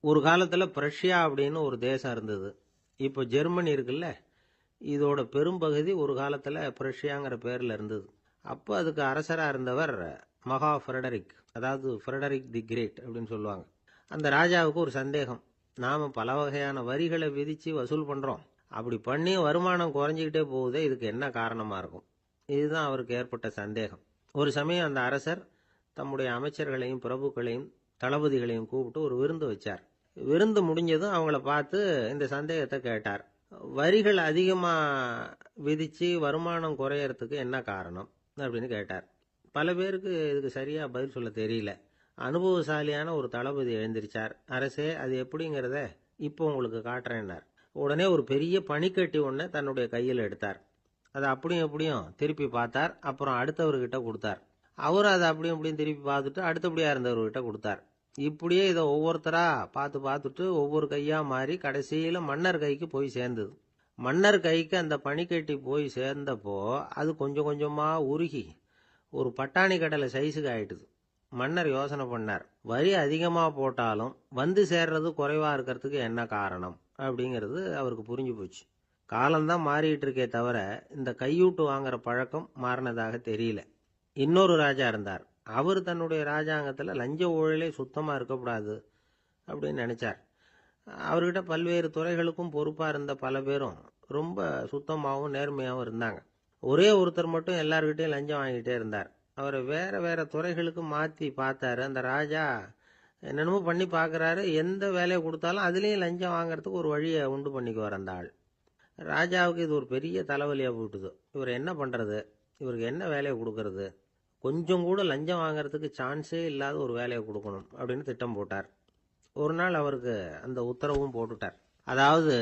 ஒரு காலத்துல பிரஷ்யா அப்படின்னு ஒரு தேசம் இருந்தது. இப்போ ஜெர்மனி இருக்குல்ல, இதோட பெரும்பகுதி ஒரு காலத்துல பிரஷ்யாங்கிற பேர்ல இருந்தது. அப்போ அதுக்கு அரசரா இருந்தவர் மகா ஃப்ரெடரிக், அதாவது ஃப்ரெடரிக் தி கிரேட் அப்படின்னு சொல்லுவாங்க. அந்த ராஜாவுக்கு ஒரு சந்தேகம். நாம பல வகையான வரிகளை விதிச்சு வசூல் பண்றோம், அப்படி பண்ணி வருமானம் குறைஞ்சிக்கிட்டே போகுதே, இதுக்கு என்ன காரணமா இருக்கும்? இதுதான் அவருக்கு ஏற்பட்ட சந்தேகம். ஒரு சமயம் அந்த அரசர் தம்முடைய அமைச்சர்களையும் பிரபுக்களையும் தளபதிகளையும் கூப்பிட்டு ஒரு விருந்து வச்சார். விருந்து முடிஞ்சதும் அவங்கள பார்த்து இந்த சந்தேகத்தை கேட்டார். வரிகள் அதிகமா விதிச்சு வருமானம் குறையறதுக்கு என்ன காரணம் அப்படின்னு கேட்டார். பல பேருக்கு இதுக்கு சரியா பதில் சொல்ல தெரியல. அனுபவசாலியான ஒரு தளபதி எழுந்திருச்சார். அரசே, அது எப்படிங்கிறத இப்போ உங்களுக்கு காட்டுறேன்னார். உடனே ஒரு பெரிய பனிக்கட்டி ஒன்றை தன்னுடைய கையில் எடுத்தார். அதை அப்படியும் எப்படியும் திருப்பி பார்த்தார். அப்புறம் அடுத்தவர்கிட்ட கொடுத்தார். அவர் அதை அப்படியும் இப்படியும் திருப்பி பார்த்துட்டு அடுத்தபடியா இருந்தவர்கிட்ட கொடுத்தார். இப்படியே இதை ஒவ்வொருத்தரா பார்த்துட்டு ஒவ்வொரு கையா மாறி கடைசியில மன்னர் கைக்கு போய் சேர்ந்தது. மன்னர் கைக்கு அந்த பனிக்கட்டி போய் சேர்ந்தப்போ அது கொஞ்சம் கொஞ்சமா உருகி ஒரு பட்டாணி கடலை சைஸுக்கு ஆயிட்டுது. மன்னர் யோசனை பண்ணார், வரி அதிகமா போட்டாலும் வந்து சேர்றது குறைவா இருக்கிறதுக்கு என்ன காரணம் அப்படிங்கிறது அவருக்கு புரிஞ்சு போச்சு. காலம்தான் மாறிட்டு இருக்கே தவிர இந்த கையூட்டு வாங்குற பழக்கம் மாறினதாக தெரியல. இன்னொரு ராஜா இருந்தார். அவர் தன்னுடைய ராஜாங்கத்துல லஞ்ச ஊழலே சுத்தமா இருக்கக்கூடாது அப்படின்னு நினைச்சார். அவர்கிட்ட பல்வேறு துறைகளுக்கும் பொறுப்பா இருந்த பல பேரும் ரொம்ப சுத்தமாகவும் நேர்மையாகவும் இருந்தாங்க. ஒரே ஒருத்தர் மட்டும் எல்லார்கிட்டையும் லஞ்சம் வாங்கிட்டே இருந்தார். அவரை வேற வேற துறைகளுக்கு மாத்தி பார்த்தாரு. அந்த ராஜா என்னென்னமோ பண்ணி பார்க்கறாரு. எந்த வேலையை கொடுத்தாலும் அதுலேயும் லஞ்சம் வாங்கறதுக்கு ஒரு வழியை உண்டு பண்ணிக்குவார் அந்த ஆள். ராஜாவுக்கு இது ஒரு பெரிய தலைவலியா போட்டுது. இவர் என்ன பண்றது, இவருக்கு என்ன வேலையை கொடுக்கறது, கொஞ்சம் கூட லஞ்சம் வாங்கறதுக்கு சான்ஸே இல்லாத ஒரு வேலையை கொடுக்கணும் அப்படின்னு திட்டம் போட்டார். ஒரு நாள் அவருக்கு அந்த உத்தரவும் போட்டுட்டார். அதாவது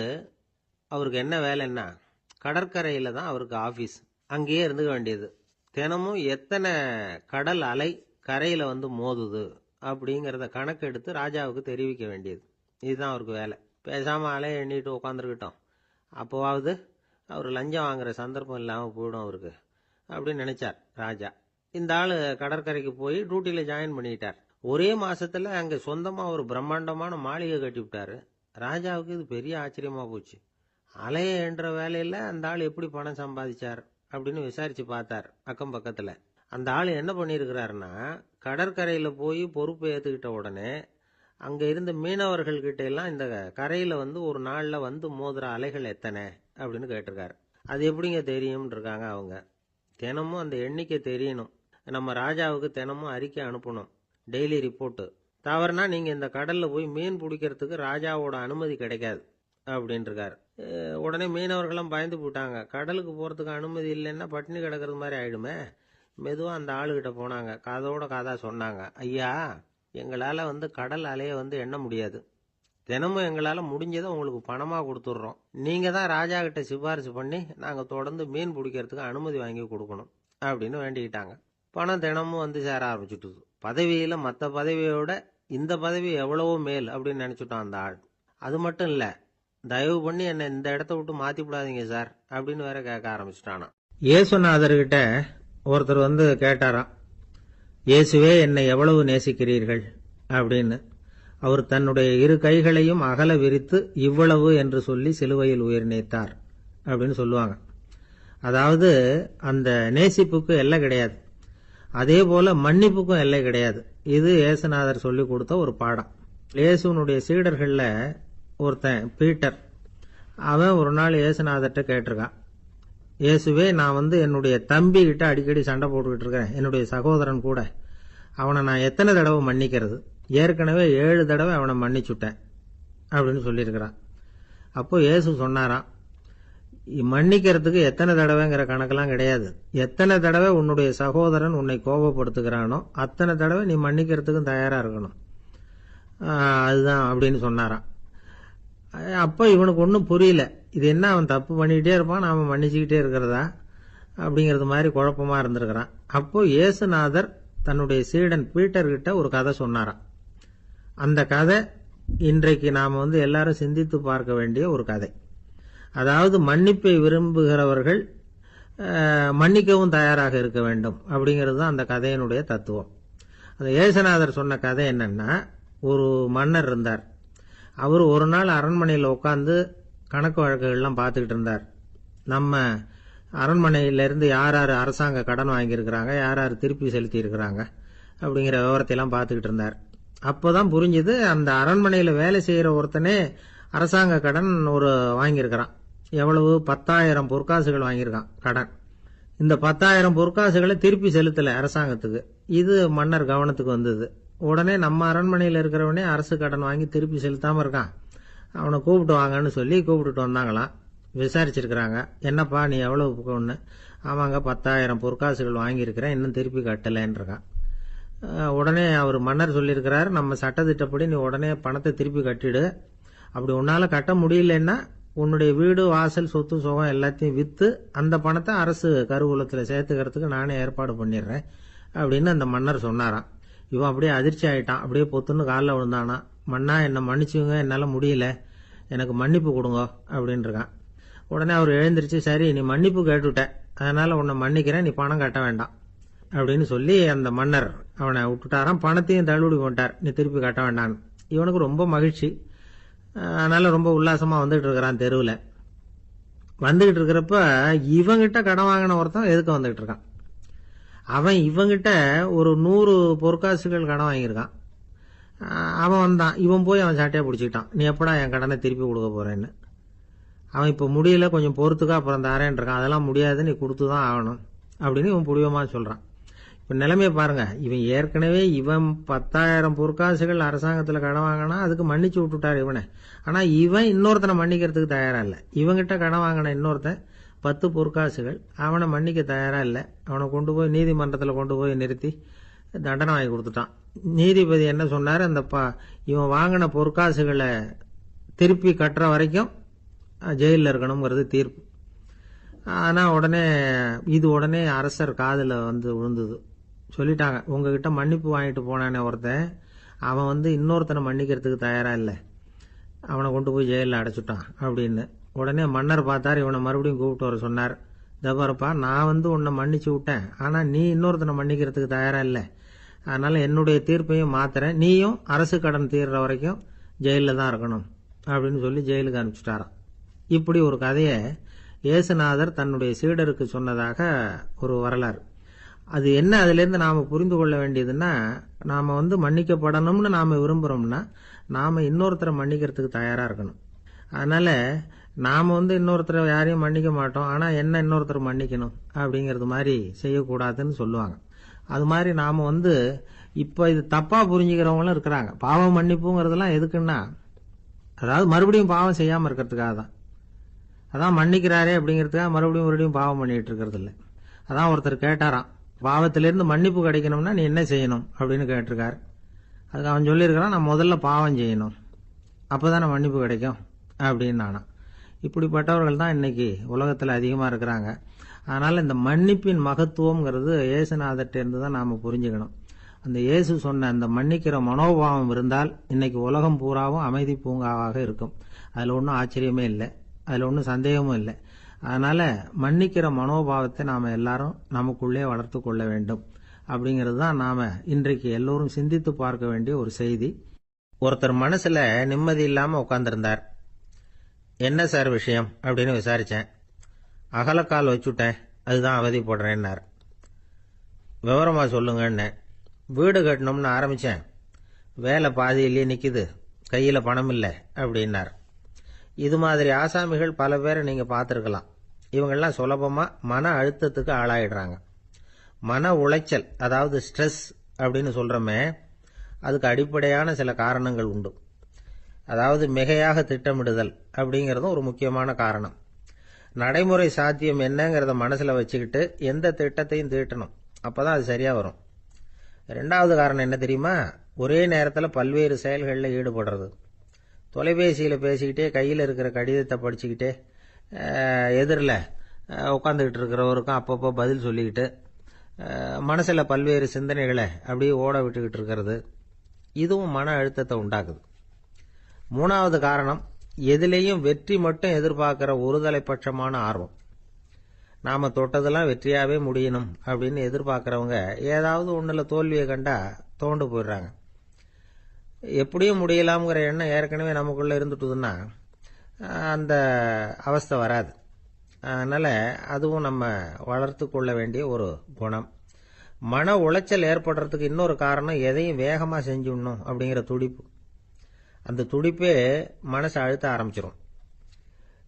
அவருக்கு என்ன வேலைன்னா, கடற்கரையில தான் அவருக்கு ஆபீஸ். அங்கேயே இருந்துக்க வேண்டியது. தினமும் எத்தனை கடல் அலை கரையில வந்து மோதுது அப்படிங்கிறத கணக்கெடுத்து ராஜாவுக்கு தெரிவிக்க வேண்டியது. இதுதான் அவருக்கு வேலை. பேசாம அலையை எண்ணிட்டு உட்காந்துருக்கிட்டோம், அப்போவாவது அவர் லஞ்சம் வாங்குற சந்தர்ப்பம் இல்லாமல் போயிடும் அவருக்கு அப்படின்னு நினைச்சார் ராஜா. இந்த ஆளு கடற்கரைக்கு போய் டியூட்டியில ஜாயின் பண்ணிட்டார். ஒரே மாசத்துல அங்க சொந்தமா ஒரு பிரம்மாண்டமான மாளிகை கட்டி விட்டாரு. ராஜாவுக்கு இது பெரிய ஆச்சரியமா போச்சு. அலைய என்ற வேலையில அந்த ஆள் எப்படி பணம் சம்பாதிச்சார் அப்படின்னு விசாரிச்சு பார்த்தார் அக்கம் பக்கத்துல. அந்த ஆள் என்ன பண்ணிருக்கிறாருன்னா, கடற்கரையில போய் பொறுப்பை ஏத்துக்கிட்ட உடனே அங்க இருந்த மீனவர்கள் கிட்ட எல்லாம் இந்த கரையில வந்து ஒரு நாள்ல வந்து மோதுற அலைகள் எத்தனை அப்படின்னு கேட்டிருக்காரு. அது எப்படிங்க தெரியும் இருக்காங்க அவங்க. தினமும் அந்த எண்ணிக்கை தெரியணும். நம்ம ராஜாவுக்கு தினமும் அறிக்கை அனுப்பணும், டெய்லி ரிப்போர்ட்டு. தவறுனா நீங்க இந்த கடல்ல போய் மீன் பிடிக்கிறதுக்கு ராஜாவோட அனுமதி கிடைக்காது அப்படின்னு இருக்காரு. உடனே மீனவர்களும் பயந்து போட்டாங்க. கடலுக்கு போறதுக்கு அனுமதி இல்லைன்னா பட்டினி கிடக்கிறது மாதிரி ஆயிடுமே. மெதுவா அந்த ஆளுகிட்ட போனாங்க. காதோட காதா சொன்னாங்க, ஐயா, எங்களால வந்து கடல் அலைய வந்து எண்ண முடியாது. தினமும் எங்களால முடிஞ்சதை உங்களுக்கு பணமா கொடுத்துட்றோம். நீங்க தான் ராஜா கிட்ட சிபாரிசு பண்ணி நாங்க தொடர்ந்து மீன் பிடிக்கிறதுக்கு அனுமதி வாங்கி கொடுக்கணும் அப்படின்னு வேண்டிக்கிட்டாங்க. பணம் தினமும் வந்து சேர ஆரம்பிச்சுட்டுது. பதவியில மற்ற பதவியோட இந்த பதவி எவ்வளவோ மேல் அப்படின்னு நினைச்சுட்டான் அந்த ஆள். அது மட்டும் இல்ல, தயவு பண்ணி என்னை இந்த இடத்த விட்டு மாத்தி விடாதீங்க சார் அப்படின்னு வேற கேட்க ஆரம்பிச்சுட்டானா. இயேசுநாதர்கிட்ட ஒருத்தர் வந்து கேட்டாராம், இயேசுவே, என்னை எவ்வளவு நேசிக்கிறீர்கள் அப்படின்னு. அவர் தன்னுடைய இரு கைகளையும் அகல விரித்து இவ்வளவு என்று சொல்லி சிலுவையில் உயிர் நீத்தார் அப்படின்னு சொல்லுவாங்க. அதாவது அந்த நேசிப்புக்கு எல்லை கிடையாது, அதே போல மன்னிப்புக்கும் எல்லை கிடையாது. இது இயேசுநாதர் சொல்லி கொடுத்த ஒரு பாடம். இயேசுனுடைய சீடர்கள்ல ஒருத்தன் பீட்டர், அவன் ஒரு நாள் இயேசுநாதர்கிட்ட கேட்டிருக்கான், இயேசுவே, நான் வந்து என்னுடைய தம்பி கிட்ட அடிக்கடி சண்டை போட்டுக்கிட்டு இருக்கேன், என்னுடைய சகோதரன் கூட. அவனை நான் எத்தனை தடவை மன்னிக்கிறது? ஏற்கனவே 7 தடவை அவனை மன்னிச்சுட்டேன் அப்படின்னு சொல்லியிருக்கிறான். அப்போ இயேசு சொன்னாராம், மன்னிக்கிறதுக்கு எத்தனை தடவைங்கிற கணக்கெல்லாம் கிடையாது. எத்தனை தடவை உன்னுடைய சகோதரன் உன்னை கோபப்படுத்துகிறானோ அத்தனை தடவை நீ மன்னிக்கிறதுக்கும் தயாரா இருக்கணும், அதுதான் அப்படின்னு சொன்னாராம். அப்போ இவனுக்கு ஒன்றும் புரியல. இது என்ன, அவன் தப்பு பண்ணிக்கிட்டே இருப்பான், நாம மன்னிச்சுக்கிட்டே இருக்கிறதா அப்படிங்கிறது மாதிரி குழப்பமா இருந்திருக்கிறான். அப்போ இயேசுநாதர் தன்னுடைய சீடன் பீட்டர் கிட்ட ஒரு கதை சொன்னாராம். அந்த கதை இன்றைக்கு நாம வந்து எல்லாரும் சிந்தித்து பார்க்க வேண்டிய ஒரு கதை. அதாவது மன்னிப்பை விரும்புகிறவர்கள் மன்னிக்கவும் தயாராக இருக்க வேண்டும் அப்படிங்கிறது தான் அந்த கதையினுடைய தத்துவம். அந்த இயேசுநாதர் சொன்ன கதை என்னன்னா, ஒரு மன்னர் இருந்தார். அவர் ஒரு நாள் அரண்மனையில் உட்காந்து கணக்கு வழக்குகள்லாம் பார்த்துக்கிட்டு இருந்தார். நம்ம அரண்மனையிலேருந்து யார் யார் அரசாங்க கடன் வாங்கியிருக்கிறாங்க, யார் யார் திருப்பி செலுத்தி இருக்கிறாங்க அப்படிங்கிற விவரத்தையெல்லாம் பார்த்துக்கிட்டு இருந்தார். அப்போதான் புரிஞ்சுது, அந்த அரண்மனையில் வேலை செய்கிற ஒருத்தனே அரசாங்க கடன் ஒரு வாங்கியிருக்கிறான். எவ்வளவு? 10,000 பொற்காசுகள் வாங்கியிருக்கான் கடன். இந்த 10,000 பொற்காசுகளை திருப்பி செலுத்தலை அரசாங்கத்துக்கு. இது மன்னர் கவனத்துக்கு வந்தது. உடனே நம்ம அரண்மனையில் இருக்கிறவனே அரசு கடன் வாங்கி திருப்பி செலுத்தாமல் இருக்கான், அவனை கூப்பிட்டு வாங்கன்னு சொல்லி கூப்பிட்டுட்டு வந்தாங்களாம். விசாரிச்சிருக்கிறாங்க, என்னப்பா நீ எவ்வளவு ஒன்று? ஆமாங்க 10,000 பொற்காசுகள் வாங்கியிருக்கிறேன், இன்னும் திருப்பி கட்டலைன்றிருக்கான். உடனே அவர் மன்னர் சொல்லியிருக்கிறார், நம்ம சட்டத்திட்டப்படி நீ உடனே பணத்தை திருப்பி கட்டிடு. அப்படி உன்னால் கட்ட முடியலன்னா உன்னுடைய வீடு வாசல் சொத்து சுகம் எல்லாத்தையும் விற்று அந்த பணத்தை அரசு கருவூலத்தில் சேர்த்துக்கிறதுக்கு நானே ஏற்பாடு பண்ணிடுறேன் அப்படின்னு அந்த மன்னர் சொன்னாராம். இவன் அப்படியே அதிர்ச்சி ஆகிட்டான். அப்படியே பொத்துன்னு காலில் விழுந்தானா. மன்னா என்னை மன்னிச்சுங்க, என்னால் முடியல, எனக்கு மன்னிப்பு கொடுங்க அப்படின்னு இருக்கான். உடனே அவர் எழுந்திரிச்சு, சரி நீ மன்னிப்பு கேட்டுவிட்ட, அதனால் உன்னை மன்னிக்கிறேன், நீ பணம் கட்ட வேண்டாம் அப்படின்னு சொல்லி அந்த மன்னர் அவனை விட்டுட்டாராம். பணத்தையும் தள்ளுபடி பண்ணிட்டார், நீ திருப்பி கட்ட வேண்டான்னு. இவனுக்கு ரொம்ப மகிழ்ச்சி. அதனால ரொம்ப உல்லாசமாக வந்துகிட்டு இருக்கிறான். தெருவில் வந்துகிட்டு இருக்கிறப்ப இவங்கிட்ட கடன் வாங்கின ஒருத்தன் எதுக்கு வந்துகிட்டு இருக்கான். அவன் இவங்கிட்ட ஒரு 100 பொற்காசுகள் கடன் வாங்கியிருக்கான். அவன் வந்தான், இவன் போய் அவன் சாட்டையாக பிடிச்சிக்கிட்டான், நீ எப்படா என் கடனை திருப்பி கொடுக்க போறேன்னு. அவன் இப்போ முடியல, கொஞ்சம் பொறுத்துக்கா, அப்புறம் தரேன் இருக்கான். அதெல்லாம் முடியாது, நீ கொடுத்து தான் ஆகணும் அப்படின்னு இவன் புடிவமாக சொல்கிறான். இப்போ நிலைமையை பாருங்க, இவன் ஏற்கனவே இவன் 10,000 பொற்காசுகள் அரசாங்கத்தில் கடன் வாங்கினா அதுக்கு மன்னிச்சு விட்டுட்டார் இவனை. ஆனால் இவன் இன்னொருத்தனை மன்னிக்கிறதுக்கு தயாராக இல்லை. இவங்கிட்ட கடன் வாங்கின இன்னொருத்தன் 10 பொற்காசுகள், அவனை மன்னிக்க தயாராக இல்லை. அவனை கொண்டு போய் நீதிமன்றத்தில் கொண்டு போய் நிறுத்தி தண்டனை வாங்கி கொடுத்துட்டான். நீதிபதி என்ன சொன்னார், அந்த இவன் வாங்கின பொற்காசுகளை திருப்பி கட்டுற வரைக்கும் ஜெயிலில் இருக்கணுங்கிறது தீர்ப்பு. ஆனால் உடனே அரசர் காதில் வந்து விழுந்தது. சொல்லிட்டாங்க, உங்ககிட்ட மன்னிப்பு வாங்கிட்டு போனானே ஒருத்தன், அவன் இன்னொருத்தனை மன்னிக்கிறதுக்கு தயாராக இல்லை, அவனை கொண்டு போய் ஜெயிலில் அடைச்சிட்டான் அப்படின்னு. உடனே மன்னர் பார்த்தார், இவனை மறுபடியும் கூப்பிட்டு வர சொன்னார். தபாரப்பா, நான் உன்னை மன்னிச்சு விட்டேன், ஆனால் நீ இன்னொருத்தனை மன்னிக்கிறதுக்கு தயாராக இல்லை, அதனால் என்னுடைய தீர்ப்பையும் மாத்துறேன், நீயும் அரசு கடன் தீர்ற வரைக்கும் ஜெயிலில் தான் இருக்கணும் அப்படின்னு சொல்லி ஜெயிலுக்கு அனுப்பிச்சிட்டாராம். இப்படி ஒரு கதையை இயேசுநாதர் தன்னுடைய சீடருக்கு சொன்னதாக ஒரு வரலாறு. அது என்ன, அதிலேருந்து நாம் புரிந்து கொள்ள வேண்டியதுன்னா, நாம் மன்னிக்கப்படணும்னு நாம் விரும்புகிறோம்னா நாம் இன்னொருத்தரை மன்னிக்கிறதுக்கு தயாராக இருக்கணும். அதனால் நாம் இன்னொருத்தரை யாரையும் மன்னிக்க மாட்டோம், ஆனால் என்ன இன்னொருத்தர் மன்னிக்கணும் அப்படிங்கிறது மாதிரி செய்யக்கூடாதுன்னு சொல்லுவாங்க. அது மாதிரி நாம் இப்போ இது தப்பாக புரிஞ்சுக்கிறவங்களும் இருக்கிறாங்க. பாவம் மன்னிப்புங்கிறதுலாம் எதுக்குன்னா, அதாவது மறுபடியும் பாவம் செய்யாமல் இருக்கிறதுக்காக தான். அதான் மன்னிக்கிறாரே அப்படிங்கிறதுக்காக மறுபடியும் பாவம் பண்ணிட்டு இருக்கிறது இல்லை. அதான் ஒருத்தர் கேட்டாராம், பாவத்திலிருந்து மன்னிப்பு கிடைக்கணும்னா நீ என்ன செய்யணும் அப்படின்னு கேட்டிருக்காரு. அதுக்கு அவன் சொல்லியிருக்கிறான், நான் முதல்ல பாவம் செய்யணும், அப்போ தானே மன்னிப்பு கிடைக்கும் அப்படின்னு நானா. இப்படிப்பட்டவர்கள் தான் இன்னைக்கு உலகத்தில் அதிகமாக இருக்கிறாங்க. அதனால் இந்த மன்னிப்பின் மகத்துவங்கிறது இயேசுநாதர்கிட்டேருந்து தான் நாம் புரிஞ்சுக்கணும். அந்த இயேசு சொன்ன அந்த மன்னிக்கிற மனோபாவம் இருந்தால் இன்னைக்கு உலகம் பூராவும் அமைதி பூங்காவாக இருக்கும். அதில் ஒன்றும் ஆச்சரியமே இல்லை, அதில் ஒன்றும் சந்தேகமும் இல்லை. அதனால் மன்னிக்கிற மனோபாவத்தை நாம் எல்லாரும் நமக்குள்ளே வளர்த்து கொள்ள வேண்டும் அப்படிங்கிறது தான் நாம் இன்றைக்கு எல்லோரும் சிந்தித்து பார்க்க வேண்டிய ஒரு செய்தி. ஒருத்தர் மனசில் நிம்மதி இல்லாமல் உட்காந்துருந்தார். என்ன சார் விஷயம் அப்படின்னு விசாரித்தேன். அகலக்கால் வச்சுட்டேன், அதுதான் அவதிப்படுறேன்னார். விவரமாக சொல்லுங்கன்னு. வீடு கட்டணும்னு ஆரம்பித்தேன், வேலை பாதியிலேயே நிற்கிது, கையில் பணம் இல்லை அப்படின்னார். இது மாதிரி ஆசாமிகள் பல பேரை நீங்கள் பார்த்துருக்கலாம். இவங்கெல்லாம் சுலபமாக மன அழுத்தத்துக்கு ஆளாயிடுறாங்க. மன உளைச்சல், அதாவது ஸ்ட்ரெஸ் அப்படின்னு சொல்கிறோமே, அதுக்கு அடிப்படையான சில காரணங்கள் உண்டு. அதாவது மிகையாக திட்டமிடுதல் அப்படிங்கிறதும் ஒரு முக்கியமான காரணம். நடைமுறை சாத்தியம் என்னங்கிறத மனசில் வச்சுக்கிட்டு எந்த திட்டத்தையும் தீட்டணும், அப்போ தான் அது சரியாக வரும். ரெண்டாவது காரணம் என்ன தெரியுமா, ஒரே நேரத்தில் பல்வேறு செயல்களில் ஈடுபடுறது. தொலைபேசியில் பேசிக்கிட்டே கையில் இருக்கிற கடிதத்தை படிச்சுக்கிட்டே எதிரில் உட்காந்துக்கிட்டு இருக்கிறவருக்கும் அப்பப்போ பதில் சொல்லிக்கிட்டு மனசில் பல்வேறு சிந்தனைகளை அப்படியே ஓட விட்டுக்கிட்டு இருக்கிறது, இதுவும் மன அழுத்தத்தை உண்டாக்குது. மூணாவது காரணம், எதிலேயும் வெற்றி மட்டும் எதிர்பார்க்குற ஒருதலைப்பட்சமான ஆர்வம். நாம் தொட்டதெல்லாம் வெற்றியாகவே முடியணும் அப்படின்னு எதிர்பார்க்குறவங்க ஏதாவது ஒன்றில் தோல்வியை கண்டா தோண்டு போயிடுறாங்க. எப்படியும் முடியலாம்ங்கிற எண்ணம் ஏற்கனவே நமக்குள்ளே இருந்துட்டுதுன்னா அந்த அவஸ்தை வராது. அதனால் அதுவும் நம்ம வளர்த்து கொள்ள வேண்டிய ஒரு குணம். மன உளைச்சல் ஏற்படுறதுக்கு இன்னொரு காரணம் எதையும் வேகமாக செஞ்சுடணும் அப்படிங்கிற துடிப்பு. அந்த துடிப்பே மனசை அழுத்த ஆரம்பிச்சிடும்.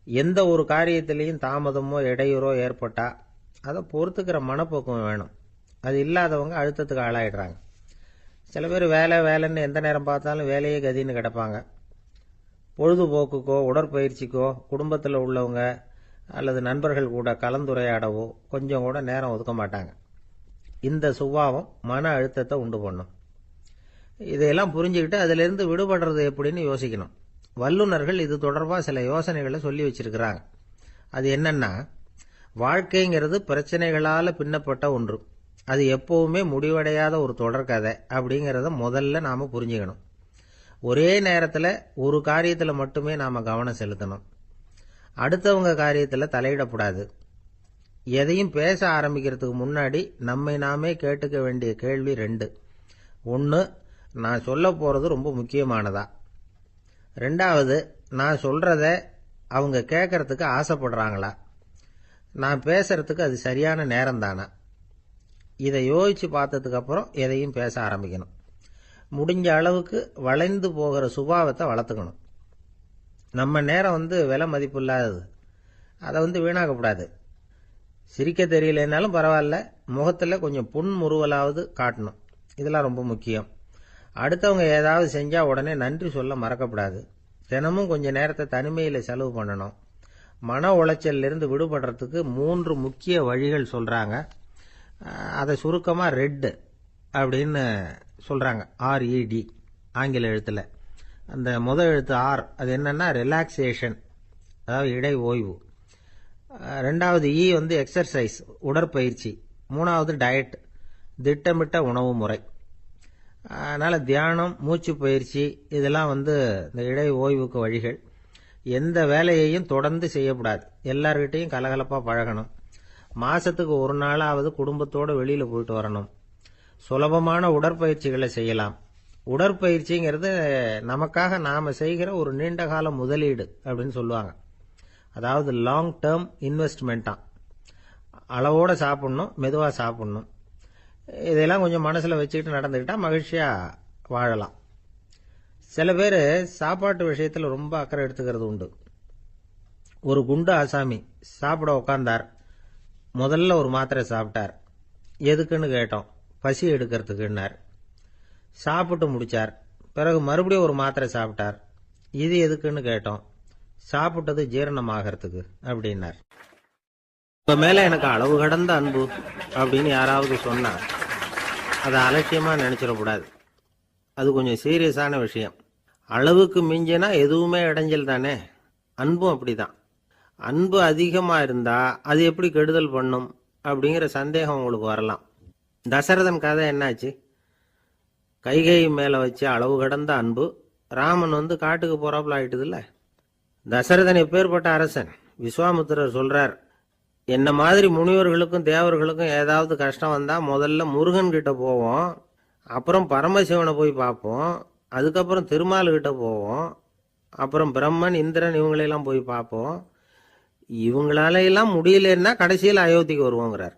எந்த ஒரு காரியத்திலையும் தாமதமோ இடையூறோ ஏற்பட்டால் அதை பொறுத்துக்கிற மனப்போக்கம் வேணும். அது இல்லாதவங்க அழுத்தத்துக்கு ஆளாயிடுறாங்க. சில பேர் வேலைன்னு எந்த நேரம் பார்த்தாலும் வேலையே கதின்னு கிடப்பாங்க. பொழுதுபோக்குக்கோ உடற்பயிற்சிக்கோ குடும்பத்தில் உள்ளவங்க அல்லது நண்பர்கள் கூட கலந்துரையாடவோ கொஞ்சம் கூட நேரம் ஒதுக்க மாட்டாங்க. இந்த சுபாவம் மன அழுத்தத்தை உண்டு பண்ணும். இதையெல்லாம் புரிஞ்சுக்கிட்டு அதிலிருந்து விடுபடுறது எப்படின்னு யோசிக்கணும். வல்லுநர்கள் இது தொடர்பாக சில யோசனைகளை சொல்லி வச்சிருக்கிறாங்க. அது என்னன்னா, வாழ்க்கைங்கிறது பிரச்சனைகளால் பின்னப்பட்ட ஒன்று. அது எப்பவுமே முடிவடையாத ஒரு தொடர்கதை அப்படிங்கிறத முதல்ல நாம் புரிஞ்சுக்கணும். ஒரே நேரத்தில் ஒரு காரியத்தில் மட்டுமே நாம் கவனம் செலுத்தணும். அடுத்தவங்க காரியத்தில் தலையிடக்கூடாது. எதையும் பேச ஆரம்பிக்கிறதுக்கு முன்னாடி நம்மை நாமே கேட்டுக்க வேண்டிய கேள்வி 2. 1, நான் சொல்ல போகிறது ரொம்ப முக்கியமானதா? 2வது, நான் சொல்கிறத அவங்க கேட்கறதுக்கு ஆசைப்படுறாங்களா? நான் பேசுறதுக்கு அது சரியான நேரம் தானா? இதை யோசித்து பார்த்ததுக்கப்புறம் எதையும் பேச ஆரம்பிக்கணும். முடிஞ்ச அளவுக்கு வளைந்து போகிற சுபாவத்தை வளர்த்துக்கணும். நம்ம நேரம் விலை மதிப்பு இல்லாதது. அதை வீணாக்கக்கூடாது. சிரிக்க தெரியலனாலும் பரவாயில்ல, முகத்தில் கொஞ்சம் புன்முறுவலாவது காட்டணும். இதெல்லாம் ரொம்ப முக்கியம். அடுத்தவங்க ஏதாவது செஞ்சால் உடனே நன்றி சொல்ல மறக்கப்படாது. தினமும் கொஞ்சம் நேரத்தை தனிமையில் செலவு பண்ணணும். மன உளைச்சலிருந்து விடுபடுறதுக்கு 3 முக்கிய வழிகள் சொல்கிறாங்க. அதை சுருக்கமாக ரெட் அப்படின்னு சொல்கிறாங்க. RED ஆங்கில எழுத்தில். அந்த முதல் எழுத்து R, அது என்னன்னா ரிலாக்ஸேஷன், அதாவது இடை ஓய்வு. 2வது E எக்ஸர்சைஸ், உடற்பயிற்சி. 3வது டயட், திட்டமிட்ட உணவு முறை. அதனால் தியானம், மூச்சு பயிற்சி இதெல்லாம் இந்த இடை ஓய்வுக்கு வழிகள். எந்த வேலையையும் தொடர்ந்து செய்யக்கூடாது. எல்லார்கிட்டையும் கலகலப்பாக பழகணும். மாதத்துக்கு ஒரு நாளாவது குடும்பத்தோடு வெளியில் போயிட்டு வரணும். சுலபமான உடற்பயிற்சிகளை செய்யலாம். உடற்பயிற்சிங்கிறது நமக்காக நாம் செய்கிற ஒரு நீண்டகால முதலீடு அப்படின்னு சொல்லுவாங்க. அதாவது லாங் டேர்ம் இன்வெஸ்ட்மெண்ட்டாக. அளவோடு சாப்பிட்ணும், மெதுவாக சாப்பிட்ணும். இதெல்லாம் கொஞ்சம் மனசில் வச்சுக்கிட்டு நடந்துக்கிட்டால் மகிழ்ச்சியாக வாழலாம். சில பேர் சாப்பாட்டு விஷயத்தில் ரொம்ப அக்கறை எடுத்துக்கிறது உண்டு. ஒரு குண்டு ஆசாமி சாப்பிட உட்கார்ந்தார். முதல்ல ஒரு மாத்திரை சாப்பிட்டார். எதுக்குன்னு கேட்டோம். பசி எடுக்கிறதுக்குன்னார். சாப்பிட்டு முடிச்சார். பிறகு மறுபடியும் ஒரு மாத்திரை சாப்பிட்டார். இது எதுக்குன்னு கேட்டோம். சாப்பிட்டது ஜீரணமாகறதுக்கு அப்படின்னார். இப்போ மேலே எனக்கு அளவு கடந்த அன்பு அப்படின்னு யாராவது சொன்னால் அதை அலட்சியமாக நினச்சிடக்கூடாது. அது கொஞ்சம் சீரியஸான விஷயம். அளவுக்கு மிஞ்சினா எதுவுமே இடைஞ்சல் தானே. அன்பும் அப்படிதான். அன்பு அதிகமாக இருந்தால் அது எப்படி கெடுதல் பண்ணும் அப்படிங்கிற சந்தேகம் உங்களுக்கு வரலாம். தசரதன் கதை என்னாச்சு? கைகை மேலே வச்ச அளவு கடந்த அன்பு ராமன் காட்டுக்கு போறாப்புல ஆயிட்டுதுல்ல. தசரதன் எப்பேற்பட்ட அரசன். விஸ்வாமித்திரர் சொல்றார், என்ன மாதிரி முனிவர்களுக்கும் தேவர்களுக்கும் ஏதாவது கஷ்டம் வந்தால் முதல்ல முருகன் கிட்ட போவோம், அப்புறம் பரமசிவனை போய் பார்ப்போம், அதுக்கப்புறம் திருமால் கிட்ட போவோம், அப்புறம் பிரம்மன் இந்திரன் இவங்களையெல்லாம் போய் பார்ப்போம். இவங்களாலையெல்லாம் முடியலன்னா கடைசியில் அயோத்திக்கு வருவோங்கிறார்.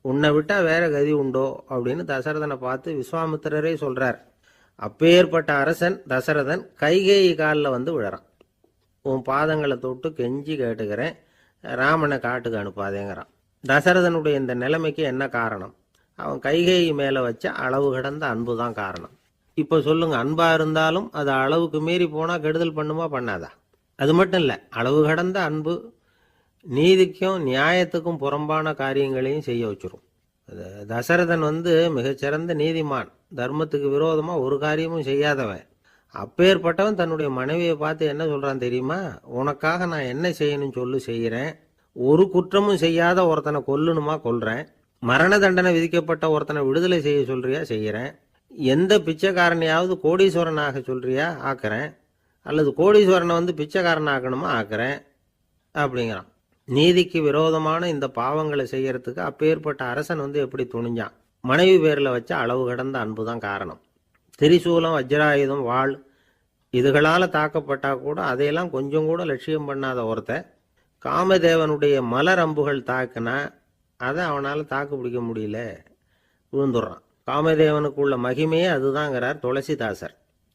உன்னை விட்டா வேற கதி உண்டோ அப்படின்னு தசரதனை பார்த்து விஸ்வாமித்திரரே சொல்றார். அப்பேற்பட்ட அரசன் தசரதன் கைகேயி காலில் விழறான். உன் பாதங்களை தொட்டு கெஞ்சி கேட்டுக்கிறேன், ராமனை காட்டுக்கு அனுப்பாதேங்கிறான். தசரதனுடைய இந்த நிலைமைக்கு என்ன காரணம்? அவன் கைகேயி மேலே வச்ச அளவு கடந்த அன்பு தான் காரணம். இப்போ சொல்லுங்க, அன்பா இருந்தாலும் அது அளவுக்கு மீறி போனால் கெடுதல் பண்ணுமா பண்ணாதா? அது மட்டும் இல்லை, அளவு கடந்த அன்பு நீதிக்கும் நியாயத்துக்கும் புறம்பான காரியங்களையும் செய்ய வச்சிரும். தசரதன் மிகச்சிறந்த நீதிமான், தர்மத்துக்கு விரோதமாக ஒரு காரியமும் செய்யாதவன். அப்பேற்பட்டவன் தன்னுடைய மனைவியை பார்த்து என்ன சொல்றான் தெரியுமா? உனக்காக நான் என்ன செய்யணும்னு சொல்லு, செய்கிறேன். ஒரு குற்றமும் செய்யாத ஒருத்தனை கொல்லணுமா கொல்றேன். மரண தண்டனை விதிக்கப்பட்ட ஒருத்தனை விடுதலை செய்ய சொல்றியா செய்கிறேன். எந்த பிச்சைக்காரனையாவது கோடீஸ்வரனாக சொல்றியா ஆக்குறேன், அல்லது கோடீஸ்வரனை பிச்சைக்காரன் ஆக்கணுமா ஆக்குறேன் அப்படிங்கிறான். நீதிக்கு விரோதமான இந்த பாவங்களை செய்யறதுக்கு அப்பேற்பட்ட அரசன் எப்படி துணிஞ்சான்? மனைவி பேரில் வச்ச அளவு கடந்த அன்பு தான் காரணம். திரிசூலம், வஜ்ராயுதம், வாள் இதுகளால் தாக்கப்பட்டா கூட அதையெல்லாம் கொஞ்சம் கூட லட்சியம் பண்ணாத ஒருத்தன் காமதேவனுடைய மலர் அம்புகள் தாக்குனா அதை அவனால் தாக்கு பிடிக்க முடியல, விழுந்துடுறான். காமதேவனுக்குள்ள மகிமையே அதுதாங்கிறார் துளசிதாசர்.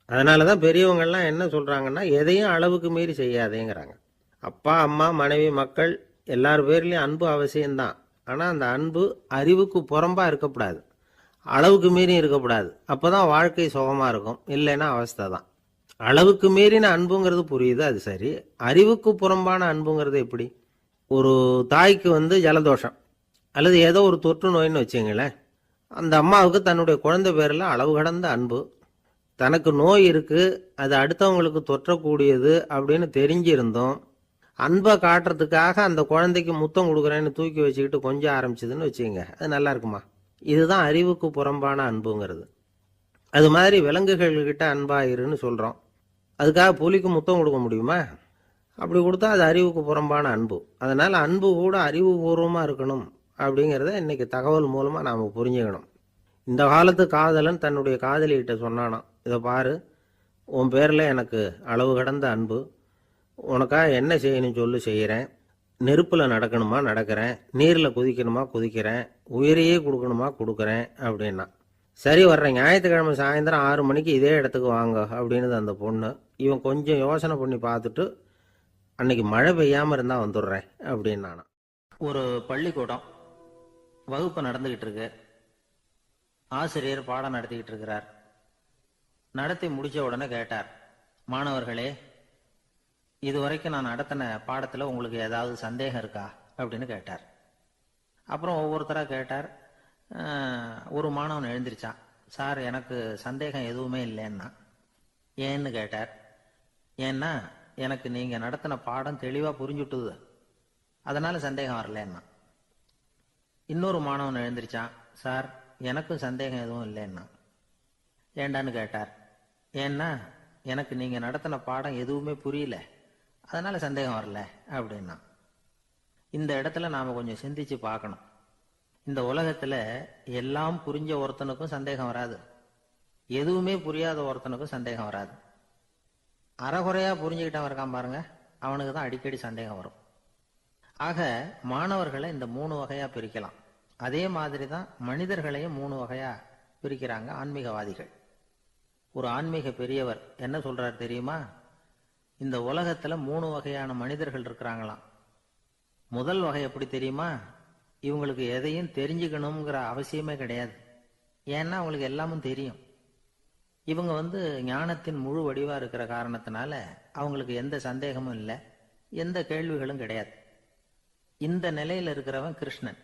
அதனால தான் பெரியவங்கள்லாம் என்ன சொல்கிறாங்கன்னா, எதையும் அளவுக்கு மீறி செய்யாதேங்கிறாங்க. அப்பா, அம்மா, மனைவி, மக்கள் எல்லார் பேர்லேயும் அன்பு அவசியம்தான். ஆனால் அந்த அன்பு அறிவுக்கு புறம்பாக இருக்கக்கூடாது, அளவுக்கு மீறி இருக்கக்கூடாது. அப்போ தான் வாழ்க்கை சுகமாக இருக்கும். இல்லைன்னா அவஸ்தை தான். அளவுக்கு மீறின அன்புங்கிறது புரியுது, அது சரி. அறிவுக்கு புறம்பான அன்புங்கிறது எப்படி? ஒரு தாய்க்கு ஜலதோஷம் அல்லது ஏதோ ஒரு தொற்று நோயின்னு வச்சுங்களேன். அந்த அம்மாவுக்கு தன்னுடைய குழந்தை பேரில் அளவு கடந்த அன்பு. தனக்கு நோய் இருக்குது, அது அடுத்தவங்களுக்கு தொற்றக்கூடியது அப்படின்னு தெரிஞ்சிருந்தோம் அன்பை காட்டுறதுக்காக அந்த குழந்தைக்கு முத்தம் கொடுக்குறேன்னு தூக்கி வச்சுக்கிட்டு கொஞ்சம் ஆரம்பிச்சதுன்னு வச்சுக்கோங்க, அது நல்லா இருக்குமா? இதுதான் அறிவுக்கு புறம்பான அன்புங்கிறது. அது மாதிரி விலங்குகள்கிட்ட அன்பாயிருன்னு சொல்கிறோம். அதுக்காக புலிக்கு முத்தம் கொடுக்க முடியுமா? அப்படி கொடுத்தா அது அறிவுக்கு புறம்பான அன்பு. அதனால் அன்பு கூட அறிவுபூர்வமாக இருக்கணும் அப்படிங்கிறத இன்றைக்கி தகவல் மூலமாக நாம் புரிஞ்சுக்கணும். இந்த காலத்து காதலன் தன்னுடைய காதலிகிட்ட சொன்னானாம், இதை பாரு, உன் பேரில் எனக்கு அளவு கடந்த அன்பு, உனக்காக என்ன செய்யணும் சொல்லு, செய்கிறேன். நெருப்பில் நடக்கணுமா நடக்கிறேன், நீரில் குதிக்கணுமா குதிக்கிறேன், உயிரையே கொடுக்கணுமா கொடுக்குறேன் அப்படின்னா. சரி, வர்ற ஞாயிற்றுக்கிழமை சாயந்தரம் 6 மணிக்கு இதே இடத்துக்கு வாங்க அப்படின்னுது அந்த பொண்ணு. இவன் கொஞ்சம் யோசனை பண்ணி பார்த்துட்டு, அன்னைக்கு மழை பெய்யாமல் இருந்தால் வந்துடுறேன் அப்படின்னானா. ஒரு பள்ளிக்கூடம் வகுப்பு நடந்துக்கிட்டு இருக்கு. ஆசிரியர் பாடம் நடத்திக்கிட்டு இருக்கிறார். நடத்தி முடிச்ச உடனே கேட்டார், மாணவர்களே, இதுவரைக்கும் நான் நடத்தின பாடத்தில் உங்களுக்கு ஏதாவது சந்தேகம் இருக்கா அப்படின்னு கேட்டார். அப்புறம் ஒவ்வொருத்தராக கேட்டார். ஒரு மாணவன் எழுந்திருச்சான். சார், எனக்கு சந்தேகம் எதுவுமே இல்லைன்னா. ஏன்னு கேட்டார். ஏன்னா எனக்கு நீங்கள் நடத்தின பாடம் தெளிவாக புரிஞ்சுட்டுது, அதனால சந்தேகம் வரலன்னா. இன்னொரு மாணவன் எழுந்திருச்சான். சார், எனக்கும் சந்தேகம் எதுவும் இல்லைன்னா. ஏண்டான்னு கேட்டார். ஏன்னா எனக்கு நீங்கள் நடத்தின பாடம் எதுவுமே புரியல, அதனால சந்தேகம் வரல அப்படின்னா. இந்த இடத்துல நாம் கொஞ்சம் சிந்திச்சு பார்க்கணும். இந்த உலகத்தில் எல்லாம் புரிஞ்ச ஒருத்தனுக்கும் சந்தேகம் வராது, எதுவுமே புரியாத ஒருத்தனுக்கும் சந்தேகம் வராது. அறகுறையாக புரிஞ்சுக்கிட்டவன் இருக்கான் பாருங்க, அவனுக்கு தான் அடிக்கடி சந்தேகம் வரும். ஆக மாணவர்களை இந்த 3 வகையாக பிரிக்கலாம். அதே மாதிரி தான் மனிதர்களையும் 3 வகையாக பிரிக்கிறாங்க ஆன்மீகவாதிகள். ஒரு ஆன்மீக பெரியவர் என்ன சொல்றார் தெரியுமா? இந்த உலகத்தில் 3 வகையான மனிதர்கள் இருக்கிறாங்களாம். முதல் வகை எப்படி தெரியுமா? இவங்களுக்கு எதையும் தெரிஞ்சுக்கணுங்கிற அவசியமே கிடையாது. ஏன்னா அவங்களுக்கு எல்லாமும் தெரியும். இவங்க ஞானத்தின் முழு வடிவா இருக்கிற காரணத்தினால அவங்களுக்கு எந்த சந்தேகமும் இல்லை, எந்த கேள்விகளும் கிடையாது. இந்த நிலையில இருக்கிறவன் கிருஷ்ணன்.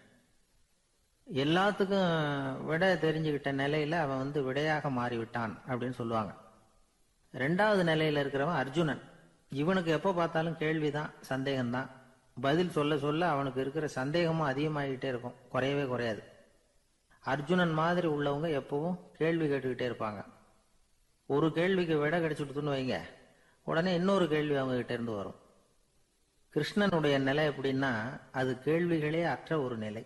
எல்லாத்துக்கும் விட தெரிஞ்சுக்கிட்ட நிலையில அவன் விடையாக மாறிவிட்டான் அப்படின்னு சொல்லுவாங்க. 2வது நிலையில இருக்கிறவன் அர்ஜுனன். இவனுக்கு எப்போ பார்த்தாலும் கேள்விதான், சந்தேகம்தான். பதில் சொல்ல சொல்ல அவனுக்கு இருக்கிற சந்தேகமும் அதிகமாகிட்டே இருக்கும், குறையவே குறையாது. அர்ஜுனன் மாதிரி உள்ளவங்க எப்பவும் கேள்வி கேட்டுக்கிட்டே இருப்பாங்க. ஒரு கேள்விக்கு விட கிடைச்சுட்டுன்னு வைங்க, உடனே இன்னொரு கேள்வி அவங்க கிட்ட இருந்து வரும். கிருஷ்ணனுடைய நிலை எப்படின்னா, அது கேள்விகளே அற்ற ஒரு நிலை.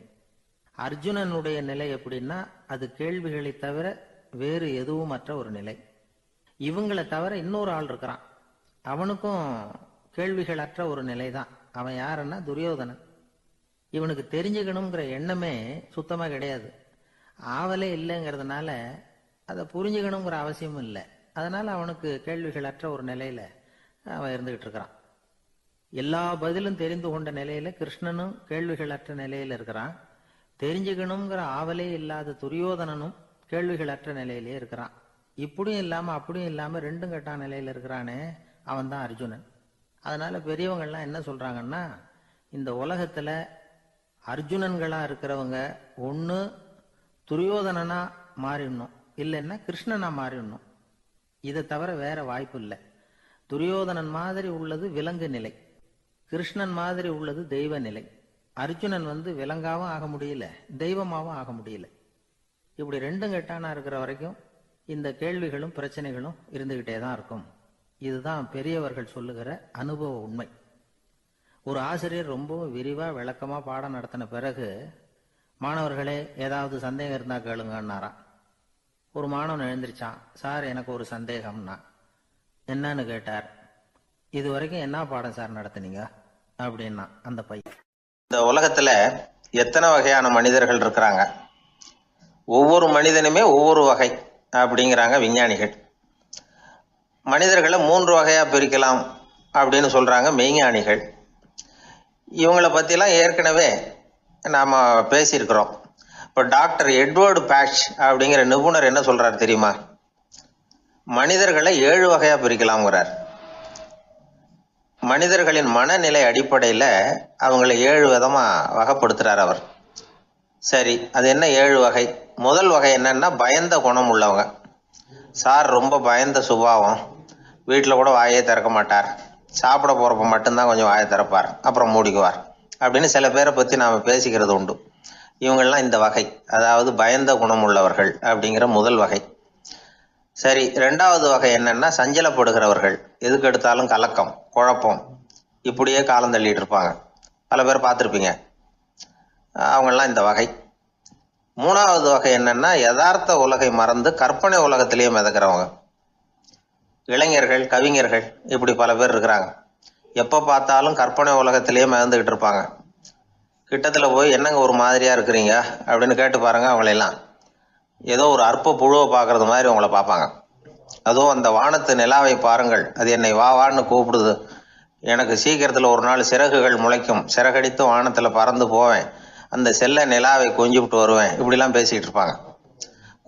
அர்ஜுனனுடைய நிலை எப்படின்னா, அது கேள்விகளை தவிர வேறு எதுவும் அற்ற ஒரு நிலை. இவங்களை தவிர இன்னொரு ஆள் இருக்கிறான், அவனுக்கும் கேள்விகள் அற்ற ஒரு நிலை தான். அவன் யாருன்னா துரியோதனன். இவனுக்கு தெரிஞ்சுக்கணுங்கிற எண்ணமே சுத்தமாக கிடையாது. ஆவலே இல்லைங்கிறதுனால அதை புரிஞ்சுக்கணுங்கிற அவசியமும் இல்லை. அதனால அவனுக்கு கேள்விகள் அற்ற ஒரு நிலையில அவன் இருந்துகிட்டு இருக்கிறான். எல்லா பதிலும் தெரிந்து கொண்ட நிலையில கிருஷ்ணனும் கேள்விகள் அற்ற நிலையில இருக்கிறான். தெரிஞ்சுக்கணுங்கிற ஆவலே இல்லாத துரியோதனனும் கேள்விகள் அற்ற நிலையிலே இருக்கிறான். இப்படியும் இல்லாம அப்படியும் இல்லாம ரெண்டும் கெட்டான நிலையில இருக்கிறானே, அவன் தான் அர்ஜுனன். அதனால பெரியவங்கள்லாம் என்ன சொல்றாங்கன்னா, இந்த உலகத்துல அர்ஜுனன்களா இருக்கிறவங்க ஒன்று துரியோதனனா மாறிடணும், இல்லைன்னா கிருஷ்ணனா மாறிடணும். இதை தவிர வேற வாய்ப்பு இல்லை. துரியோதனன் மாதிரி உள்ளது விலங்கு நிலை, கிருஷ்ணன் மாதிரி உள்ளது தெய்வ நிலை. அர்ஜுனன் விலங்காவும் ஆக முடியல, தெய்வமாவும் ஆக முடியல. இப்படி ரெண்டும் கெட்டானா இருக்கிற வரைக்கும் இந்த கேள்விகளும் பிரச்சனைகளும் இருந்துகிட்டே தான் இருக்கும். இதுதான் பெரியவர்கள் சொல்லுகிற அனுபவ உண்மை. ஒரு ஆசிரியர் ரொம்பவும் விரிவா விளக்கமா பாடம் நடத்தின பிறகு, மாணவர்களே ஏதாவது சந்தேகம் இருந்தா கேளுங்கன்னாராம். ஒரு மாணவன் எழுந்திருச்சான். சார், எனக்கு ஒரு சந்தேகம்னா. என்னன்னு கேட்டார். இது வரைக்கும் என்ன பாடம் சார் நடத்துனீங்க அப்படின்னா அந்த பையன். இந்த உலகத்துல எத்தனை வகையான மனிதர்கள் இருக்கிறாங்க, ஒவ்வொரு மனிதனுமே ஒவ்வொரு வகை அப்படிங்கிறாங்க விஞ்ஞானிகள். மனிதர்களை 3 வகையா பிரிக்கலாம் அப்படின்னு சொல்றாங்க மெய்ஞானிகள். இவங்களை பத்திலாம் ஏற்கனவே நாம பேசியிருக்கிறோம். இப்போ டாக்டர் எட்வர்டு பேட்ச் அப்படிங்கிற நிபுணர் என்ன சொல்றாரு தெரியுமா? மனிதர்களை 7 வகையா பிரிக்கலாம்ங்கிறார். மனிதர்களின் மனநிலை அடிப்படையில் அவங்களை 7 விதமா வகைப்படுத்துறார் அவர். சரி, அது என்ன 7 வகை? முதல் வகை என்னன்னா பயந்த குணம் உள்ளவங்க. சார் ரொம்ப பயந்த சுபாவம், வீட்டில் கூட வாயே திறக்க மாட்டார், சாப்பிட போறப்ப மட்டும்தான் கொஞ்சம் வாயை திறப்பார், அப்புறம் மூடிக்குவார் அப்படின்னு சில பேரை பற்றி நாம் பேசிக்கிறது உண்டு. இவங்கெல்லாம் இந்த வகை, அதாவது பயந்த குணம் உள்ளவர்கள் அப்படிங்கிற முதல் வகை. சரி, 2வது வகை என்னன்னா சஞ்சலப்படுகிறவர்கள், எதுக்கு எடுத்தாலும் கலக்கம், குழப்பம், இப்படியே காலம் தள்ளிட்டு இருப்பாங்க. பல பேர் பார்த்துருப்பீங்க. அவங்கெல்லாம் இந்த வகை. 3வது வகை என்னன்னா யதார்த்த உலகை மறந்து கற்பனை உலகத்திலேயே மிதக்கிறவங்க. இளைஞர்கள், கவிஞர்கள், இப்படி பல பேர் இருக்கிறாங்க. எப்போ பார்த்தாலும் கற்பனை உலகத்திலேயே மிதந்துக்கிட்டு இருப்பாங்க. கிட்டத்தில் போய் என்னங்க ஒரு மாதிரியா இருக்கிறீங்க அப்படின்னு கேட்டு பாருங்க, அவங்களெல்லாம் ஏதோ ஒரு அற்ப புழுவை பார்க்கறது மாதிரி அவங்கள பார்ப்பாங்க. அதுவும் அந்த வானத்து நிலாவை பாருங்கள், அது என்னை வா வான்னு கூப்பிடுது, எனக்கு சீக்கிரத்தில் ஒரு நாள் சிறகுகள் முளைக்கும், சிறகடித்து வானத்தில் பறந்து போவேன், அந்த செல்ல நிலாவை கொஞ்சிவிட்டு வருவேன், இப்படிலாம் பேசிகிட்டு இருப்பாங்க.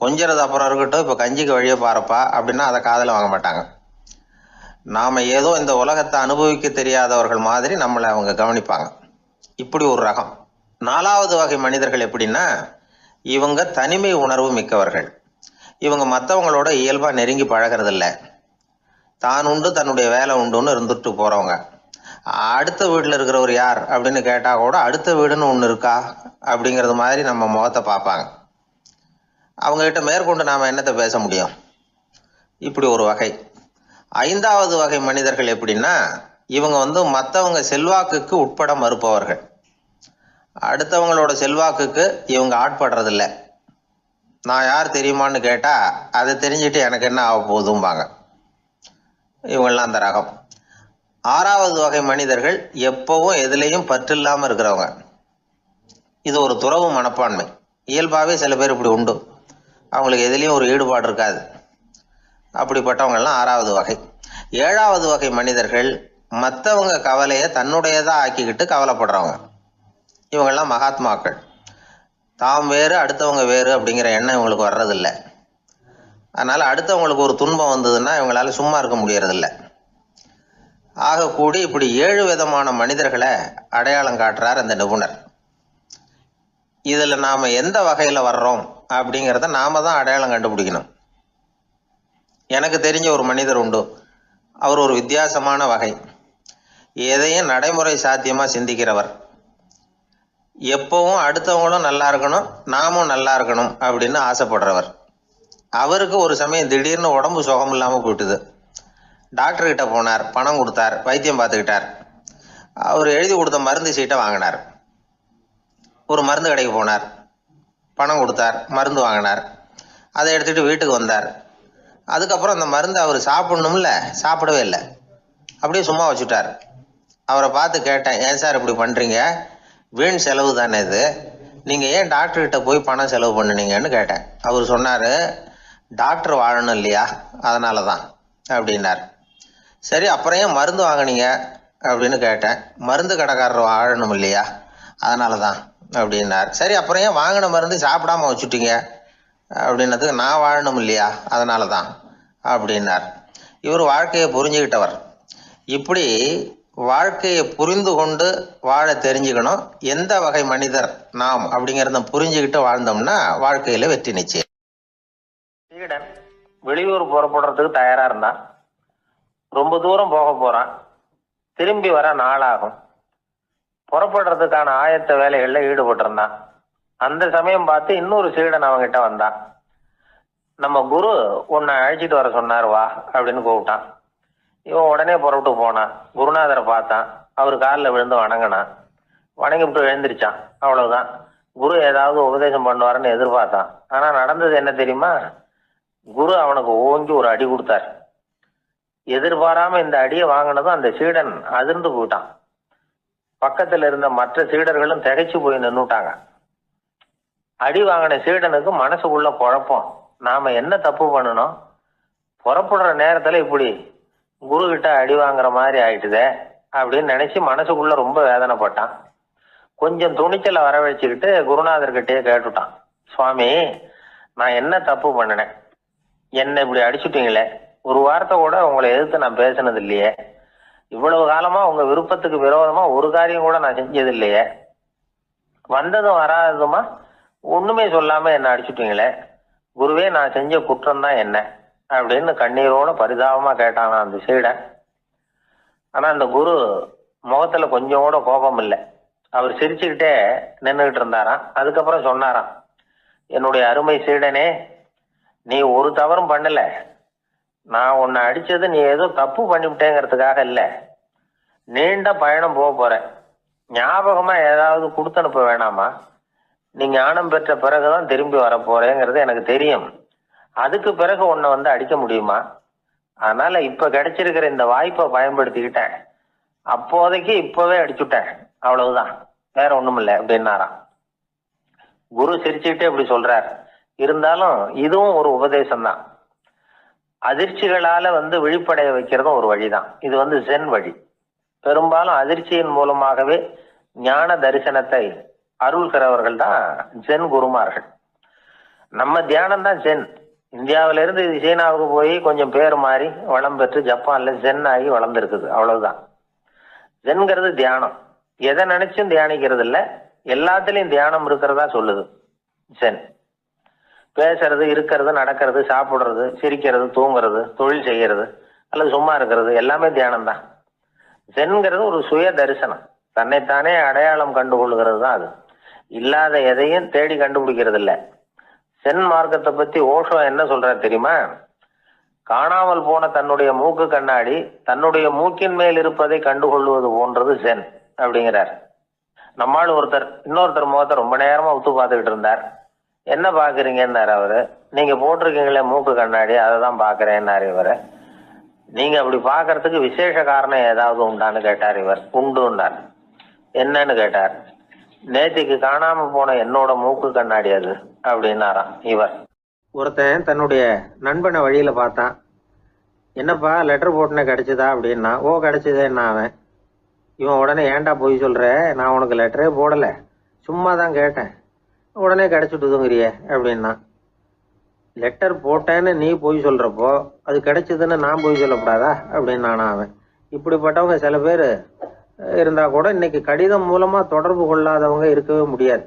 கொஞ்சிறது அப்புறம் இருக்கட்டும், இப்போ கஞ்சிக்கு வழியே பாருப்பா அப்படின்னா அதை காதில் வாங்க மாட்டாங்க. நாம் ஏதோ இந்த உலகத்தை அனுபவிக்க தெரியாதவர்கள் மாதிரி நம்மளை அவங்க கவனிப்பாங்க. இப்படி ஒரு ரகம். 4வது வகை மனிதர்கள் எப்படின்னா, இவங்க தனிமை உணர்வு மிக்கவர்கள். இவங்க மற்றவங்களோட இயல்பா நெருங்கி பழகிறதில்ல, தான் உண்டு தன்னுடைய வேலை உண்டுன்னு இருந்துட்டு போறவங்க. அடுத்த வீட்டில் இருக்கிறவர் யார் அப்படின்னு கேட்டா கூட அடுத்த வீடுன்னு ஒன்று இருக்கா அப்படிங்கிறது மாதிரி நம்ம முகத்தை பார்ப்பாங்க. அவங்க கிட்ட மேற்கொண்டு நாம என்னத்தை பேச முடியும்? இப்படி ஒரு வகை. 5வது வகை மனிதர்கள் எப்படின்னா, இவங்க மற்றவங்க செல்வாக்குக்கு உட்பட மறுப்பவர்கள். அடுத்தவங்களோட செல்வாக்குக்கு இவங்க ஆட்படுறதில்ல. நான் யார் தெரியுமான்னு கேட்டா அதை தெரிஞ்சுட்டு எனக்கு என்ன ஆக போகுதும்பாங்க. இவங்கெல்லாம் அந்த ரகம். 6வது வகை மனிதர்கள் எப்பவும் எதுலேயும் பற்றில்லாம இருக்கிறவங்க. இது ஒரு துறவு மனப்பான்மை. இயல்பாகவே சில பேர் இப்படி உண்டு, அவங்களுக்கு எதுலேயும் ஒரு ஈடுபாடு இருக்காது. அப்படிப்பட்டவங்கெல்லாம் 6வது வகை. 7வது வகை மனிதர்கள் மற்றவங்க கவலையை தன்னுடையதா ஆக்கிக்கிட்டு கவலைப்படுறவங்க. இவங்கெல்லாம் மகாத்மாக்கள். தாம் வேறு அடுத்தவங்க வேறு அப்படிங்கிற எண்ணம் இவங்களுக்கு வர்றதில்லை. அதனால அடுத்தவங்களுக்கு ஒரு துன்பம் வந்ததுன்னா இவங்களால சும்மா இருக்க முடியறதில்லை. ஆக கூடி இப்படி 7 விதமான மனிதர்களை அடையாளம் காட்டுறார் அந்த நிபுணர். இதுல நாம எந்த வகையில வர்றோம் அப்படிங்கிறத நாம தான் அடையாளம் கண்டுபிடிக்கணும். எனக்கு தெரிஞ்ச ஒரு மனிதர் உண்டு. அவர் ஒரு வித்தியாசமான வகை. எதையும் நடைமுறை சாத்தியமா சிந்திக்கிறவர். எப்பவும் அடுத்தவங்களும் நல்லா இருக்கணும், நாமும் நல்லா இருக்கணும் அப்படின்னு ஆசைப்படுறவர். அவருக்கு ஒரு சமயம் திடீர்னு உடம்பு சுகம் இல்லாம போயிட்டுது. டாக்டர் கிட்ட போனார், பணம் கொடுத்தார், வைத்தியம் பார்த்துக்கிட்டார். அவர் எழுதி கொடுத்த மருந்து சீட்டை வாங்கினார். ஒரு மருந்து கடைக்கு போனார், பணம் கொடுத்தார், மருந்து வாங்கினார். அதை எடுத்துட்டு வீட்டுக்கு வந்தார். அதுக்கப்புறம் அந்த மருந்து அவர் சாப்பிடணும்ல, சாப்பிடவே இல்லை, அப்படியே சும்மா வச்சுட்டார். அவரை பார்த்து கேட்டேன், ஏன் சார் இப்படி பண்றீங்க, வீண் செலவு தானே இது, நீங்க ஏன் டாக்டர்கிட்ட போய் பணம் செலவு பண்ணுனீங்கன்னு கேட்டேன். அவர் சொன்னாரு, டாக்டர் வாழணும் இல்லையா, அதனால தான் அப்படின்னார். சரி, அப்புறம் ஏன் மருந்து வாங்கினீங்க அப்படின்னு கேட்டேன். மருந்து கடைக்காரர் வாழணும் இல்லையா, அதனால தான் அப்படின்னார். சரி, அப்புறம் ஏன் வாங்கின மருந்து சாப்பிடாம வச்சுட்டீங்க அப்படின்னதுக்கு, நான் வாழணும் இல்லையா அதனால தான் அப்படின்னார். இவர் வாழ்க்கையை புரிஞ்சுக்கிட்டவர். இப்படி வாழ்க்கையை புரிந்து கொண்டு வாழ தெரிஞ்சுக்கணும். எந்த வகை மனிதர் நாம் அப்படிங்கிறத புரிஞ்சுக்கிட்டு வாழ்ந்தோம்னா வாழ்க்கையில வெற்றி நிச்சயம். சீடன் வெளியூர் புறப்படுறதுக்கு தயாரா இருந்தான். ரொம்ப தூரம் போக போறான். திரும்பி வர நாளாகும். புறப்படுறதுக்கான ஆயத்த வேலைகள்ல ஈடுபட்டிருந்தான். அந்த சமயம் பார்த்து இன்னொரு சீடன் அவங்கிட்ட வந்தான். நம்ம குரு உன்னை அழைச்சிட்டு வர சொன்னார், வா அப்படின்னு கூப்பிட்டான். இவன் உடனே புறப்பட்டு போனான். குருநாதரை பார்த்தான். அவர் காலில் விழுந்து வணங்கினான். வணங்கிவிட்டு எழுந்திரிச்சான். அவ்வளவுதான். குரு ஏதாவது உபதேசம் பண்ணுவாருன்னு எதிர்பார்த்தான். ஆனா நடந்தது என்ன தெரியுமா? குரு அவனுக்கு ஓங்கி ஒரு அடி கொடுத்தார். எதிர்பாராம இந்த அடியை வாங்கினதும் அந்த சீடன் அதிர்ந்து போயிட்டான். பக்கத்துல இருந்த மற்ற சீடர்களும் திகைச்சு போய் நின்னுட்டாங்க. அடி வாங்கின சீடனுக்கு மனசுக்குள்ள குழப்பம். நாம என்ன தப்பு பண்ணணும், புறப்படுற நேரத்துல இப்படி குரு கிட்ட அடி வாங்குற மாதிரி ஆயிட்டுதே அப்படின்னு நினைச்சு மனசுக்குள்ள ரொம்ப வேதனைப்பட்டான். கொஞ்சம் துணிச்சலை வரவழைச்சுக்கிட்டு குருநாதர்கிட்டயே கேட்டுட்டான், சுவாமி நான் என்ன தப்பு பண்ணினேன், என்ன இப்படி அடிச்சுட்டீங்களே, ஒரு வார்த்தை கூட உங்களை எதிர்த்து நான் பேசினது இல்லையே, இவ்வளவு காலமா உங்க விருப்பத்துக்கு விரோதமா ஒரு காரியம் கூட நான் செஞ்சது இல்லையே, வந்ததும் வராததுமா ஒண்ணுமே சொல்லாம என்ன அடிச்சுட்டீங்களே, குருவே நான் செஞ்ச குற்றம் தான் என்ன அப்படின்னு கண்ணீரோட பரிதாபமா கேட்டானா அந்த சீடன். ஆனா அந்த குரு முகத்துல கொஞ்சம் கூட கோபம் இல்லை. அவர் சிரிச்சுக்கிட்டே நின்றுகிட்டு இருந்தாராம். அதுக்கப்புறம் சொன்னாராம், என்னுடைய அருமை சீடனே, நீ ஒரு தவறும் பண்ணல, நான் உன்னை அடிச்சது நீ ஏதோ தப்பு பண்ணிவிட்டேங்கிறதுக்காக இல்ல, நீண்ட பயணம் போக போற, ஞாபகமா ஏதாவது கொடுத்து அனுப்ப வேணாமா, நீ ஞானம் பெற்ற பிறகுதான் திரும்பி வர போறேங்கிறது எனக்கு தெரியும், அதுக்கு பிறகு உன்னை வந்து அடிக்க முடியுமா, அதனால இப்ப கிடைச்சிருக்கிற இந்த வாய்ப்பை பயன்படுத்திக்கிட்டேன், அப்போதைக்கு இப்பவே அடிச்சுட்டேன், அவ்வளவுதான், வேற ஒண்ணும் இல்லை அப்படின்னாராம். குரு சிரிச்சுக்கிட்டே இப்படி சொல்றார். இருந்தாலும் இதுவும் ஒரு உபதேசம் தான். அதிர்ச்சிகளால வந்து விழிப்படைய வைக்கிறதும் ஒரு வழிதான். இது வந்து ஜென் வழி. பெரும்பாலும் அதிர்ச்சியின் மூலமாகவே ஞான தரிசனத்தை அருள்கிறவர்கள் தான் ஜென் குருமார்கள். நம்ம தியானம் தான் ஜென். இந்தியாவில இருந்து இது சீனாவுக்கு போய் கொஞ்சம் பேர் மாறி வளம் பெற்று ஜப்பான்ல ஜென் ஆகி வளர்ந்துருக்குது, அவ்வளவுதான். ஜென்கிறது தியானம். எதை நினைச்சும் தியானிக்கிறது இல்ல, எல்லாத்துலயும் தியானம் இருக்கிறதா சொல்லுது ஜென். பேசுறது, இருக்கிறது, நடக்கிறது, சாப்பிடுறது, சிரிக்கிறது, தூங்குறது, தொழில் செய்யறது அல்லது சும்மா இருக்கிறது எல்லாமே தியானம் தான். ஜென்கிறது ஒரு சுய தரிசனம், தன்னைத்தானே அடையாளம் கண்டுகொள்கிறது தான் அது. இல்லாத எதையும் தேடி கண்டுபிடிக்கிறது இல்லை. சென் மார்க்கத்தை பத்தி ஓஷோ என்ன சொல்றாரு தெரியுமா? காணாமல் போன தன்னுடைய மூக்கு கண்ணாடி தன்னுடைய மூக்கின் மேல் இருப்பதை கண்டுகொள்வது போன்றது சென் அப்படிங்கிறார். நம்மால் ஒருத்தர் இன்னொருத்தர் முகத்தை ரொம்ப நேரமா உத்து பார்த்துக்கிட்டு இருந்தார். என்ன பாக்குறீங்கன்னாரு அவரு. நீங்க போட்டிருக்கீங்களே மூக்கு கண்ணாடி, அதை தான் பாக்குறேன்னாரு இவரு. நீங்க அப்படி பாக்குறதுக்கு விசேஷ காரணம் ஏதாவது உண்டான்னு கேட்டார் இவர். உண்டுன்னார். என்னன்னு கேட்டார். நேத்திக்கு காணாம போன என்னோட மூக்கு கண்ணாடி அது அப்படின்னாராம் இவர். ஒருத்தன் தன்னுடைய நண்பனை வழியில பார்த்தான். என்னப்பா லெட்டர் போட்டுனே கிடைச்சதா அப்படின்னா. ஓ கிடைச்சதேன்னா அவன். இவன் உடனே ஏன்டா போய் சொல்ற, நான் உனக்கு லெட்டரே போடல, சும்மா தான் கேட்டேன், உடனே கிடைச்சிட்டுதுங்கிறிய அப்படின்னா. லெட்டர் போட்டேன்னு நீ போய் சொல்றப்போ அது கிடைச்சதுன்னு நான் போய் சொல்லக்கூடாதா அப்படின்னானா அவன். இப்படிப்பட்டவங்க சில பேர் இருந்தா கூட இன்னைக்கு கடிதம் மூலமா தொடர்பு கொள்ளாதவங்க இருக்கவே முடியாது.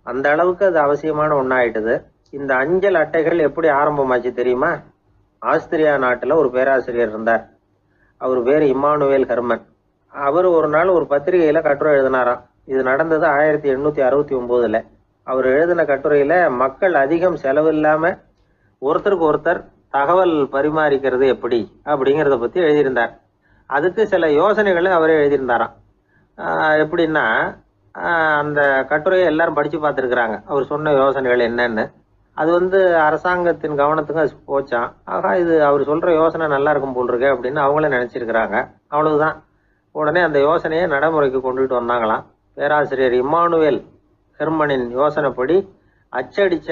அந்த அளவுக்கு அது அவசியமான ஒன்னாயிட்டுது. இந்த அஞ்சல் அட்டைகள் எப்படி ஆரம்பமாச்சு தெரியுமா? ஆஸ்திரியா நாட்டுல ஒரு பேராசிரியர் இருந்தார். அவர் பேர் இம்மானுவேல் ஹெர்மன். அவர் ஒரு நாள் ஒரு பத்திரிகையில கட்டுரை எழுதினாராம். இது நடந்தது 1869. அவர் எழுதின கட்டுரையில மக்கள் அதிகம் செலவு இல்லாம ஒருத்தருக்கு ஒருத்தர் தகவல் பரிமாறிக்கிறது எப்படி அப்படிங்கிறத பத்தி எழுதியிருந்தார். அதுக்கு சில யோசனைகளை அவரே எழுதியிருந்தாராம். எப்படின்னா, அந்த கட்டுரையை எல்லாரும் படிச்சு பார்த்துருக்குறாங்க, அவர் சொன்ன யோசனைகள் என்னன்னு. அது வந்து அரசாங்கத்தின் கவனத்துக்கு போச்சான். ஆகா, இது அவர் சொல்ற யோசனை நல்லா இருக்கும் போல் இருக்கு அப்படின்னு அவங்களே நினைச்சிருக்கிறாங்க. அவ்வளவுதான். உடனே அந்த யோசனையை நடைமுறைக்கு கொண்டுட்டு வந்தாங்களாம். பேராசிரியர் இம்மானுவேல் ஹெர்மனின் யோசனைப்படி அச்சடிச்ச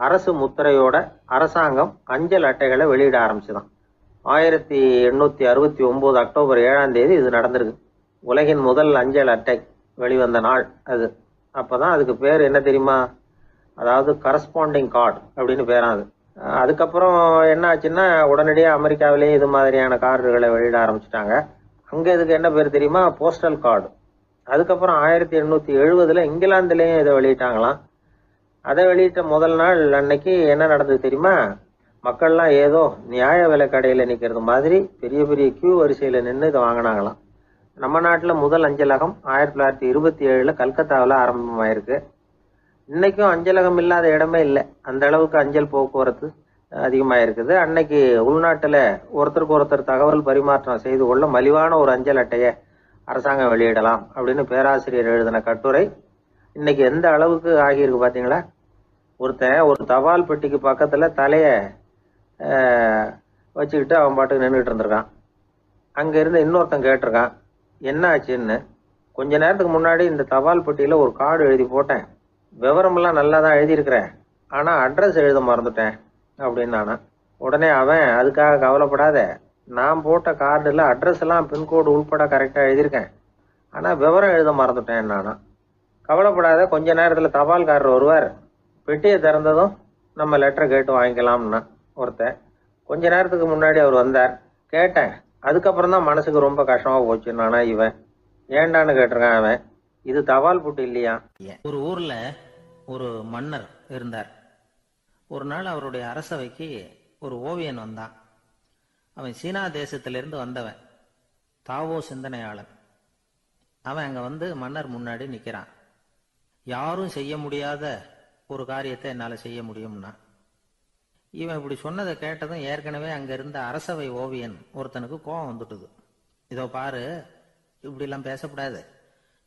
அரசு முத்திரையோட அரசாங்கம் அஞ்சல் அட்டைகளை வெளியிட ஆரம்பிச்சுதான். 1869 அக்டோபர் 7 இது நடந்திருக்கு. உலகின் முதல் அஞ்சல் அட்டை வெளிவந்த நாள் அது. அப்பதான் அதுக்கு பேர் என்ன தெரியுமா? அதாவது கரஸ்பாண்டிங் கார்டு அப்படின்னு பேராது. அதுக்கப்புறம் என்ன ஆச்சுன்னா, உடனடியாக அமெரிக்காவிலேயே இது மாதிரியான கார்டுகளை வெளியிட ஆரம்பிச்சுட்டாங்க. அங்கே இதுக்கு என்ன பேர் தெரியுமா? Postal card. அதுக்கப்புறம் 1870 இங்கிலாந்துலேயும் இதை வெளியிட்டாங்களாம். அதை வெளியிட்ட முதல் நாள் அன்னைக்கு என்ன நடந்தது தெரியுமா? மக்கள்லாம் ஏதோ நியாய விலை கடையில் நிற்கிறது மாதிரி பெரிய பெரிய கியூ வரிசையில் நின்று இதை வாங்கினாங்களாம். நம்ம நாட்டில் முதல் அஞ்சலகம் 1927 கல்கத்தாவில் ஆரம்பமாயிருக்கு. இன்னைக்கும் அஞ்சலகம் இல்லாத இடமே இல்லை. அந்த அளவுக்கு அஞ்சல் போக்குவரத்து அதிகமாக இருக்குது. அன்னைக்கு உள்நாட்டில் ஒருத்தருக்கு ஒருத்தர் தகவல் பரிமாற்றம் செய்து கொள்ள மலிவான ஒரு அஞ்சல் அட்டையை அரசாங்கம் வெளியிடலாம் அப்படின்னு பேராசிரியர் எழுதின கட்டுரை இன்னைக்கு எந்த அளவுக்கு ஆகியிருக்கு பார்த்தீங்களா? ஒருத்தன் ஒரு தபால் பெட்டிக்கு பக்கத்தில் தலையை வச்சுக்கிட்டு அவன் பாட்டுக்கு நின்றுட்டு இருந்திருக்கான். அங்கே இருந்து இன்னொருத்தன் கேட்டிருக்கான், என்ன ஆச்சுன்னு. கொஞ்ச நேரத்துக்கு முன்னாடி இந்த தபால் பெட்டியில் ஒரு கார்டு எழுதி போட்டேன், விவரமெல்லாம் நல்லா தான் எழுதியிருக்கிறேன், ஆனால் அட்ரஸ் எழுத மறந்துட்டேன் அப்படின்னு நானா. உடனே அவன், அதுக்காக கவலைப்படாத, நான் போட்ட கார்டில் அட்ரஸ் எல்லாம் பின்கோடு உள்பட கரெக்டாக எழுதியிருக்கேன், ஆனால் விவரம் எழுத மறந்துட்டேன் நானா. கவலைப்படாத, கொஞ்ச நேரத்தில் தபால்காரர் வருவார், பெட்டியை திறந்ததும் நம்ம லெட்டரை கேட்டு வாங்கிக்கலாம்னா ஒருத்தன். கொஞ்ச நேரத்துக்கு முன்னாடி அவர் வந்தார், கேட்டேன், அதுக்கப்புறம் தான் மனசுக்கு ரொம்ப கஷ்டமாக போச்சு நானா. இவன் ஏண்டான்னு கேட்டிருக்கான். அவன், இது தபால் புட்டு இல்லையா. ஒரு ஊர்ல ஒரு மன்னர் இருந்தார். ஒரு நாள் அவருடைய அரசவைக்கு ஒரு ஓவியன் வந்தான். அவன் சீனா தேசத்திலிருந்து வந்தவன், தாவோ சிந்தனையாளன். அவன் அங்க வந்து மன்னர் முன்னாடி நிக்கிறான். யாரும் செய்ய முடியாத ஒரு காரியத்தை என்னால செய்ய முடியும்னா. இவன் இப்படி சொன்னதை கேட்டதும் ஏற்கனவே அங்க இருந்த அரசவை ஓவியன் ஒருத்தனுக்கு கோபம் வந்துட்டுது. இதோ பாரு, இப்படி எல்லாம் பேசக்கூடாது,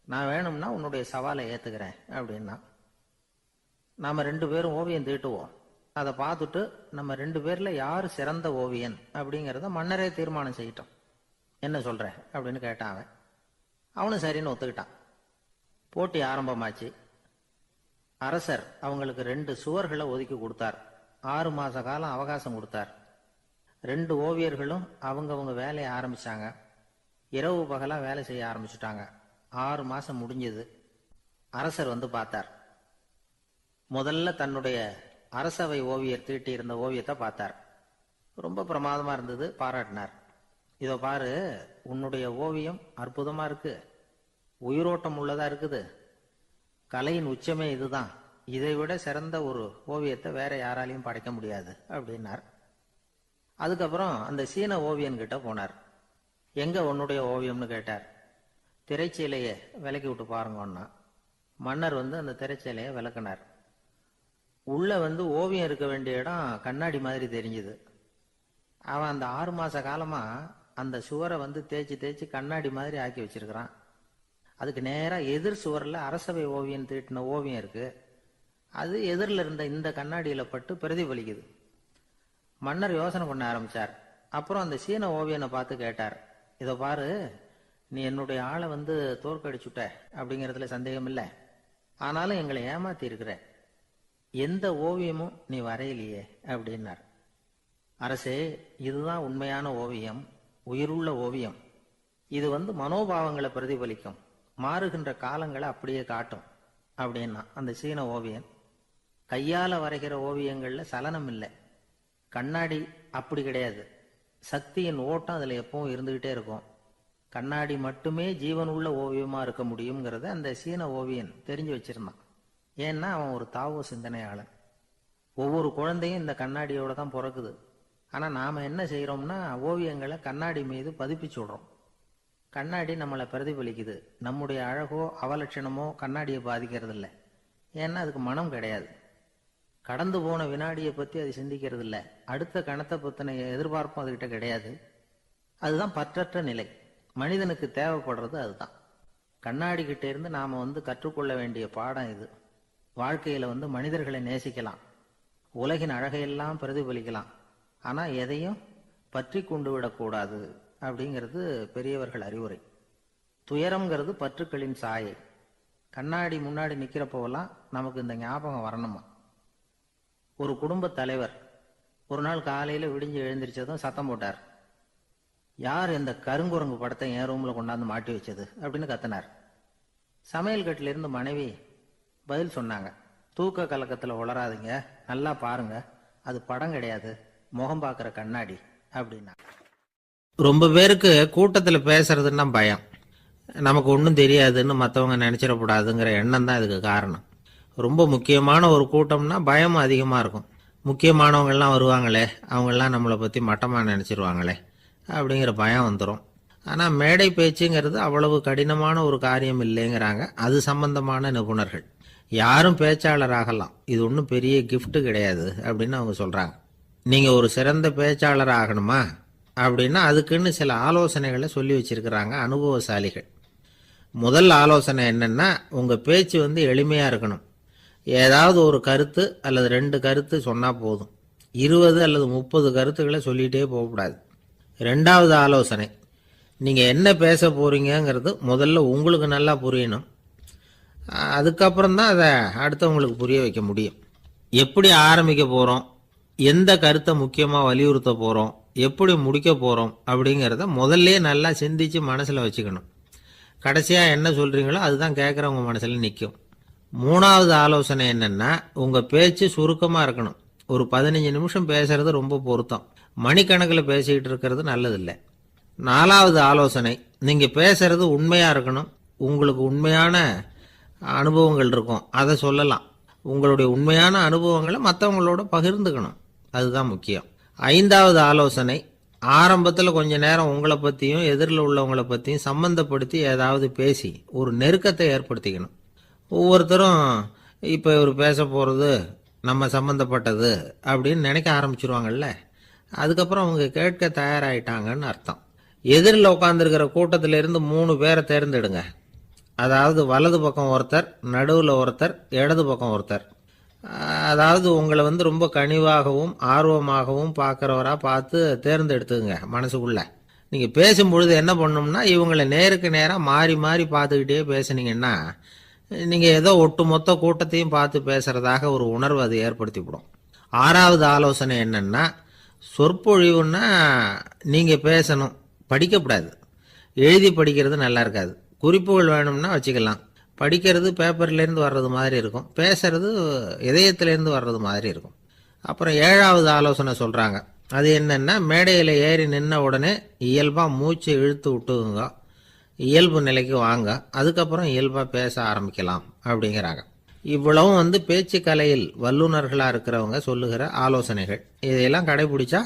நான் வேணும்னா உன்னுடைய சவாலை ஏத்துக்கிறேன் அப்படின்னா. நாம 2 பேரும் ஓவியம் தீட்டுவோம், அதை பார்த்துட்டு நம்ம 2 பேர்ல யாரு சிறந்த ஓவியன் அப்படிங்கிறத மன்னரே தீர்மானம் செய்யட்டும், என்ன சொல்ற அப்படின்னு கேட்டான் அவன். அவனும் சரின்னு ஒத்துக்கிட்டான். போட்டி ஆரம்பமாச்சு. அரசர் அவங்களுக்கு 2 சுவர்களை ஒதுக்கி கொடுத்தார். 6 மாச காலம் அவகாசம் கொடுத்தார். 2 ஓவியர்களும் அவங்கவங்க வேலையை ஆரம்பிச்சாங்க. இரவு பகலா வேலை செய்ய ஆரம்பிச்சுட்டாங்க. 6 மாசம் முடிஞ்சது. அரசர் வந்து பார்த்தார். முதல்ல தன்னுடைய அரசவை ஓவியர் தீட்டி இருந்த ஓவியத்தை பார்த்தார். ரொம்ப பிரமாதமா இருந்தது, பாராட்டினார். இதோ பாரு, உன்னுடைய ஓவியம் அற்புதமா இருக்கு, உயிரோட்டம் உள்ளதா இருக்குது, கலையின் உச்சமே இதுதான், இதை விட சிறந்த ஒரு ஓவியத்தை வேற யாராலையும் படைக்க முடியாது அப்படின்னார். அதுக்கப்புறம் அந்த சீன ஓவியன் கிட்ட போனார். எங்க உன்னுடைய ஓவியம்னு கேட்டார். திரைச்சீலையை விலக்கி விட்டு பாருங்கன்னா. மன்னர் வந்து அந்த திரைச்சீலையை விளக்குனார். உள்ள வந்து ஓவியம் இருக்க வேண்டிய இடம் கண்ணாடி மாதிரி தெரிஞ்சுது. அவன் அந்த 6 மாச காலமா அந்த சுவரை வந்து தேய்ச்சி தேய்ச்சி கண்ணாடி மாதிரி ஆக்கி வச்சிருக்கிறான். அதுக்கு நேரா எதிர் சுவரில் அரசவை ஓவியம் தீட்டின ஓவியம் இருக்கு. அது எதிரில் இருந்த இந்த கண்ணாடியில பட்டு பிரதிபலிக்குது. மன்னர் யோசனை பண்ண ஆரம்பிச்சார். அப்புறம் அந்த சீன ஓவியனை பார்த்து கேட்டார், இதை பாரு, நீ என்னுடைய ஆளை வந்து தோற்கடிச்சுட்ட அப்படிங்கிறதுல சந்தேகம் இல்லை, ஆனாலும் எங்களை ஏமாத்தி இருக்கிற, எந்த ஓவியமும் நீ வரையிலையே அப்படின்னார். அரசே, இதுதான் உண்மையான ஓவியம், உயிருள்ள ஓவியம். இது வந்து மனோபாவங்களை பிரதிபலிக்கும், மாறுகின்ற காலங்களை அப்படியே காட்டும் அப்படின்னா அந்த சீன ஓவியன். கையால வரைகிற ஓவியங்கள்ல சலனம் இல்லை, கண்ணாடி அப்படி கிடையாது, சக்தியின் ஓட்டம் அதுல எப்பவும் இருந்துகிட்டே இருக்கும், கண்ணாடி மட்டுமே ஜீவனுள்ள ஓவியமா இருக்க முடியுங்கிறத அந்த சீன ஓவியன் தெரிஞ்சு வச்சிருந்தான். ஏன்னா அவன் ஒரு தாவோ சிந்தனையாளன். ஒவ்வொரு குழந்தையும் இந்த கண்ணாடியோட தான் பிறக்குது. ஆனா நாம என்ன செய்யறோம்னா ஓவியங்களை கண்ணாடி மீது பதிப்பிச்சு விடுறோம். கண்ணாடி நம்மளை பிரதிபலிக்குது. நம்முடைய அழகோ அவலட்சணமோ கண்ணாடியை பாதிக்கிறது இல்லை. ஏன்னா அதுக்கு மனம் கிடையாது. கடந்து போன வினாடியை பத்தி அது சிந்திக்கிறது இல்லை. அடுத்த கணத்தை பத்தின எதிர்பார்ப்பும் அதுகிட்ட கிடையாது. அதுதான் பற்றற்ற நிலை. மனிதனுக்கு தேவைப்படுறது அதுதான். கண்ணாடி கிட்ட இருந்து நாம வந்து கற்றுக்கொள்ள வேண்டிய பாடம் இது. வாழ்க்கையில வந்து மனிதர்களை நேசிக்கலாம், உலகின் அழகையெல்லாம் பிரதிபலிக்கலாம், ஆனா எதையும் பற்றி கொண்டு விடக்கூடாது அப்படிங்கிறது பெரியவர்கள் அறிவுரை. துயரம்ங்கிறது பற்றுக்களின் சாயை. கண்ணாடி முன்னாடி நிக்கிறப்போவெல்லாம் நமக்கு இந்த ஞாபகம் வரணுமா. ஒரு குடும்ப தலைவர் ஒரு நாள் காலையில விடிஞ்சு எழுந்திரிச்சதும் சத்தம் போட்டார். யார் இந்த கருங்குரங்கு படத்தை என் ரூம்ல கொண்டாந்து மாட்டி வச்சது அப்படின்னு கத்தினார். சமையல் கட்டில இருந்து மனைவி பதில் சொன்னாங்க, தூக்க கலக்கத்துல உளராதுங்க, நல்லா பாருங்க, அது படம் கிடையாது, முகம் பார்க்கிற கண்ணாடி அப்படின்னா. ரொம்ப பேருக்கு கூட்டத்தில் பேசுறதுன்னா பயம். நமக்கு ஒன்றும் தெரியாதுன்னு மற்றவங்க நினச்சிடக்கூடாதுங்கிற எண்ணம் தான் இதுக்கு காரணம். ரொம்ப முக்கியமான ஒரு கூட்டம்னா பயம் அதிகமாக இருக்கும். முக்கியமானவங்கள்லாம் வருவாங்களே, அவங்கெல்லாம் நம்மளை பற்றி மட்டமாக நினச்சிருவாங்களே அப்படிங்கிற பயம் வந்துடும். ஆனால் மேடை பேச்சுங்கிறது அவ்வளவு கடினமான ஒரு காரியம் இல்லைங்கிறாங்க அது சம்பந்தமான நிபுணர்கள். யாரும் பேச்சாளர் ஆகலாம், இது ஒன்றும் பெரிய கிஃப்ட் கிடையாது அப்படின்னு அவங்க சொல்கிறாங்க. நீங்கள் ஒரு சிறந்த பேச்சாளர் ஆகணுமா அப்படின்னா அதுக்குன்னு சில ஆலோசனைகளை சொல்லி வச்சிருக்கிறாங்க அனுபவசாலிகள். முதல் ஆலோசனை என்னன்னா, உங்கள் பேச்சு வந்து எளிமையாக இருக்கணும். ஏதாவது ஒரு கருத்து அல்லது 2 கருத்து சொன்னால் போதும். 20 அல்லது 30 கருத்துக்களை சொல்லிகிட்டே போகக்கூடாது. 2வது ஆலோசனை, நீங்கள் என்ன பேச போகிறீங்கிறது முதல்ல உங்களுக்கு நல்லா புரியணும். அதுக்கப்புறம் தான் அதை அடுத்தவங்களுக்கு புரிய வைக்க முடியும். எப்படி ஆரம்பிக்க போகிறோம், எந்த கருத்தை முக்கியமாக வலியுறுத்த போகிறோம், எப்படி முடிக்க போகிறோம் அப்படிங்கிறத முதல்ல நல்லா சிந்திச்சு மனசில் வச்சுக்கணும். கடைசியாக என்ன சொல்கிறீங்களோ அதுதான் கேட்குறவங்க மனசில் நிற்கும். 3வது ஆலோசனை என்னென்னா, உங்கள் பேச்சு சுருக்கமாக இருக்கணும். ஒரு 15 நிமிஷம் பேசுறது ரொம்ப பொருத்தம். மணிக்கணக்கில் பேசிக்கிட்டு இருக்கிறது நல்லதில்லை. 4வது ஆலோசனை, நீங்கள் பேசுறது உண்மையாக இருக்கணும். உங்களுக்கு உண்மையான அனுபவங்கள் இருக்கும், அதை சொல்லலாம். உங்களுடைய உண்மையான அனுபவங்களை மற்றவங்களோட பகிர்ந்துக்கணும், அதுதான் முக்கியம். 5வது ஆலோசனை, ஆரம்பத்தில் கொஞ்ச நேரம் உங்களை பற்றியும் எதிரில் உள்ளவங்களை பற்றியும் சம்பந்தப்படுத்தி ஏதாவது பேசி ஒரு நெருக்கத்தை ஏற்படுத்திக்கணும். ஒவ்வொருத்தரும் இப்போ இவர் பேச போகிறது நம்ம சம்மந்தப்பட்டது அப்படின்னு நினைக்க ஆரம்பிச்சிருவாங்கல்ல, அதுக்கப்புறம் அவங்க கேட்க தயாராகிட்டாங்கன்னு அர்த்தம். எதிரில் உட்காந்துருக்கிற கூட்டத்திலிருந்து 3 பேரை தேர்ந்தெடுங்க. அதாவது வலது பக்கம் ஒருத்தர், நடுவில் ஒருத்தர், இடது பக்கம் ஒருத்தர். அதாவது உங்களை ரொம்ப கனிவாகவும் ஆர்வமாகவும் பார்க்குறவராக பார்த்து தேர்ந்தெடுத்துங்க மனசுக்குள்ள. நீங்கள் பேசும்பொழுது என்ன பண்ணணும்னா, இவங்களை நேருக்கு நேராக மாறி மாறி பார்த்துக்கிட்டே பேசுனீங்கன்னா நீங்கள் ஏதோ ஒட்டுமொத்த கூட்டத்தையும் பார்த்து பேசுகிறதாக ஒரு உணர்வு அது ஏற்படுத்திவிடும். 6வது ஆலோசனை என்னென்னா, சொற்பொழிவுன்னா நீங்கள் பேசணும், படிக்கக்கூடாது. எழுதி படிக்கிறது நல்லா இருக்காது. குறிப்புகள் வேணும்னா வச்சுக்கலாம். படிக்கிறது பேப்பர்லேருந்து வர்றது மாதிரி இருக்கும், பேசுறது இதயத்திலேருந்து வர்றது மாதிரி இருக்கும். அப்புறம் 7வது ஆலோசனை சொல்கிறாங்க. அது என்னென்னா, மேடையில் ஏறி நின்ன உடனே இயல்பாக மூச்சை இழுத்து விட்டுங்க, இயல்பு நிலைக்கு வாங்க, அதுக்கப்புறம் இயல்பாக பேச ஆரம்பிக்கலாம் அப்படிங்கிறாங்க. இவ்வளவும் பேச்சு கலையில் வல்லுநர்களாக இருக்கிறவங்க சொல்லுகிற ஆலோசனைகள். இதையெல்லாம் கடைபிடிச்சா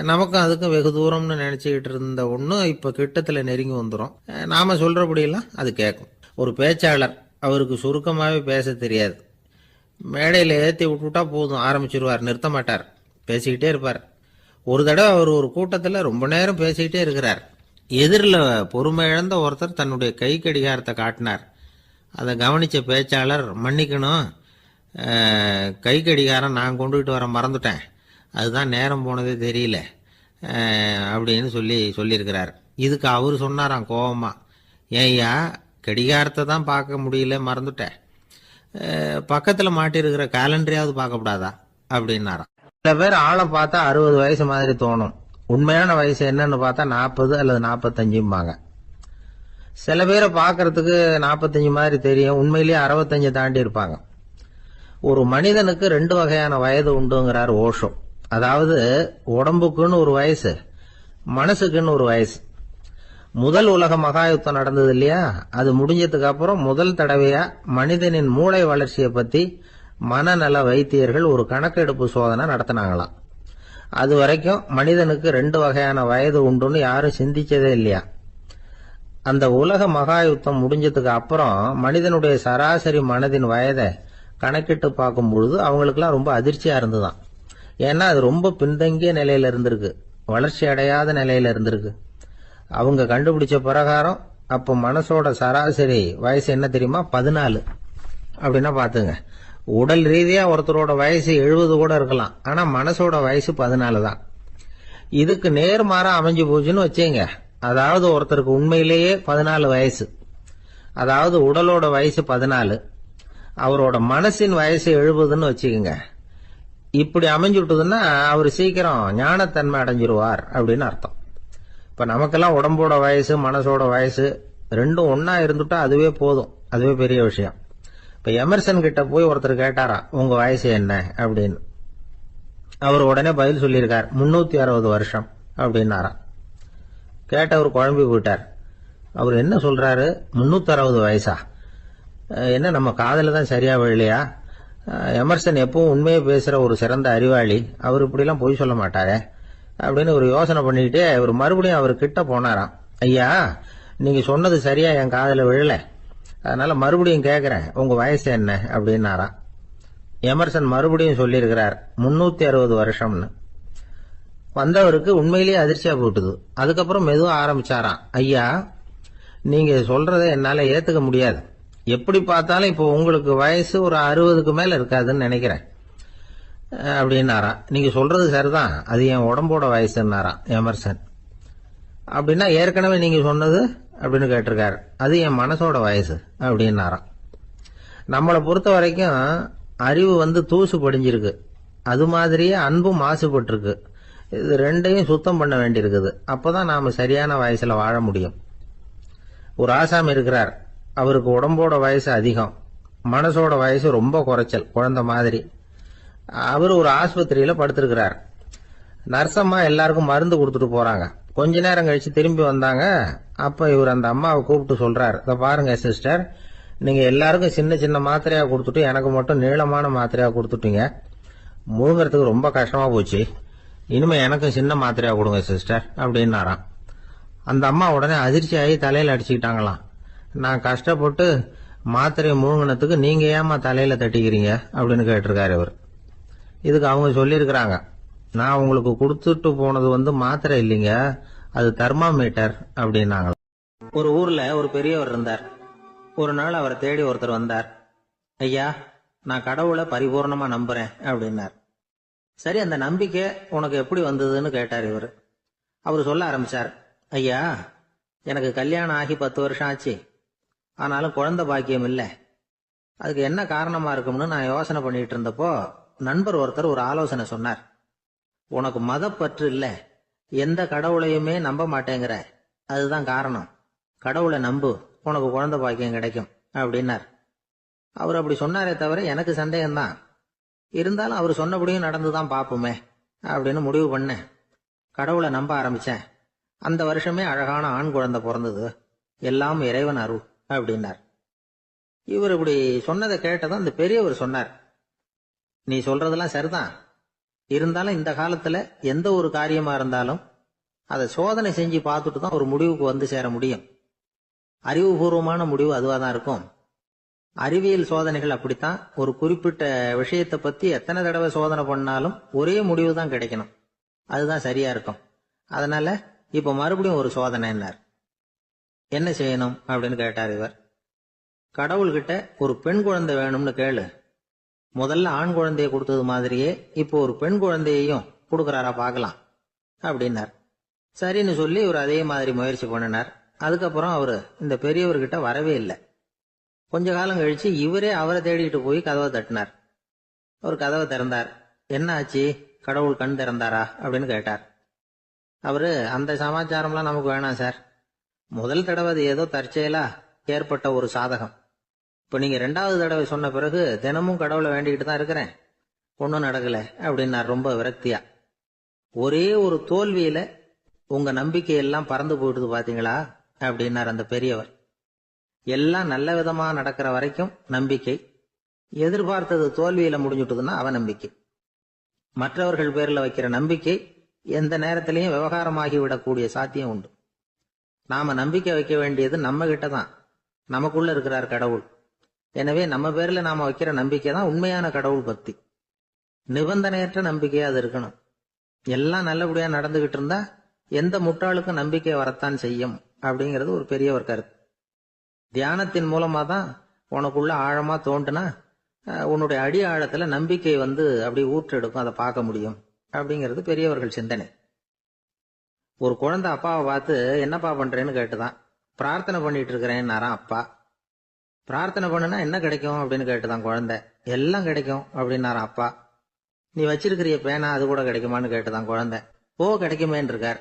நமக்கும் அதுக்கும் வெகு தூரம்னு நினச்சிக்கிட்டு இருந்த ஒன்று இப்போ கிட்டத்தில் நெருங்கி வந்துடும். நாம் சொல்கிறபடியெல்லாம் அது கேட்கும். ஒரு பேச்சாளர், அவருக்கு சுருக்கமாகவே பேச தெரியாது. மேடையில் ஏற்றி விட்டுவிட்டா போதும், ஆரம்பிச்சிருவார், நிறுத்த மாட்டார், பேசிக்கிட்டே இருப்பார். ஒரு தடவை அவர் ஒரு கூட்டத்தில் ரொம்ப நேரம் பேசிக்கிட்டே இருக்கிறார். எதிரில் பொறுமை இழந்த ஒருத்தர் தன்னுடைய கை கடிகாரத்தை காட்டினார். அதை கவனித்த பேச்சாளர், மன்னிக்கணும், கை கடிகாரம் நான் கொண்டுகிட்டு வர மறந்துட்டேன், அதுதான் நேரம் போனதே தெரியல அப்படின்னு சொல்லியிருக்கிறார். இதுக்கு அவர் சொன்னாராம் கோபமாக, ஏய்யா கடிகாரத்தை தான் பார்க்க முடியல, மறந்துட்டேன், பக்கத்தில் மாட்டிருக்கிற கேலண்டரையாவது பார்க்கக்கூடாதா அப்படின்னாராம். சில பேர் ஆளை பார்த்தா 60 வயசு மாதிரி தோணும், உண்மையான வயசு என்னன்னு பார்த்தா 40 அல்லது 45 சில பேரை பார்க்கறதுக்கு 45 மாதிரி தெரியும், உண்மையிலேயே 65 தாண்டி இருப்பாங்க. ஒரு மனிதனுக்கு 2 வகையான வயது உண்டுங்கிறார் ஓஷோ. அதாவது உடம்புக்குன்னு ஒரு வயசு, மனசுக்குன்னு ஒரு வயசு. முதல் உலக மகாயுத்தம் நடந்தது இல்லையா, அது முடிஞ்சதுக்கு அப்புறம் முதல் தடவையா மனிதனின் மூளை வளர்ச்சியை பத்தி மனநல வைத்தியர்கள் ஒரு கணக்கெடுப்பு சோதனை நடத்தினாங்களாம். அது வரைக்கும் மனிதனுக்கு 2 வகையான வயது உண்டுன்னு யாரும் சிந்திச்சதே இல்லையா. அந்த உலக மகாயுத்தம் முடிஞ்சதுக்கு அப்புறம் மனிதனுடைய சராசரி மனதின் வயதை கணக்கிட்டு பார்க்கும் பொழுது அவங்களுக்குலாம் ரொம்ப அதிர்ச்சியா இருந்துதான். ஏன்னா அது ரொம்ப பின்தங்கிய நிலையில இருந்திருக்கு, வளர்ச்சி அடையாத நிலையில இருந்திருக்கு. அவங்க கண்டுபிடிச்ச பிரகாரம் அப்போ மனசோட சராசரி வயசு என்ன தெரியுமா, 14. அப்படின்னா பாத்துங்க, உடல் ரீதியா ஒருத்தரோட வயசு 70 கூட இருக்கலாம், ஆனா மனசோட வயசு 14 தான். இதுக்கு நேர்மாறா அமைஞ்சு போச்சுன்னு வச்சேங்க. அதாவது ஒருத்தருக்கு உண்மையிலேயே 14 வயசு, அதாவது உடலோட வயசு 14, அவரோட மனசின் வயசு 70ன்னு வச்சுக்கோங்க. இப்படி அமைஞ்சுட்டுதுன்னா அவர் சீக்கிரம் ஞானத்தன்மை அடைஞ்சிருவார் அப்படின்னு அர்த்தம். இப்ப நமக்கெல்லாம் உடம்போட வயசு மனசோட வயசு ரெண்டும் ஒன்னா இருந்துட்டா அதுவே போதும், அதுவே பெரிய விஷயம். இப்ப எமர்சன் கிட்ட போய் ஒருத்தர் கேட்டாராம், உங்க வயசு என்ன அப்படின்னு. அவர் உடனே பதில் சொல்லியிருக்கார், 360 வருஷம் அப்படின்னாராம். கேட்டவர் குழம்பி போயிட்டார். அவர் என்ன சொல்றாரு, 360 வயசா, என்ன நம்ம காதல தான் சரியா விழலையா? எமர்சன் எப்பவும் உண்மையை பேசுற ஒரு சிறந்த அறிவாளி, அவர் இப்படிலாம் பொய் சொல்ல மாட்டாரே அப்படின்னு ஒரு யோசனை பண்ணிக்கிட்டே இவர் மறுபடியும் அவர் கிட்ட போனாராம். ஐயா, நீங்க சொன்னது சரியா என் காதல விழல, அதனால மறுபடியும் கேட்கிறேன், உங்க வயசு என்ன அப்படின்னாராம். எமர்சன் மறுபடியும் சொல்லியிருக்கிறார், 360 வருஷம்னு. வந்தவருக்கு உண்மையிலேயே அதிர்ச்சியா போட்டுது. அதுக்கப்புறம் மெதுவா ஆரம்பிச்சாராம், ஐயா நீங்க சொல்றதை என்னால ஏத்துக்க முடியாது, எப்படி பார்த்தாலும் இப்போ உங்களுக்கு வயசு ஒரு 60க்கு மேல இருக்காதுன்னு நினைக்கிறேன். அப்படின்னாராம். நீங்க சொல்றது சரிதான், அது என் உடம்போட வயசுன்னாராம் எமர்சன். அப்படின்னா ஏற்கனவே நீங்க சொன்னது அப்படின்னு கேட்டிருக்காரு. அது என் மனசோட வயசு அப்படின்னாராம். நம்மளை பொறுத்த வரைக்கும் அறிவு தூசு படிஞ்சிருக்கு, அது மாதிரியே அன்பும் மாசுபட்டிருக்கு. இது ரெண்டையும் சுத்தம் பண்ண வேண்டியிருக்குது. அப்பதான் நாம சரியான வயசுல வாழ முடியும். ஒரு ஆசாமி இருக்கிறார். அவருக்கு உடம்போட வயசு அதிகம், மனசோட வயசு ரொம்ப குறைச்சல், குழந்தை மாதிரி. அவர் ஒரு ஆஸ்பத்திரியில படுத்திருக்கிறார். நர்சம்மா எல்லாருக்கும் மருந்து கொடுத்துட்டு போறாங்க. கொஞ்ச நேரம் கழிச்சு திரும்பி வந்தாங்க. அப்ப இவர் அந்த அம்மாவை கூப்பிட்டு சொல்றார், இதை பாருங்க சிஸ்டர், நீங்க எல்லாருக்கும் சின்ன சின்ன மாத்திரையா கொடுத்துட்டு எனக்கு மட்டும் நீளமான மாத்திரையா கொடுத்துட்டீங்க. முழுங்கிறதுக்கு ரொம்ப கஷ்டமா போச்சு. இனிமே எனக்கும் சின்ன மாத்திரையா கொடுங்க சிஸ்டர் அப்படின்னாராம். அந்த அம்மா உடனே அதிர்ச்சி ஆகி தலையில அடிச்சுக்கிட்டாங்களாம். நான் கஷ்டப்பட்டு மாத்திரையை முழுங்கினத்துக்கு நீங்க ஏமா தலையில தட்டிக்கிறீங்க அப்படின்னு கேட்டிருக்காரு இவர். இதுக்கு அவங்க சொல்லியிருக்கிறாங்க, நான் உங்களுக்கு கொடுத்துட்டு போனது மாத்திரை இல்லைங்க, அது தெர்மாமீட்டர் அப்படின்னாங்க. ஒரு ஊர்ல ஒரு பெரியவர் இருந்தார். ஒரு நாள் அவரை தேடி ஒருத்தர் வந்தார். ஐயா, நான் கடவுளை பரிபூர்ணமா நம்புறேன் அப்படின்னார். சரி, அந்த நம்பிக்கை உனக்கு எப்படி வந்ததுன்னு கேட்டார் இவர். அவர் சொல்ல ஆரம்பிச்சார், ஐயா, எனக்கு கல்யாணம் ஆகி 10 வருஷம் ஆச்சு, ஆனாலும் குழந்தை பாக்கியம் இல்லை. அதுக்கு என்ன காரணமா இருக்கும்னு நான் யோசனை பண்ணிட்டு இருந்தப்போ நண்பர் ஒருத்தர் ஒரு ஆலோசனை சொன்னார். உனக்கு மதப்பற்று இல்ல, எந்த கடவுளையுமே நம்ப மாட்டேங்கிற, அதுதான் காரணம். கடவுளை நம்பு, உனக்கு குழந்தை பாக்கியம் கிடைக்கும் அப்படின்னார். அவர் அப்படி சொன்னாரே தவிர எனக்கு சந்தேகம்தான். இருந்தாலும் அவர் சொன்னபடியும் நடந்துதான் பார்ப்போமே அப்படின்னு முடிவு பண்ணேன். கடவுளை நம்ப ஆரம்பிச்சேன். அந்த வருஷமே அழகான ஆண் குழந்தை பிறந்தது. எல்லாம் இறைவன் அருள் அப்படின்னார். இவர் இப்படி சொன்னதை கேட்டதும் அந்த பெரியவர் சொன்னார், நீ சொல்றதெல்லாம் சரிதான், இருந்தாலும் இந்த காலத்துல எந்த ஒரு காரியமா இருந்தாலும் அதை சோதனை செஞ்சு பார்த்துட்டு தான் ஒரு முடிவுக்கு சேர முடியும். அறிவுபூர்வமான முடிவு அதுவா தான் இருக்கும். அறிவியல் சோதனைகள் அப்படித்தான். ஒரு குறிப்பிட்ட விஷயத்தை பத்தி எத்தனை தடவை சோதனை பண்ணாலும் ஒரே முடிவு தான் கிடைக்கணும், அதுதான் சரியா இருக்கும். அதனால இப்ப மறுபடியும் ஒரு சோதனைன்னார். என்ன செய்யணும் அப்படின்னு கேட்டார் இவர். கடவுள்கிட்ட ஒரு பெண் குழந்தை வேணும்னு கேளு. முதல்ல ஆண் குழந்தைய கொடுத்தது மாதிரியே இப்போ ஒரு பெண் குழந்தையையும் கொடுக்கறாரா பார்க்கலாம் அப்படின்னார். சரின்னு சொல்லி இவர் அதே மாதிரி முயற்சி பண்ணினார். அதுக்கப்புறம் அவரு இந்த பெரியவர்கிட்ட வரவே இல்லை. கொஞ்ச காலம் கழிச்சு இவரே அவரை தேடிட்டு போய் கதவை தட்டினார். அவர் கதவை திறந்தார். என்ன ஆச்சு, கடவுள் கண் திறந்தாரா அப்படின்னு கேட்டார். அவரு, அந்த சமாச்சாரம்லாம் நமக்கு வேணாம் சார், முதல் தடவை அது ஏதோ தற்செயலா ஏற்பட்ட ஒரு சாதகம். இப்ப நீங்க 2வது தடவை சொன்ன பிறகு தினமும் கடவுளை வேண்டிக்கிட்டு தான் இருக்கிறேன், ஒன்னும் நடக்கல அப்படின்னார் ரொம்ப விரக்தியா. ஒரே ஒரு தோல்வியில உங்க நம்பிக்கையெல்லாம் பறந்து போயிடுது பாத்தீங்களா அப்படின்னார் அந்த பெரியவர். எல்லாம் நல்ல விதமா நடக்கிற வரைக்கும் நம்பிக்கை, எதிர்பார்த்தது தோல்வியில முடிஞ்சுட்டுதுன்னா அவநம்பிக்கை. மற்றவர்கள் பேர்ல வைக்கிற நம்பிக்கை எந்த நேரத்திலையும் விவகாரமாகி விடக்கூடிய சாத்தியம் உண்டு. நாம நம்பிக்கை வைக்க வேண்டியது நம்ம கிட்ட தான், நமக்குள்ள இருக்கிறார் கடவுள். எனவே நம்ம பேர்ல நாம வைக்கிற நம்பிக்கை தான் உண்மையான கடவுள் பக்தி. நிபந்தனையற்ற நம்பிக்கையா அது இருக்கணும். எல்லாம் நல்லபடியா நடந்துகிட்டு இருந்தா எந்த முட்டாளுக்கும் நம்பிக்கை வரத்தான் செய்யும் அப்படிங்கிறது ஒரு பெரியவர் கருத்து. தியானத்தின் மூலமா தான் உனக்குள்ள ஆழமா தோண்டுனா உன்னுடைய அடி ஆழத்துல நம்பிக்கை அப்படி ஊற்றெடுக்கும், அதை பார்க்க முடியும் அப்படிங்கிறது பெரியவர்கள் சிந்தனை. ஒரு குழந்தை அப்பாவை பார்த்து என்னப்பா பண்றேன்னு கேட்டுதான். பிரார்த்தனை பண்ணிட்டு இருக்கிறேன்னாராம் அப்பா. பிரார்த்தனை பண்ணுனா என்ன கிடைக்கும் அப்படின்னு கேட்டுதான் குழந்தை. எல்லாம் கிடைக்கும் அப்படின்னாராம் அப்பா. நீ வச்சிருக்கிறிய பேனா அது கூட கிடைக்குமான்னு கேட்டுதான் குழந்தை. ஓ, கிடைக்குமேன்னு இருக்கார்.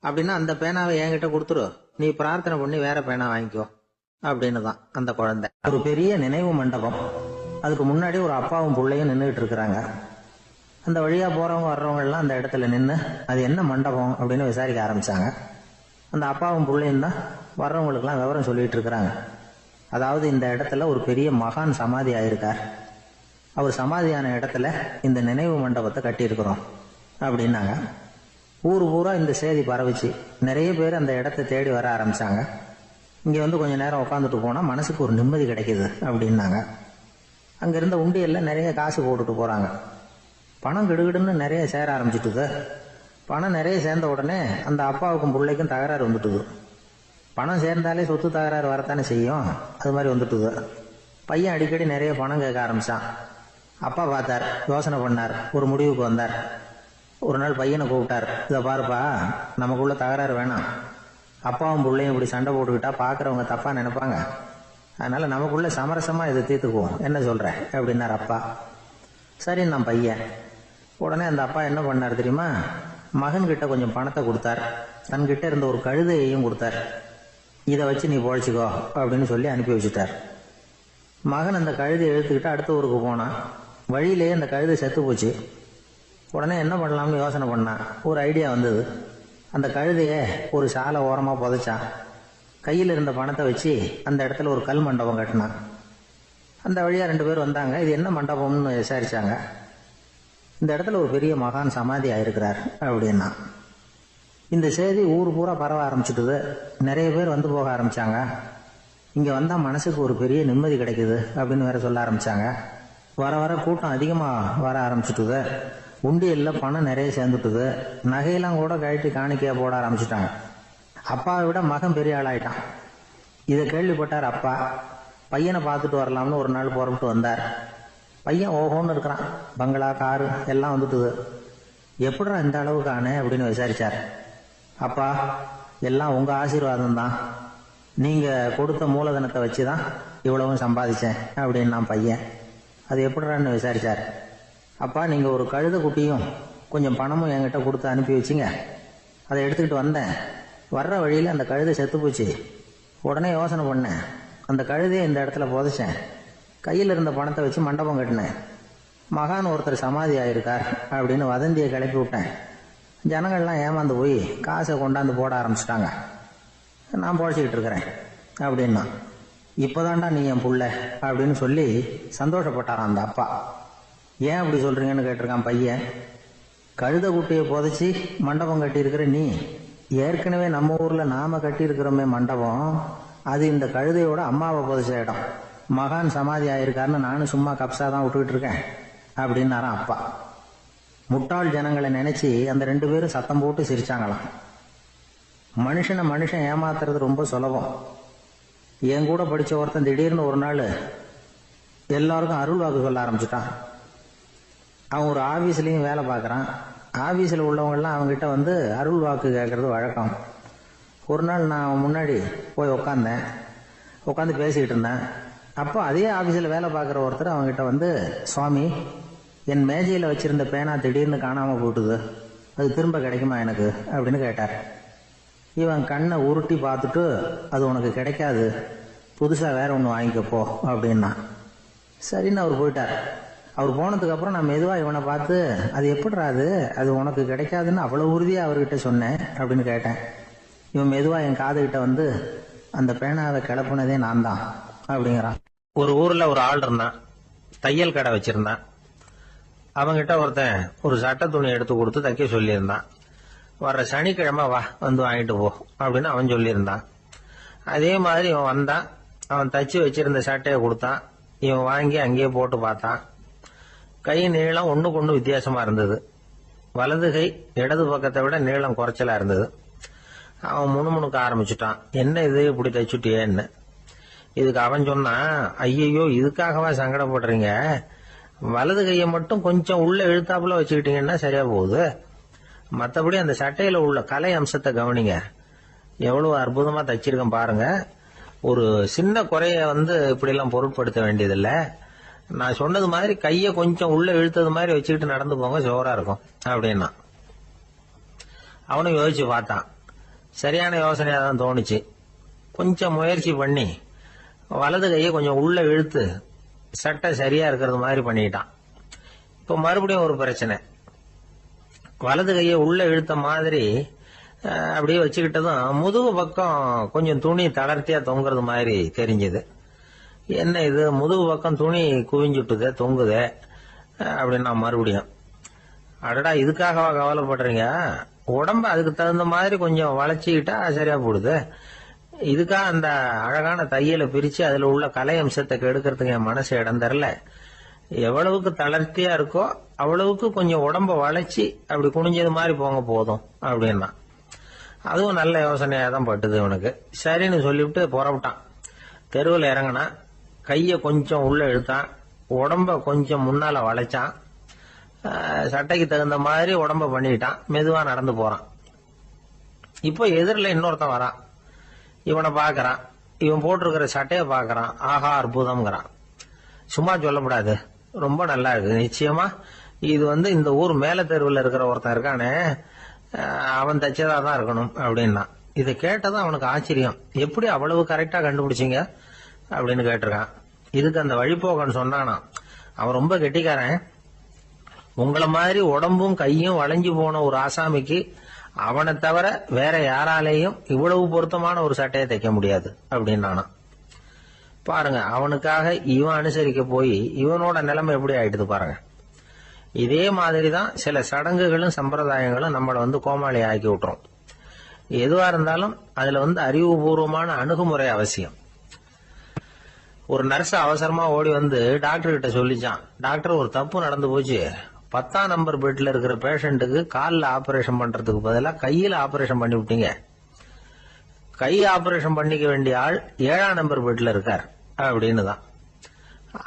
அப்படின்னா அந்த பேனாவை என்கிட்ட கொடுத்துரு, நீ பிரார்த்தனை பண்ணி வேற பேனா வாங்கிக்கோ அப்படின்னு தான் அந்த குழந்தை. ஒரு பெரிய நினைவு மண்டபம், அதுக்கு முன்னாடி ஒரு அப்பாவும் பிள்ளையும் நின்றுகிட்டு இருக்கிறாங்க. அந்த வழியா போறவங்க வர்றவங்க எல்லாம் அந்த இடத்துல நின்று அது என்ன மண்டபம் அப்படின்னு விசாரிக்க ஆரம்பிச்சாங்க. அந்த அப்பாவும் பிள்ளையும் தான் வர்றவங்களுக்கெல்லாம் விவரம் சொல்லிட்டு இருக்கிறாங்க. அதாவது இந்த இடத்துல ஒரு பெரிய மகான் சமாதி ஆயிருக்கார், அவர் சமாதியான இடத்துல இந்த நினைவு மண்டபத்தை கட்டியிருக்கிறோம் அப்படின்னாங்க. ஊர் பூரா இந்த செய்தி பரவிச்சு. நிறைய பேர் அந்த இடத்தை தேடி வர ஆரம்பிச்சாங்க. இங்க கொஞ்ச நேரம் உட்காந்துட்டு போனா மனசுக்கு ஒரு நிம்மதி கிடைக்குது அப்படின்னாங்க. அங்க இருந்த உண்டியல்ல நிறைய காசு போட்டுட்டு போறாங்க. பணம் கிடுகிடுன்னு நிறைய சேர ஆரம்பிச்சுட்டுது. பணம் நிறைய சேர்ந்த உடனே அந்த அப்பாவுக்கும் பிள்ளைக்கும் தகராறு வந்துட்டுது. பணம் சேர்ந்தாலே சொத்து தகராறு வரத்தானே செய்யும், அது மாதிரி வந்துட்டுது. பையன் அடிக்கடி நிறைய பணம் கேட்க ஆரம்பிச்சான். அப்பா பார்த்தார், யோசனை பண்ணார், ஒரு முடிவுக்கு வந்தார். ஒரு நாள் பையனை கூப்பிட்டார். இதை பாருப்பா, நமக்குள்ள தகராறு வேணாம். அப்பாவும் பிள்ளையும் இப்படி சண்டை போட்டுக்கிட்டா பார்க்குறவங்க தப்பாக நினைப்பாங்க. அதனால நமக்குள்ள சமரசமாக இதை தீர்த்துக்குவோம், என்ன சொல்கிற அப்படின்னார் அப்பா. சரி நான் பையன். உடனே அந்த அப்பா என்ன பண்ணார் தெரியுமா? மகன்கிட்ட கொஞ்சம் பணத்தை கொடுத்தார். தன்கிட்ட இருந்த ஒரு கழுதையையும் கொடுத்தார். இதை வச்சு நீ பொழைச்சிக்கோ அப்படின்னு சொல்லி அனுப்பி வச்சுட்டார். மகன் அந்த கழுதையை எடுத்துக்கிட்டு அடுத்த ஊருக்கு போனான். வழியிலேயே அந்த கழுதை செத்து போச்சு. உடனே என்ன பண்ணலாம்னு யோசனை பண்ணான். ஒரு ஐடியா வந்தது. அந்த கழுதையை ஒரு சாலை ஓரமாக புதைச்சான். கையில் இருந்த பணத்தை வச்சு அந்த இடத்துல ஒரு கல் மண்டபம் கட்டினான். அந்த வழியாக 2 பேர் வந்தாங்க. இது என்ன மண்டபம்னு விசாரிச்சாங்க. இந்த இடத்துல ஒரு பெரிய மகான் சமாதி ஆயிருக்கிறார் அப்படின்னா. இந்த செய்தி ஊர் பூரா பரவ ஆரம்பிச்சுட்டுது. நிறைய பேர் வந்து போக ஆரம்பிச்சாங்க. இங்கே வந்தால் மனசுக்கு ஒரு பெரிய நிம்மதி கிடைக்குது அப்படின்னு வேற சொல்ல ஆரம்பிச்சாங்க. வர வர கூட்டம் அதிகமாக வர ஆரம்பிச்சுட்டுது. உண்டியலில் பணம் நிறைய சேர்ந்துட்டுது. நகையெல்லாம் கூட கழட்டி காணிக்கையாக போட ஆரம்பிச்சுட்டாங்க. அப்பாவை விட மகன் பெரிய ஆளாயிட்டான். இதை கேள்விப்பட்டார் அப்பா. பையனை பார்த்துட்டு வரலாம்னு ஒரு நாள் புறப்பட்டு வந்தார். பையன் ஓஹோன்னு இருக்கிறான். பங்களா, காரு எல்லாம் வந்துட்டுது. எப்படிடா இந்த அளவுக்கு ஆனே அப்படின்னு விசாரிச்சார். அப்பா, எல்லாம் உங்கள் ஆசீர்வாதம் தான். நீங்கள் கொடுத்த மூலதனத்தை வச்சு தான் இவ்வளவும் சம்பாதிச்சேன் அப்படின்னு நான் பையன். அது எப்படிறான்னு விசாரிச்சார். அப்பா, நீங்கள் ஒரு கழுதை குட்டியும் கொஞ்சம் பணமும் என்கிட்ட கொடுத்து அனுப்பி வச்சிங்க. அதை எடுத்துக்கிட்டு வந்தேன். வர்ற வழியில் அந்த கழுதை செத்து போச்சு. உடனே யோசனை பண்ணேன். அந்த கழுதையை இந்த இடத்துல புதைச்சேன். கையில் இருந்த பணத்தை வச்சு மண்டபம் கட்டினேன். மகான் ஒருத்தர் சமாதி ஆயிருக்கார் அப்படின்னு வதந்தியை கிளப்பி விட்டேன். ஜனங்கள்லாம் ஏமாந்து போய் காசை கொண்டாந்து போட ஆரம்பிச்சிட்டாங்க. நான் பொழைச்சிக்கிட்டு இருக்கிறேன் அப்படின்னா. இப்போதான்டா நீ என் புள்ள அப்படின்னு சொல்லி சந்தோஷப்பட்டாரான் அந்த அப்பா. ஏன் அப்படி சொல்றீங்கன்னு கேட்டிருக்கான் பையன். கழுத குட்டியை புதைச்சி மண்டபம் கட்டியிருக்கிற நீ, ஏற்கனவே நம்ம ஊர்ல நாம கட்டியிருக்கிறோமே மண்டபம், அது இந்த கழுதையோட அம்மாவை புதைச்ச இடம். மகான் சமாதி ஆயிருக்காருன்னு நானும் சும்மா கப்சா தான் விட்டுக்கிட்டு இருக்கேன் அப்படின்னாரான் அப்பா. முட்டாள் ஜனங்களை நினைச்சு அந்த 2 பேரும் சத்தம் போட்டு சிரிச்சாங்களாம். மனுஷன் ஏமாத்துறது ரொம்ப சுலபம். என் கூட படிச்ச ஒருத்தன் திடீர்னு ஒரு நாள் எல்லாருக்கும் அருள் வாக்கு சொல்ல ஆரம்பிச்சுட்டான். அவன் ஒரு ஆபீஸ்லயும் வேலை பார்க்கறான். ஆபீஸ்ல உள்ளவங்கெல்லாம் அவங்ககிட்ட வந்து அருள் வாக்கு கேட்கறது வழக்கம். ஒரு நாள் நான் முன்னாடி போய் உட்காந்து பேசிக்கிட்டு இருந்தேன். அப்போ அதே ஆபீஸில் வேலை பார்க்குற ஒருத்தர் அவங்ககிட்ட வந்து, சுவாமி, என் மேஜையில் வச்சிருந்த பேனா திடீர்னு காணாமல் போட்டுது, அது திரும்ப கிடைக்குமா எனக்கு அப்படின்னு கேட்டார். இவன் கண்ணை உருட்டி பார்த்துட்டு, அது உனக்கு கிடைக்காது, புதுசாக வேற ஒன்று வாங்கிக்கப்போ அப்படின்னா. சரின்னு அவர் போயிட்டார். அவர் போனதுக்கு அப்புறம் நான் மெதுவாக இவனை பார்த்து, அது எப்படிடா அது உனக்கு கிடைக்காதுன்னு அவ்வளோ உறுதியாக அவர்கிட்ட சொன்னேன் அப்படின்னு கேட்டேன். இவன் மெதுவாக என் காதுகிட்ட வந்து, அந்த பேனாவை கிளப்புனதே நான் தான் அப்படிங்கிறான். ஒரு ஊர்ல ஒரு ஆள் இருந்தான். தையல் கடை வச்சிருந்தான். அவங்கிட்ட ஒருத்தன் ஒரு சட்டை துணி எடுத்து கொடுத்து தைக்க சொல்லியிருந்தான். வர்ற சனிக்கிழமை வா, வந்து வாங்கிட்டு போ அப்படின்னு அவன் சொல்லியிருந்தான். அதே மாதிரி இவன் வந்தான். அவன் தச்சு வச்சிருந்த சட்டையை கொடுத்தான். இவன் வாங்கி அங்கேயே போட்டு பார்த்தான். கை நீளம் ஒண்ணுக்கு ஒண்ணு வித்தியாசமா இருந்தது. வலது கை இடது பக்கத்தை விட நீளம் குறைச்சலா இருந்தது. அவன் முணுமுணுக்க ஆரம்பிச்சுட்டான். என்ன இது இப்படி தைச்சுட்டியேன்னு. இதுக்கு அவன் சொன்னான், ஐயையோ, இதுக்காகவா சங்கடப்படுறீங்க? வலது கையை மட்டும் கொஞ்சம் உள்ள இழுத்தாப்புல வச்சுக்கிட்டீங்கன்னா சரியா போகுது. மற்றபடி அந்த சட்டையில உள்ள கலை அம்சத்தை கவனிங்க. எவ்வளவு அற்புதமா தைச்சிருக்கேன் பாருங்க. ஒரு சின்ன குறைய வந்து இப்படி எல்லாம் பொருட்படுத்த வேண்டியதில்லை. நான் சொன்னது மாதிரி கையை கொஞ்சம் உள்ள இழுத்தது மாதிரி வச்சுக்கிட்டு நடந்து போங்க, ஜோரா இருக்கும் அப்படின்னா. அவனும் யோசிச்சு பார்த்தான். சரியான யோசனையா தான் தோணுச்சு. கொஞ்சம் முயற்சி பண்ணி வலது கையை கொஞ்சம் உள்ள இழுத்து சட்டை சரியா இருக்கிறது மாதிரி பண்ணிட்டான். இப்ப மறுபடியும் ஒரு பிரச்சனை. வலது கையை உள்ள இழுத்த மாதிரி அப்படியே வச்சுக்கிட்டதும் முதுகு பக்கம் கொஞ்சம் துணி தளர்த்தியா தொங்குறது மாதிரி தெரிஞ்சது. என்ன இது, முதுகு பக்கம் துணி குவிஞ்சுட்டுதே, தொங்குதே அப்படின்னா மறுபடியும், அடடா, இதுக்காகவா கவலைப்படுறீங்க? உடம்ப அதுக்கு தகுந்த மாதிரி கொஞ்சம் வளைச்சிக்கிட்டா சரியா போடுது. இதுக்காக அந்த அழகான தையலை பிரிச்சு அதுல உள்ள கலை அம்சத்தை கெடுக்கிறதுக்கு என் மனசு இடம் தரல. எவ்வளவுக்கு தளர்த்தியா இருக்கோ அவ்வளவுக்கு கொஞ்சம் உடம்ப வளைச்சி அப்படி குனிஞ்சது மாதிரி போங்க போதும் அப்படின்னா. அதுவும் நல்ல யோசனையா தான் பட்டுது இவனுக்கு. சரின்னு சொல்லிவிட்டு புறப்பட்டான். தெருவில் இறங்கினான். கையை கொஞ்சம் உள்ள இழுத்தான். உடம்ப கொஞ்சம் முன்னால வளைச்சான். சட்டைக்கு தகுந்த மாதிரி உடம்ப பண்ணிட்டான். மெதுவா நடந்து போறான். இப்போ எதிரில் இன்னொருத்தன் வரான். இவனை பாக்குறான். இவன் போட்டிருக்கிற சட்டையை பாக்குறான். ஆஹா அற்புதம்ங்கிறான். சும்மா சொல்லக்கூடாது, ரொம்ப நல்லா இருக்கு. நிச்சயமா இது இந்த ஊர் மேல தெருவில் இருக்கிற ஒருத்தன் இருக்கானே, அவன் தச்சதா தான் இருக்கணும் அப்படின்னா. இதை கேட்டதும் அவனுக்கு ஆச்சரியம். எப்படி அவ்வளவு கரெக்டா கண்டுபிடிச்சிங்க அப்படின்னு கேட்டிருக்கான். இதுக்கு அந்த வழிபோகன்னு சொன்னானா, அவன் ரொம்ப கெட்டிக்காரன். உங்களை மாதிரி உடம்பும் கையும் வளைஞ்சு போன ஒரு ஆசாமிக்கு அவனை தவிர வேற யாராலேயும் இவ்வளவு பொருத்தமான ஒரு சட்டையை தைக்க முடியாது அப்படின்னானா. பாருங்க, அவனுக்காக இவன் அனுசரிக்க போய் இவனோட நிலைமை எப்படி ஆயிடுது பாருங்க. இதே மாதிரிதான் சில சடங்குகளும் சம்பிரதாயங்களும் நம்மளை கோமாளி ஆக்கி விட்டுரும். எதுவா இருந்தாலும் அதுல அறிவுபூர்வமான அணுகுமுறை அவசியம். ஒரு நர்ஸ் அவசரமா ஓடி டாக்டர் கிட்ட சொல்லிச்சான், டாக்டர் ஒரு தப்பு நடந்து போச்சு. 10ஆம் நம்பர் பெட்ல இருக்கிற பேஷண்ட்டுக்கு காலில் ஆபரேஷன் பண்றதுக்கு பதிலாக கையில ஆபரேஷன் பண்ணி விட்டீங்க. கை ஆபரேஷன் பண்ணிக்க வேண்டிய ஆள் 7ஆம் நம்பர் பெட்ல இருக்கார் அப்படின்னு தான்.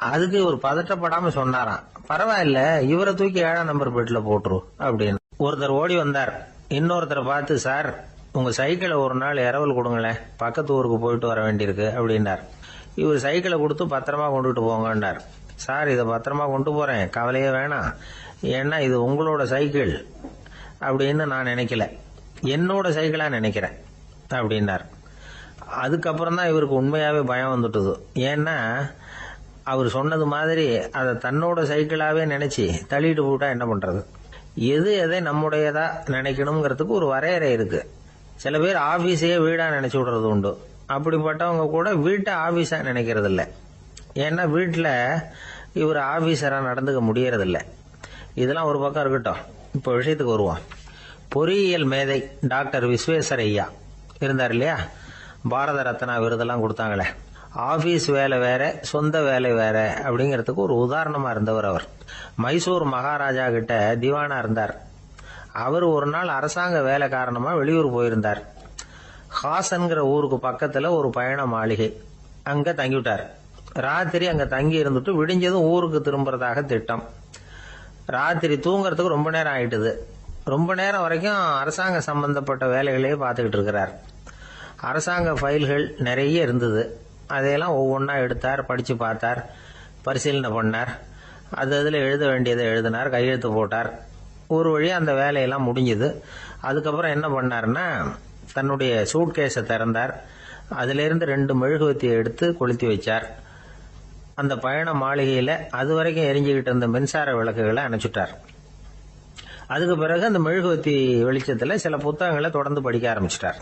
அதுக்கு ஒரு பதட்டப்படாம சொன்னாராம், பரவாயில்ல இவரை தூக்கி 7ஆம் நம்பர் பெட்ல போட்டுரு அப்படின்னு. ஒருத்தர் ஓடி வந்தார். இன்னொருத்தரை பார்த்து, சார் உங்க சைக்கிளை ஒரு நாள் இரவல் கொடுங்களேன், பக்கத்து ஊருக்கு போயிட்டு வர வேண்டியிருக்கு அப்படின்னார். இவர் சைக்கிளை கொடுத்து பத்திரமா கொண்டுட்டு போங்கன்னார். சார் இதை பத்திரமா கொண்டு போறேன், கவலையே வேணாம், ஏன்னா இது உங்களோட சைக்கிள் அப்படின்னு நான் நினைக்கல, என்னோட சைக்கிளா நினைக்கிறேன் அப்படின்னார். அதுக்கப்புறம் தான் இவருக்கு உண்மையாவே பயம் வந்துட்டுது. ஏன்னா அவர் சொன்னது மாதிரி அதை தன்னோட சைக்கிளாவே நினைச்சு தள்ளிட்டு போட்டா என்ன பண்றது. எது எதை நம்முடையதா நினைக்கணுங்கிறதுக்கு ஒரு வரையறை இருக்கு. சில பேர் ஆபீஸையே வீடா நினைச்சு விடுறது உண்டு. அப்படிப்பட்டவங்க கூட வீட்டை ஆபீஸா நினைக்கிறது இல்லை. ஏன்னா வீட்டில் இவர் ஆபீசரா நடந்துக்க முடியறதில்லை. இதெல்லாம் ஒரு பக்கம் இருக்கட்டும், இப்போ விஷயத்துக்கு வருவோம். பொறியியல் மேதை டாக்டர் விஸ்வேஸ்வரய்யா இருந்தார் இல்லையா, பாரத ரத்னா விருதெல்லாம் கொடுத்தாங்களே. ஆபீஸ் வேலை வேற, சொந்த வேலை வேற அப்படிங்கிறதுக்கு ஒரு உதாரணமா இருந்தவர் அவர். மைசூர் மகாராஜா கிட்ட திவானா இருந்தார். அவர் ஒரு நாள் அரசாங்க வேலை காரணமா வெளியூர் போயிருந்தார். ஹாசன்கிற ஊருக்கு பக்கத்துல ஒரு பயண மாளிகை, அங்க தங்கிவிட்டார். ராத்திரி அங்க தங்கி இருந்துட்டு விடிஞ்சதும் ஊருக்கு திரும்புறதாக திட்டம். ராத்திரி தூங்கறதுக்கு ரொம்ப நேரம் ஆயிட்டுது. ரொம்ப நேரம் வரைக்கும் அரசாங்க சம்பந்தப்பட்ட வேலைகளையே பார்த்துக்கிட்டு இருக்கிறார். அரசாங்க ஃபைல்கள் நிறைய இருந்தது. அதையெல்லாம் ஒவ்வொன்றா எடுத்தார், படிச்சு பார்த்தார், பரிசீலனை பண்ணார். அதில் எழுத வேண்டியதை எழுதினார், கையெழுத்து போட்டார். ஒரு வழியாக அந்த வேலையெல்லாம் முடிஞ்சுது. அதுக்கப்புறம் என்ன பண்ணார்னா, தன்னுடைய சூட்கேஸை திறந்தார். அதிலிருந்து 2 மெழுகுவத்தியை எடுத்து கொளுத்தி வச்சார். அந்த பயண மாளிகையில அது வரைக்கும் எரிஞ்சுக்கிட்டு இருந்த மின்சார விளக்குகளை அணைச்சுட்டார். அதுக்கு பிறகு அந்த மெழுகுவத்தி வெளிச்சத்துல சில புத்தகங்களை தொடர்ந்து படிக்க ஆரம்பிச்சிட்டார்.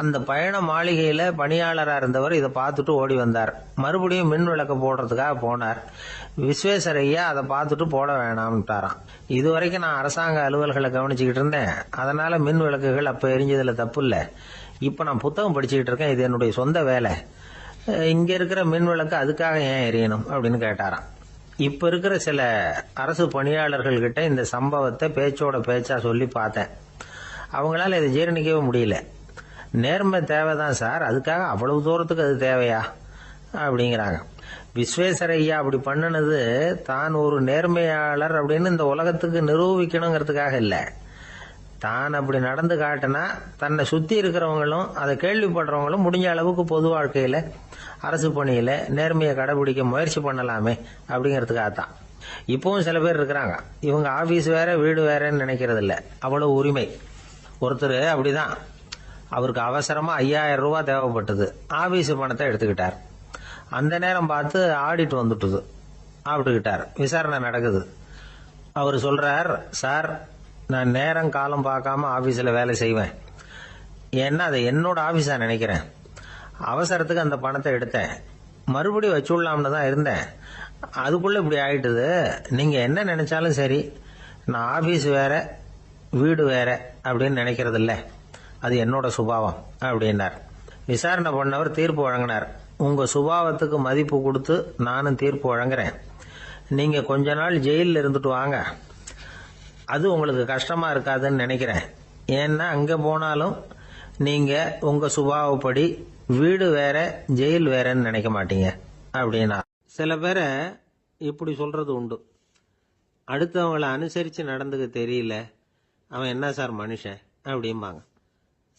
அந்த பயண மாளிகையில பணியாளரா இருந்தவர் இதை பார்த்துட்டு ஓடி வந்தார். மறுபடியும் மின் விளக்கு போடுறதுக்காக போனார். விஸ்வேஸ்வரய்யா அதை பார்த்துட்டு போட வேணாம்ட்டாராம். இதுவரைக்கும் நான் அரசாங்க அலுவல்களை கவனிச்சுக்கிட்டு இருந்தேன், அதனால மின் விளக்குகள் அப்ப எரிஞ்சதுல தப்பு இல்லை. இப்ப நான் புத்தகம் படிச்சுக்கிட்டு இருக்கேன், இது என்னுடைய சொந்த வேலை. இங்க இருக்கிற மின் விளக்கு அதுக்காக ஏன் எரியணும் அப்படின்னு கேட்டாராம். இப்ப இருக்கிற சில அரசு பணியாளர்கள் கிட்ட இந்த சம்பவத்தை பேச்சோட பேச்சா சொல்லி பார்த்தேன். அவங்களால இதை ஜீரணிக்கவே முடியல. நேர்மை தேவைதான் சார், அதுக்காக அவ்வளவு தூரத்துக்கு அது தேவையா அப்படிங்கிறாங்க. விஸ்வேஸ்வரய்யா அப்படி பண்ணினது தான் ஒரு நேர்மையாளர் அப்படின்னு இந்த உலகத்துக்கு நிரூபிக்கணுங்கிறதுக்காக இல்ல. தான் அப்படி நடந்து காட்டினா தன்னை சுத்தி இருக்கிறவங்களும் அதை கேள்விப்படுறவங்களும் முடிஞ்ச அளவுக்கு பொது வாழ்க்கையில அரசு பணியில நேர்மையை கடைபிடிக்க முயற்சி பண்ணலாமே அப்படிங்கிறதுக்காகத்தான். இப்பவும் சில பேர் இருக்கிறாங்க, இவங்க ஆபீஸ் வேற வீடு வேறன்னு நினைக்கிறது இல்ல, அவ்வளவு உரிமை. ஒருத்தர் அப்படிதான், அவருக்கு அவசரமா 5000 ரூபாய் தேவைப்பட்டது. ஆபீஸ் பணத்தை எடுத்துக்கிட்டார். அந்த நேரம் பார்த்து ஆடிட் வந்துட்டுது. ஆப்பிட்டுக்கிட்டார். விசாரணை நடக்குது. அவர் சொல்றார், சார் நான் நேரம் காலம் பார்க்காம ஆபீஸ்ல வேலை செய்வேன், ஏன்னா அதை என்னோட ஆபீஸா நினைக்கிறேன். அவசரத்துக்கு அந்த பணத்தை எடுத்தேன், மறுபடியும் வச்சுடலாம்னு தான் இருந்தேன், அதுக்குள்ள இப்படி ஆயிட்டுது. நீங்க என்ன நினைச்சாலும் சரி, நான் ஆபீஸ் வேற வீடு வேற அப்படின்னு நினைக்கிறது இல்ல, அது என்னோட சுபாவம் அப்படின்னார். விசாரணை பண்ணவர் தீர்ப்பு வழங்கினார். உங்க சுபாவத்துக்கு மதிப்பு கொடுத்து நானும் தீர்ப்பு வழங்குறேன். நீங்க கொஞ்ச நாள் ஜெயிலில் இருந்துட்டு வாங்க, அது உங்களுக்கு கஷ்டமா இருக்காதுன்னு நினைக்கிறேன். ஏன்னா அங்க போனாலும் நீங்க உங்க சுபாவப்படி வீடு வேற ஜெயில் வேறன்னு நினைக்க மாட்டீங்க அப்படின்னா. சில பேரை இப்படி சொல்றது உண்டு. அடுத்தவங்களை அனுசரித்து நடந்துக்க தெரியல, அவன் என்ன சார் மனுஷன் அப்படிம்பாங்க.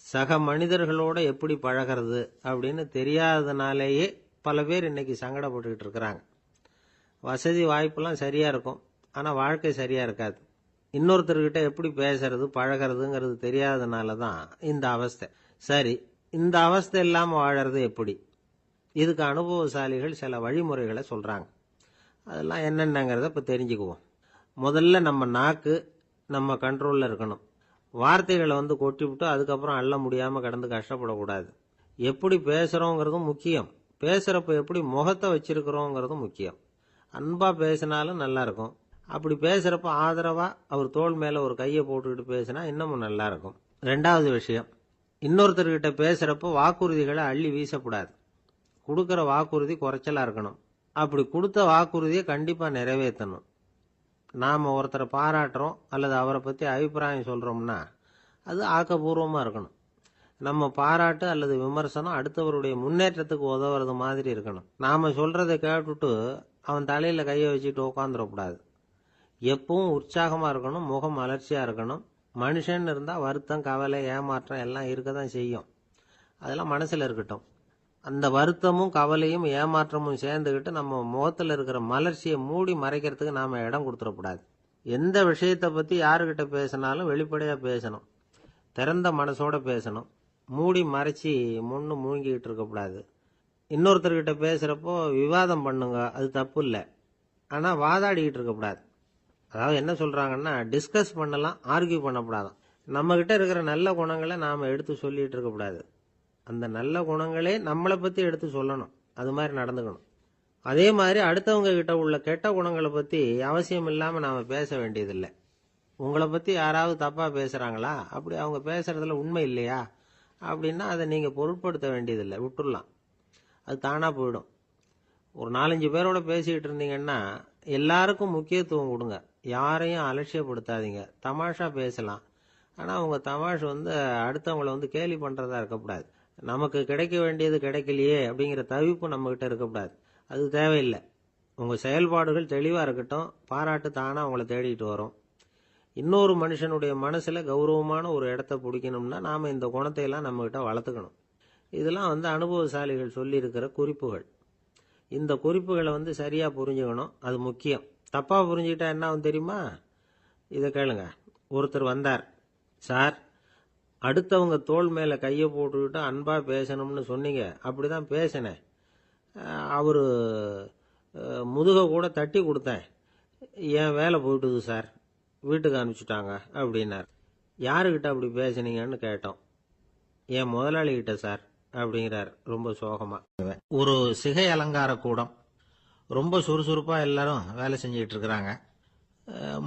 சக மனிதர்களோட எப்படி பழகிறது அப்படின்னு தெரியாததுனாலேயே பல பேர் இன்னைக்கு சங்கடப்பட்டுக்கிட்டு இருக்கிறாங்க. வசதி வாய்ப்பெல்லாம் சரியா இருக்கும், ஆனால் வாழ்க்கை சரியா இருக்காது. இன்னொருத்தர்கிட்ட எப்படி பேசுறது பழகிறதுங்கிறது தெரியாததுனால தான் இந்த அவஸ்தை. சரி, இந்த அவஸ்தை இல்லாமல் வாழறது எப்படி? இதுக்கு அனுபவசாலிகள் சில வழிமுறைகளை சொல்றாங்க. அதெல்லாம் என்னென்னங்கிறத இப்போ தெரிஞ்சுக்குவோம். முதல்ல நம்ம நாக்கு நம்ம கண்ட்ரோலில் இருக்கணும். வார்த்தைகளை கொட்டிவிட்டு அதுக்கப்புறம் அள்ள முடியாமல் கடந்து கஷ்டப்படக்கூடாது. எப்படி பேசுகிறோங்கிறதும் முக்கியம், பேசுகிறப்ப எப்படி முகத்தை வச்சிருக்கிறோங்கிறதும் முக்கியம். அன்பாக பேசினாலும் நல்லா இருக்கும். அப்படி பேசுகிறப்ப ஆதரவாக அவர் தோள் மேலே ஒரு கையை போட்டுக்கிட்டு பேசினா இன்னமும் நல்லா இருக்கும். ரெண்டாவது விஷயம், இன்னொருத்தர்கிட்ட பேசுகிறப்போ வாக்குறுதிகளை அள்ளி வீசக்கூடாது. கொடுக்குற வாக்குறுதி குறைச்சலாக இருக்கணும். அப்படி கொடுத்த வாக்குறுதியை கண்டிப்பாக நிறைவேற்றணும். நாம் ஒருத்தரை பாராட்டுறோம் அல்லது அவரை பற்றி அபிப்பிராயம் சொல்கிறோம்னா அது ஆக்கப்பூர்வமாக இருக்கணும். நம்ம பாராட்டு அல்லது விமர்சனம் அடுத்தவருடைய முன்னேற்றத்துக்கு உதவுறது மாதிரி இருக்கணும். நாம் சொல்கிறத கேட்டுட்டு அவன் தலையில் கையை வச்சுட்டு உட்காந்துடக்கூடாது. எப்பவும் உற்சாகமாக இருக்கணும், முகம் மலர்ச்சியாக இருக்கணும். மனுஷன் இருந்தால் வருத்தம், கவலை, ஏமாற்றம் எல்லாம் இருக்க தான் செய்யும். அதெல்லாம் மனசில் இருக்கட்டும். அந்த வருத்தமும் கவலையும் ஏமாற்றமும் சேர்ந்துக்கிட்டு நம்ம முகத்தில் இருக்கிற மலர்ச்சியை மூடி மறைக்கிறதுக்கு நாம் இடம் கொடுத்துடக்கூடாது. எந்த விஷயத்தை பற்றி யாருக்கிட்ட பேசினாலும் வெளிப்படையாக பேசணும், திறந்த மனசோட பேசணும். மூடி மறைச்சி முன்னு மூழ்கிக்கிட்டு இருக்கக்கூடாது. இன்னொருத்தர்கிட்ட பேசுகிறப்போ விவாதம் பண்ணுங்க, அது தப்பு இல்லை. ஆனால் வாதாடிக்கிட்டு இருக்கக்கூடாது. அதாவது என்ன சொல்கிறாங்கன்னா, டிஸ்கஸ் பண்ணலாம், ஆர்கியூ பண்ணக்கூடாதான். நம்மக்கிட்ட இருக்கிற நல்ல குணங்களை நாம் எடுத்து சொல்லிகிட்டு இருக்கக்கூடாது. அந்த நல்ல குணங்களே நம்மளை பற்றி எடுத்து சொல்லணும், அது மாதிரி நடந்துக்கணும். அதே மாதிரி அடுத்தவங்க கிட்ட உள்ள கெட்ட குணங்களை பற்றி அவசியம் இல்லாமல் நாம் பேச வேண்டியதில்லை. உங்களை பற்றி யாராவது தப்பாக பேசுகிறாங்களா, அப்படி அவங்க பேசுகிறதுல உண்மை இல்லையா அப்படின்னா அதை நீங்கள் பொருட்படுத்த வேண்டியதில்லை, விட்டுடலாம். அது தானாக போயிடும். ஒரு 4-5 பேரோட பேசிக்கிட்டு இருந்தீங்கன்னா எல்லாருக்கும் முக்கியத்துவம் கொடுங்க, யாரையும் அலட்சியப்படுத்தாதீங்க. தமாஷா பேசலாம், ஆனால் அவங்க தமாஷ் அடுத்தவங்களை கேலி பண்ணுறதா இருக்கக்கூடாது. நமக்கு கிடைக்க வேண்டியது கிடைக்கலையே அப்படிங்கிற தவிப்பு நம்மகிட்ட இருக்கக்கூடாது, அது தேவையில்லை. உங்கள் செயல்பாடுகள் தெளிவாக இருக்கட்டும், பாராட்டு தானாக அவங்கள தேடிட்டு வரும். இன்னொரு மனுஷனுடைய மனசில் கௌரவமான ஒரு இடத்த பிடிக்கணும்னா நாம் இந்த குணத்தையெல்லாம் நம்மகிட்ட வளர்த்துக்கணும். இதெல்லாம் அனுபவசாலிகள் சொல்லியிருக்கிற குறிப்புகள். இந்த குறிப்புகளை சரியாக புரிஞ்சுக்கணும், அது முக்கியம். தப்பாக புரிஞ்சுக்கிட்டா என்ன ஆகும் தெரியுமா? இதை கேளுங்க. ஒருத்தர் வந்தார், சார் அடுத்தவங்க தோள் மேலே கையை போட்டுக்கிட்டு அன்பாக பேசணும்னு சொன்னீங்க, அப்படி தான் பேசினேன். அவர் முதுகை கூட தட்டி கொடுத்தேன், என் வேலை போயிட்டுது சார், வீட்டுக்கு அனுப்பிச்சிட்டாங்க அப்படின்னார். யாருக்கிட்ட அப்படி பேசுனீங்கன்னு கேட்டோம். என் முதலாளிகிட்ட சார் அப்படிங்கிறார் ரொம்ப சோகமாக. ஒரு சிகை அலங்கார கூடம், ரொம்ப சுறுசுறுப்பாக எல்லாரும் வேலை செஞ்சுக்கிட்டு இருக்கிறாங்க.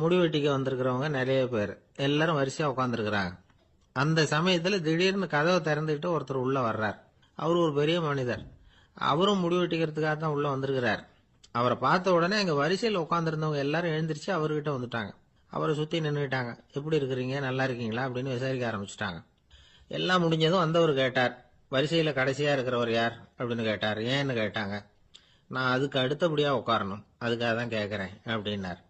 முடிவெட்டிக்க வந்திருக்கிறவங்க நிறைய பேர், எல்லாரும் வரிசையாக உட்காந்துருக்கிறாங்க. அந்த சமயத்தில் திடீர்னு கதவை திறந்துக்கிட்டு ஒருத்தர் உள்ளே வர்றார். அவர் ஒரு பெரிய மனிதர், அவரும் முடிவெட்டிக்கிறதுக்காக தான் உள்ளே வந்திருக்கிறார். அவரை பார்த்த உடனே அங்கே வரிசையில் உட்காந்துருந்தவங்க எல்லாரும் எழுந்திரிச்சு அவர்கிட்ட வந்துட்டாங்க. அவரை சுற்றி நின்றுட்டாங்க. எப்படி இருக்கிறீங்க, நல்லா இருக்கீங்களா அப்படின்னு விசாரிக்க ஆரம்பிச்சிட்டாங்க. எல்லாம் முடிஞ்சதும் வந்தவர் கேட்டார், வரிசையில் கடைசியாக இருக்கிறவர் யார் அப்படின்னு கேட்டார். ஏன்னு கேட்டாங்க. நான் அதுக்கு அடுத்தபடியாக உட்காரணும், அதுக்காக தான் கேட்குறேன் அப்படின்னார்.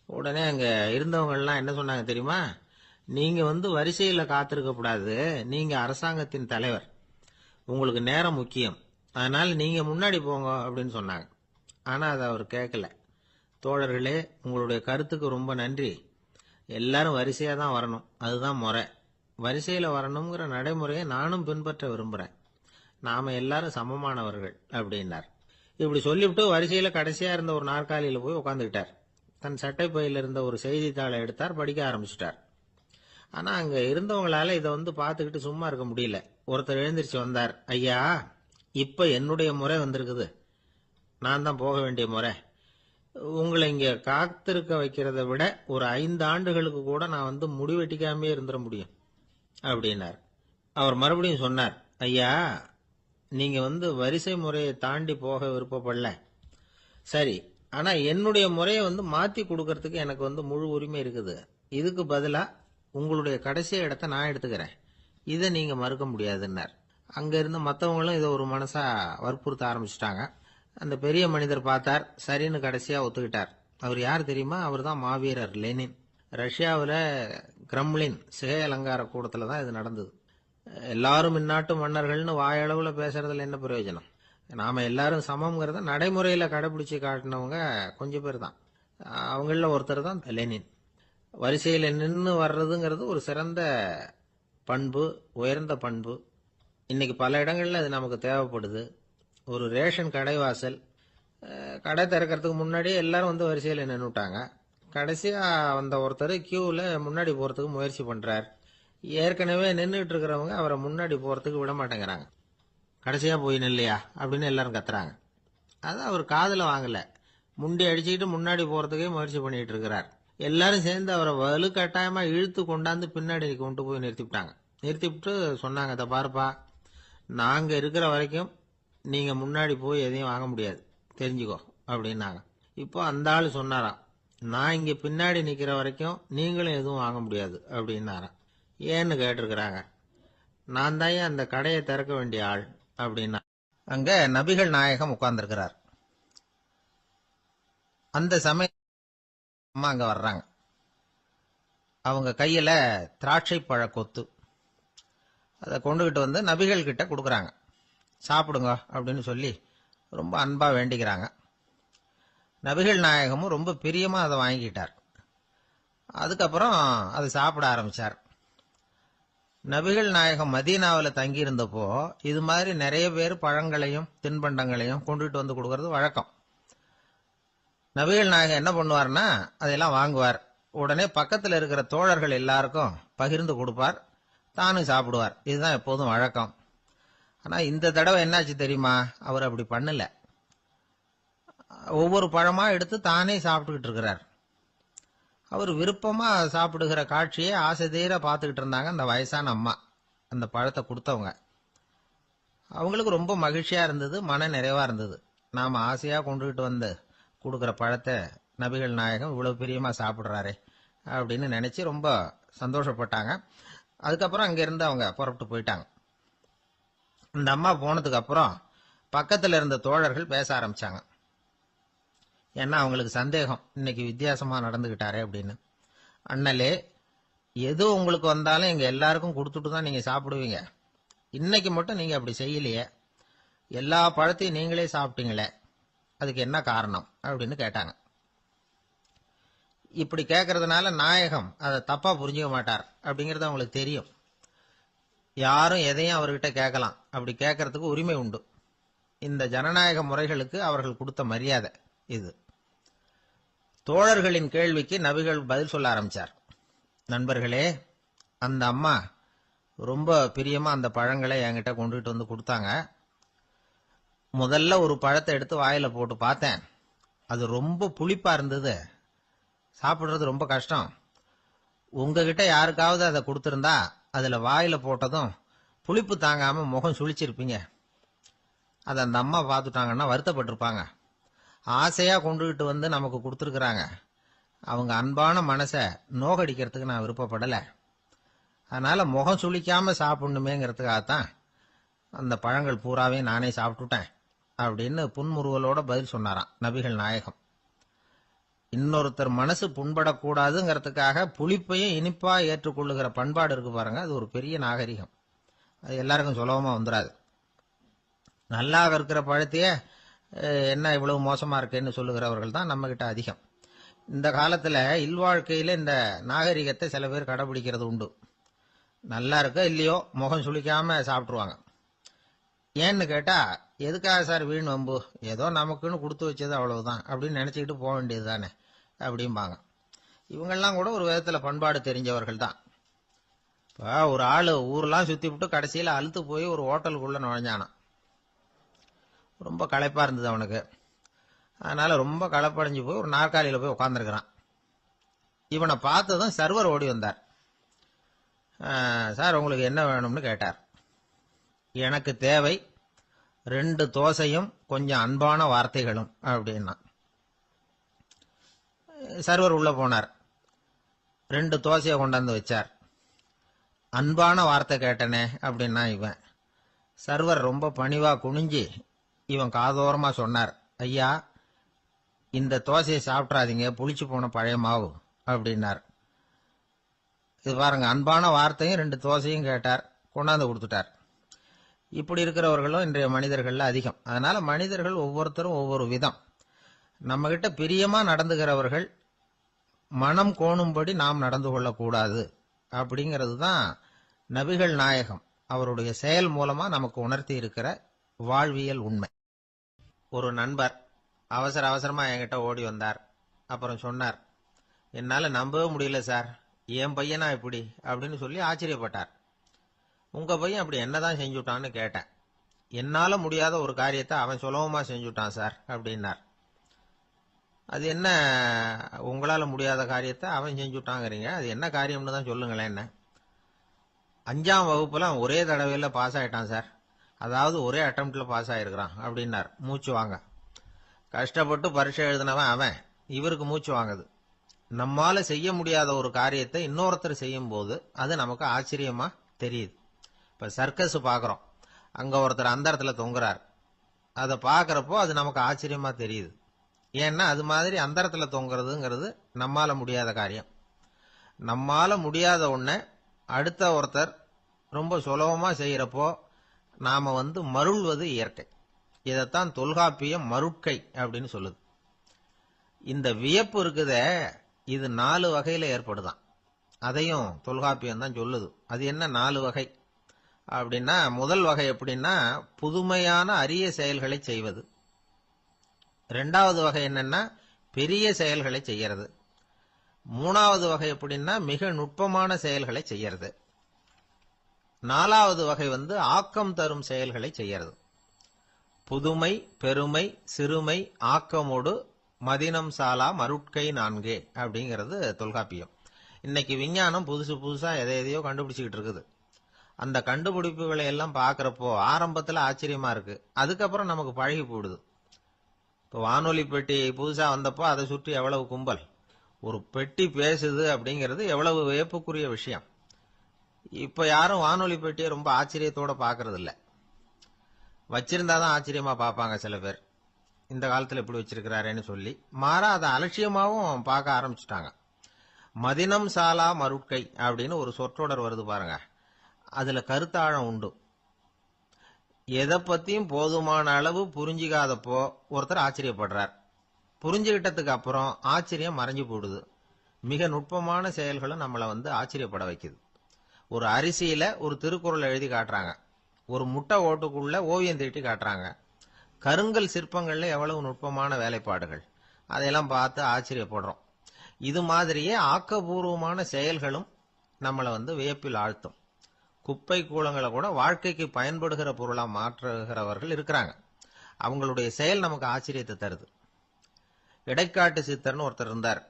உடனே அங்கே இருந்தவங்கெல்லாம் என்ன சொன்னாங்க தெரியுமா? நீங்கள் வரிசையில் காத்திருக்கக்கூடாது, நீங்கள் அரசாங்கத்தின் தலைவர், உங்களுக்கு நேரம் முக்கியம், அதனால் நீங்கள் முன்னாடி போங்க அப்படின்னு சொன்னாங்க. ஆனால் அதை அவர் கேட்கல. தோழர்களே, உங்களுடைய கருத்துக்கு ரொம்ப நன்றி. எல்லாரும் வரிசையாக தான் வரணும், அதுதான் முறை. வரிசையில் வரணுங்கிற நடைமுறையை நானும் பின்பற்ற விரும்புகிறேன். நாம் எல்லாரும் சமமானவர்கள் அப்படின்னார். இப்படி சொல்லிவிட்டு வரிசையில் கடைசியாக இருந்த ஒரு நாற்காலியில் போய் உட்காந்துக்கிட்டார். தன் சட்டை பையில் இருந்த ஒரு செய்தித்தாளை எடுத்தார், படிக்க ஆரம்பிச்சிட்டார். ஆனால் அங்கே இருந்தவங்களால இதை பார்த்துக்கிட்டு சும்மா இருக்க முடியல. ஒருத்தர் எழுந்திரிச்சு வந்தார். ஐயா, இப்போ என்னுடைய முறை வந்திருக்குது, நான் தான் போக வேண்டிய முறை. உங்களை இங்கே காத்திருக்க வைக்கிறத விட ஒரு 5 ஆண்டுகளுக்கு கூட நான் முடிவெட்டிக்காமே இருந்துட முடியும் அப்படின்னார். அவர் மறுபடியும் சொன்னார், ஐயா, நீங்க வரிசை முறையை தாண்டி போக விருப்பப்படல, சரி, ஆனா என்னுடைய முறையை மாத்தி கொடுக்கறதுக்கு எனக்கு முழு உரிமை இருக்குது. இதுக்கு பதிலா உங்களுடைய கடைசி இடத்தை நான் எடுத்துக்கிறேன், இதை நீங்க மறுக்க முடியாதுன்னார். அங்க இருந்த மற்றவங்களும் இதை ஒரு மனசா வற்புறுத்த ஆரம்பிச்சிட்டாங்க. அந்த பெரிய மனிதர் பார்த்தார், சரின்னு கடைசியா ஒத்துக்கிட்டார். அவர் யார் தெரியுமா? அவர் தான் மாவீரர் லெனின். ரஷ்யாவில் கிரெம்ளின் சிகை அலங்கார கூடத்தில் தான் இது நடந்தது. எல்லாரும் இந்நாட்டு மன்னர்கள்னு வாயளவில் பேசுறதுல என்ன பிரயோஜனம்? நாம எல்லாரும் சமம்ங்கிறத நடைமுறையில் கடைபிடிச்சு காட்டினவங்க கொஞ்சம் பேர் தான். அவங்கள ஒருத்தர் தான் லெனின். வரிசையில் நின்று வர்றதுங்கிறது ஒரு சிறந்த பண்பு, உயர்ந்த பண்பு. இன்னைக்கு பல இடங்கள்ல அது நமக்கு தேவைப்படுது. ஒரு ரேஷன் கடைவாசல், கடை திறக்கிறதுக்கு முன்னாடியே எல்லாரும் வந்து வரிசையில் நின்றுட்டாங்க. கடைசியா வந்த ஒருத்தர் கியூவில் முன்னாடி போறதுக்கு முயற்சி பண்றார். ஏற்கனவே நின்றுட்டு இருக்கிறவங்க அவரை முன்னாடி போறதுக்கு விட மாட்டேங்கிறாங்க. கடைசியா போய் நில்லையா அப்படின்னு எல்லாரும் கத்துறாங்க. அது அவர் காதுல வாங்கல. முண்டி அடிச்சுக்கிட்டு முன்னாடி போறதுக்கே முயற்சி பண்ணிட்டு இருக்கிறார். எல்லாரும் சேர்ந்து அவரை வலுக்கட்டாயமா இழுத்து கொண்டாந்து பின்னாடி கொண்டு போய் நிறுத்திவிட்டாங்க. நிறுத்திவிட்டு சொன்னாங்க, இதை பாருப்பா, நாங்க இருக்கிற வரைக்கும் நீங்க முன்னாடி போய் எதையும் வாங்க முடியாது, தெரிஞ்சுக்கோ அப்படின்னாங்க. இப்போ அந்த ஆள் சொன்னாராம், நான் இங்க பின்னாடி நிக்கிற வரைக்கும் நீங்களும் எதுவும் வாங்க முடியாது அப்படின்னாராம். ஏன்னு கேட்டிருக்கிறாங்க. நான் தான் அந்த கடையை திறக்க வேண்டிய ஆள் அப்படின்னா. அங்க நபிகள் நாயகம் உட்கார்ந்துருக்கிறார். அந்த சமயம் அம்மா அங்க வர்றாங்க. அவங்க கையில திராட்சை பழ கொத்து, அதை கொண்டுகிட்டு வந்து நபிகள் கிட்ட கொடுக்குறாங்க. சாப்பிடுங்க அப்படின்னு சொல்லி ரொம்ப அன்பா வேண்டிக்கிறாங்க. நபிகள் நாயகமும் ரொம்ப பிரியமா அதை வாங்கிக்கிட்டார். அதுக்கப்புறம் அதை சாப்பிட ஆரம்பிச்சார். நபிகள் நாயகம் மதீனாவில் தங்கி இருந்தப்போ இது மாதிரி நிறைய பேர் பழங்களையும் தின்பண்டங்களையும் கொண்டுகிட்டு வந்து கொடுக்கறது வழக்கம். நபிகள் நாயகம் என்ன பண்ணுவார்னா அதையெல்லாம் வாங்குவார். உடனே பக்கத்தில் இருக்கிற தோழர்கள் எல்லாருக்கும் பகிர்ந்து கொடுப்பார், தானும் சாப்பிடுவார். இதுதான் எப்போதும் வழக்கம். ஆனா இந்த தடவை என்னாச்சு தெரியுமா? அவர் அப்படி பண்ணல. ஒவ்வொரு பழமா எடுத்து தானே சாப்பிட்டுக்கிட்டு இருக்கிறார். அவர் விருப்பமா சாப்பிடுகிற காட்சியை ஆசை தீர பார்த்துக்கிட்டு இருந்தாங்க அந்த வயசான அம்மா, அந்த பழத்தை கொடுத்தவங்க. அவங்களுக்கு ரொம்ப மகிழ்ச்சியா இருந்தது, மன நிறைவா இருந்தது. நாம ஆசையா கொண்டுகிட்டு வந்து கொடுக்குற பழத்தை நபிகள் நாயகம் இவ்வளவு பிரியமா சாப்பிடுறாரே அப்படின்னு நினைச்சு ரொம்ப சந்தோஷப்பட்டாங்க. அதுக்கப்புறம் அங்கிருந்து அவங்க புறப்பட்டு போயிட்டாங்க. இந்த அம்மா போனதுக்கு அப்புறம் பக்கத்தில் இருந்த தோழர்கள் பேச ஆரம்பிச்சாங்க. ஏன்னா அவங்களுக்கு சந்தேகம், இன்னைக்கு வித்தியாசமா நடந்துகிட்டாரே அப்படின்னு. அண்ணலே, எது உங்களுக்கு வந்தாலும் எங்க எல்லாருக்கும் கொடுத்துட்டு தான் நீங்க சாப்பிடுவீங்க. இன்னைக்கு மட்டும் நீங்க அப்படி செய்யலையே, எல்லா பழத்தையும் நீங்களே சாப்பிட்டீங்களே, அதுக்கு என்ன காரணம் அப்படின்னு கேட்டாங்க. இப்படி கேட்கறதுனால நாயகம் அதை தப்பா புரிஞ்சுக்க மாட்டார் அப்படிங்கறது அவங்களுக்கு தெரியும். யாரும் எதையும் அவர்கிட்ட கேட்கலாம், அப்படி கேட்கறதுக்கு உரிமை உண்டு. இந்த ஜனநாயக முறைகளுக்கு அவர்கள் கொடுத்த மரியாதை இது. தோழர்களின் கேள்விக்கு நபிகள் பதில் சொல்ல ஆரம்பிச்சார். நண்பர்களே, அந்த அம்மா ரொம்ப பிரியமா அந்த பழங்களை என்கிட்ட கொண்டுகிட்டு வந்து கொடுத்தாங்க. முதல்ல ஒரு பழத்தை எடுத்து வாயில போட்டு பார்த்தேன். அது ரொம்ப புளிப்பா இருந்தது, சாப்பிடுறது ரொம்ப கஷ்டம். உங்ககிட்ட யாருக்காவது அதை கொடுத்திருந்தா அதுல வாயில போட்டதும் புளிப்பு தாங்காம முகம் சுழிச்சிருப்பீங்க. அதை அந்த அம்மா பார்த்துட்டாங்கன்னா வருத்தப்பட்டிருப்பாங்க. ஆசையா கொண்டுகிட்டு வந்து நமக்கு கொடுத்துருக்குறாங்க. அவங்க அன்பான மனசை நோகடிக்கிறதுக்கு நான் விருப்பப்படலை. அதனால முகம் சுளிக்காம சாப்பிடணுமேங்கிறதுக்காகத்தான் அந்த பழங்கள் பூராவே நானே சாப்பிட்டுட்டேன் அப்படின்னு புன்முறுவலோட பதில் சொன்னாராம் நபிகள் நாயகம். இன்னொருத்தர் மனசு புண்படக்கூடாதுங்கிறதுக்காக புளிப்பையும் இனிப்பா ஏற்றுக்கொள்ளுகிற பண்பாடு இருக்கு பாருங்க, அது ஒரு பெரிய நாகரிகம். அது எல்லாருக்கும் சுலபமா வந்துடாது. நல்லா இருக்கிற பழத்தையே என்ன இவ்வளவு மோசமா இருக்கேன்னு சொல்லுகிறவர்கள் தான் நம்ம கிட்ட அதிகம். இந்த காலத்துல இல்வாழ்க்கையில இந்த நாகரிகத்தை சில பேர் கடைபிடிக்கிறது உண்டு. நல்லா இருக்க இல்லையோ முகம் சுளிக்காம சாப்பிட்டுருவாங்க. ஏன்னு கேட்டா, எதுக்காக சார் வீண் வம்பு, ஏதோ நமக்குன்னு கொடுத்து வச்சது அவ்வளவுதான் அப்படின்னு நினைச்சுக்கிட்டு போக வேண்டியது தானே அப்படிம்பாங்க. இவங்கெல்லாம் கூட ஒரு விதத்துல பண்பாடு தெரிஞ்சவர்கள் தான். இப்போ ஒரு ஆளு ஊரெல்லாம் சுத்தி விட்டு கடைசியில அழுத்து போய் ஒரு ஹோட்டலுக்குள்ள நுழைஞ்சானான். ரொம்ப களைப்பா இருந்தது அவனுக்கு. அதனால ரொம்ப களைப்படைஞ்சு போய் ஒரு நாற்காலியில போய் உட்காந்துருக்கிறான். இவனை பார்த்ததும் சர்வர் ஓடி வந்தார். சார் உங்களுக்கு என்ன வேணும்னு கேட்டார். எனக்கு தேவை 2 தோசையும் கொஞ்சம் அன்பான வார்த்தைகளும் அப்படின்னா. சர்வர் உள்ள போனார், 2 தோசையை கொண்டாந்து வச்சார். அன்பான வார்த்தை கேட்டனே அப்படின்னா இவன். சர்வர் ரொம்ப பணிவா குனிஞ்சு இவன் காதோரமா சொன்னார், ஐயா, இந்த தோசையை சாப்பிட்றாதீங்க, புளிச்சு போன பழைய மாவு அப்படின்னார். இது பாருங்க, அன்பான வார்த்தையும் 2 தோசையும் கேட்டார், கொண்டாந்து கொடுத்துட்டார். இப்படி இருக்கிறவர்களும் இன்றைய மனிதர்கள்ல அதிகம். அதனால மனிதர்கள் ஒவ்வொருத்தரும் ஒவ்வொரு விதம். நம்ம கிட்ட பிரியமா நடந்துகிறவர்கள் மனம் கோணும்படி நாம் நடந்து கொள்ளக்கூடாது அப்படிங்கிறது தான் நபிகள் நாயகம் அவருடைய செயல் மூலமா நமக்கு உணர்த்தி இருக்கிற வாழ்வியல் உண்மை. ஒரு நண்பர் அவசர அவசரமா என்கிட்ட ஓடி வந்தார். அப்புறம் சொன்னார், என்னால நம்பவே முடியல சார், என் பையனா இப்படி அப்படின்னு சொல்லி ஆச்சரியப்பட்டார். உங்க பையன் அப்படி என்னதான் செஞ்சுட்டான்னு கேட்டேன். என்னால முடியாத ஒரு காரியத்தை அவன் சுலபமா செஞ்சுட்டான் சார் அப்படின்னார். அது என்ன, உங்களால முடியாத காரியத்தை அவன் செஞ்சுட்டாங்கிறீங்க, அது என்ன காரியம்னு தான் சொல்லுங்களேன். என்ன, 5ஆம் வகுப்புல அவன் ஒரே தடவையில பாஸ் ஆயிட்டான் சார், அதாவது ஒரே அட்டம்ப்ட்ல பாஸ் ஆயிருக்கிறான் அப்படின்னார். மூச்சு வாங்க. கஷ்டப்பட்டு பரீட்சை எழுதினவன் அவன், இவருக்கு மூச்சு வாங்குது. நம்மால செய்ய முடியாத ஒரு காரியத்தை இன்னொருத்தர் செய்யும் போது அது நமக்கு ஆச்சரியமா தெரியுது. இப்ப சர்க்கஸ் பாக்குறோம், அங்க ஒருத்தர் அந்த இடத்துல தொங்குறார். அதை பாக்குறப்போ அது நமக்கு ஆச்சரியமா தெரியுது. ஏன்னா அது மாதிரி அந்த இடத்துல தொங்குறதுங்கிறது நம்மால முடியாத காரியம். நம்மால முடியாத ஒன்ன அடுத்த ஒருத்தர் ரொம்ப சுலபமா செய்யறப்போ நாம மருள்வது இயற்கை. இதைத்தான் தொல்காப்பியம் மருட்கை அப்படின்னு சொல்லுது. இந்த வியப்பு இருக்குதே, இது 4 வகையில ஏற்படுதான். அதையும் தொல்காப்பியம் தான் சொல்லுது. அது என்ன 4 வகை அப்படின்னா, முதல் வகை எப்படின்னா புதுமையான அரிய செயல்களை செய்வது. 2வது வகை என்னன்னா பெரிய செயல்களை செய்யறது. 3வது வகை எப்படின்னா மிக நுட்பமான செயல்களை செய்யறது. 4வது வகை ஆக்கம் தரும் செயல்களை செய்யறது. புதுமை, பெருமை, சிறுமை, ஆக்கமோடு மதினம் சாலா மருட்கை 4 அப்படிங்கிறது தொல்காப்பியம். இன்னைக்கு விஞ்ஞானம் புதுசு புதுசா எதையோ கண்டுபிடிச்சுக்கிட்டு இருக்குது. அந்த கண்டுபிடிப்புகளை எல்லாம் பாக்குறப்போ ஆரம்பத்துல ஆச்சரியமா இருக்கு, அதுக்கப்புறம் நமக்கு பழகி போடுது. இப்போ வானொலி பெட்டி புதுசா வந்தப்போ அதை சுற்றி எவ்வளவு கும்பல், ஒரு பெட்டி பேசுது அப்படிங்கிறது எவ்வளவு வியப்புக்குரிய விஷயம். இப்ப யாரும் வானொலி பெட்டியை ரொம்ப ஆச்சரியத்தோட பாக்குறது இல்ல. வச்சிருந்தாதான் ஆச்சரியமா பார்ப்பாங்க சில பேர், இந்த காலத்துல இப்படி வச்சிருக்கிறாரேன்னு சொல்லி. மாறா அதை அலட்சியமாவும் பார்க்க ஆரம்பிச்சுட்டாங்க. மதினம் சாலா மருட்கை அப்படின்னு ஒரு சொற்றொடர் வருது பாருங்க, அதுல கருத்தாழம் உண்டு. எதை பத்தியும் போதுமான அளவு புரிஞ்சிக்காதப்போ ஒருத்தர் ஆச்சரியப்படுறார். புரிஞ்சுகிட்டதுக்கு அப்புறம் ஆச்சரியம் மறைஞ்சு போடுது. மிக நுட்பமான செயல்களும் நம்மளை ஆச்சரியப்பட வைக்குது. ஒரு அரிசியில ஒரு திருக்குறள் எழுதி காட்டுறாங்க, ஒரு முட்டை ஓட்டுக்குள்ள ஓவியம் தீட்டி காட்டுறாங்க. கருங்கல் சிற்பங்கள்ல எவ்வளவு நுட்பமான வேலைப்பாடுகள், அதையெல்லாம் பார்த்து ஆச்சரியப்படுறோம். இது மாதிரியே ஆக்கப்பூர்வமான செயல்களும் நம்மளை வியப்பில் ஆழ்த்தும். குப்பை கூலங்களை கூட வாழ்க்கைக்கு பயன்படுகிற பொருளா மாற்றுகிறவர்கள் இருக்கிறாங்க. அவங்களுடைய செயல் நமக்கு ஆச்சரியத்தை தருது. இடைக்காட்டு சித்தர்னு ஒருத்தர் இருந்தார்.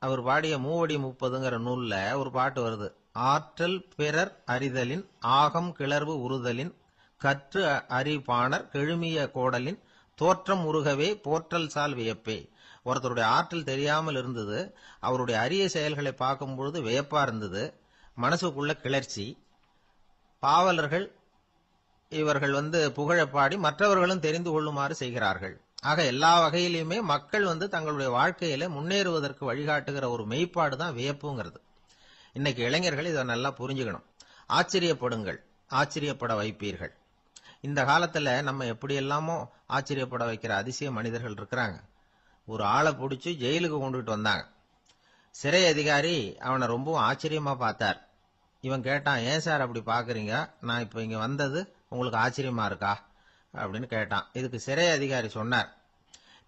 அவர் பாடிய 30 நூல்ல ஒரு பாட்டு வருது. ஆற்றல் பிறர் அறிதலின் ஆகம் கிளர்வு உறுதலின் கற்று அறிபாணர் கெழுமிய கோடலின் தோற்றம் உருகவே போற்றல் சால் வியப்பே. ஒருத்தருடைய ஆற்றல் தெரியாமல் இருந்தது, அவருடைய அரிய செயல்களை பார்க்கும் பொழுது வியப்பா இருந்தது, மனசுக்குள்ள கிளர்ச்சி. பாவலர்கள் இவர்கள் புகழப்பாடி மற்றவர்களும் தெரிந்து கொள்ளுமாறு செய்கிறார்கள். ஆக எல்லா வகையிலுமே மக்கள் தங்களுடைய வாழ்க்கையில முன்னேறுவதற்கு வழிகாட்டுகிற ஒரு மெய்ப்பாடு தான் வியப்புங்கிறது. இன்னைக்கு இளைஞர்கள் இதை நல்லா புரிஞ்சுக்கணும். ஆச்சரியப்படுங்கள், ஆச்சரியப்பட வைப்பீர்கள். இந்த காலத்துல நம்ம எப்படி எல்லாமோ ஆச்சரியப்பட வைக்கிற அதிசய மனிதர்கள் இருக்கிறாங்க. ஒரு ஆளை பிடிச்சி ஜெயிலுக்கு கொண்டுட்டு வந்தாங்க. சிறை அதிகாரி அவனை ரொம்பவும் ஆச்சரியமா பார்த்தார். இவன் கேட்டான், ஏன் சார் அப்படி பாக்குறீங்க, நான் இப்ப இங்க வந்தது உங்களுக்கு ஆச்சரியமா இருக்கா அப்படின்னு கேட்டான். இதுக்கு சிறை அதிகாரி சொன்னார்,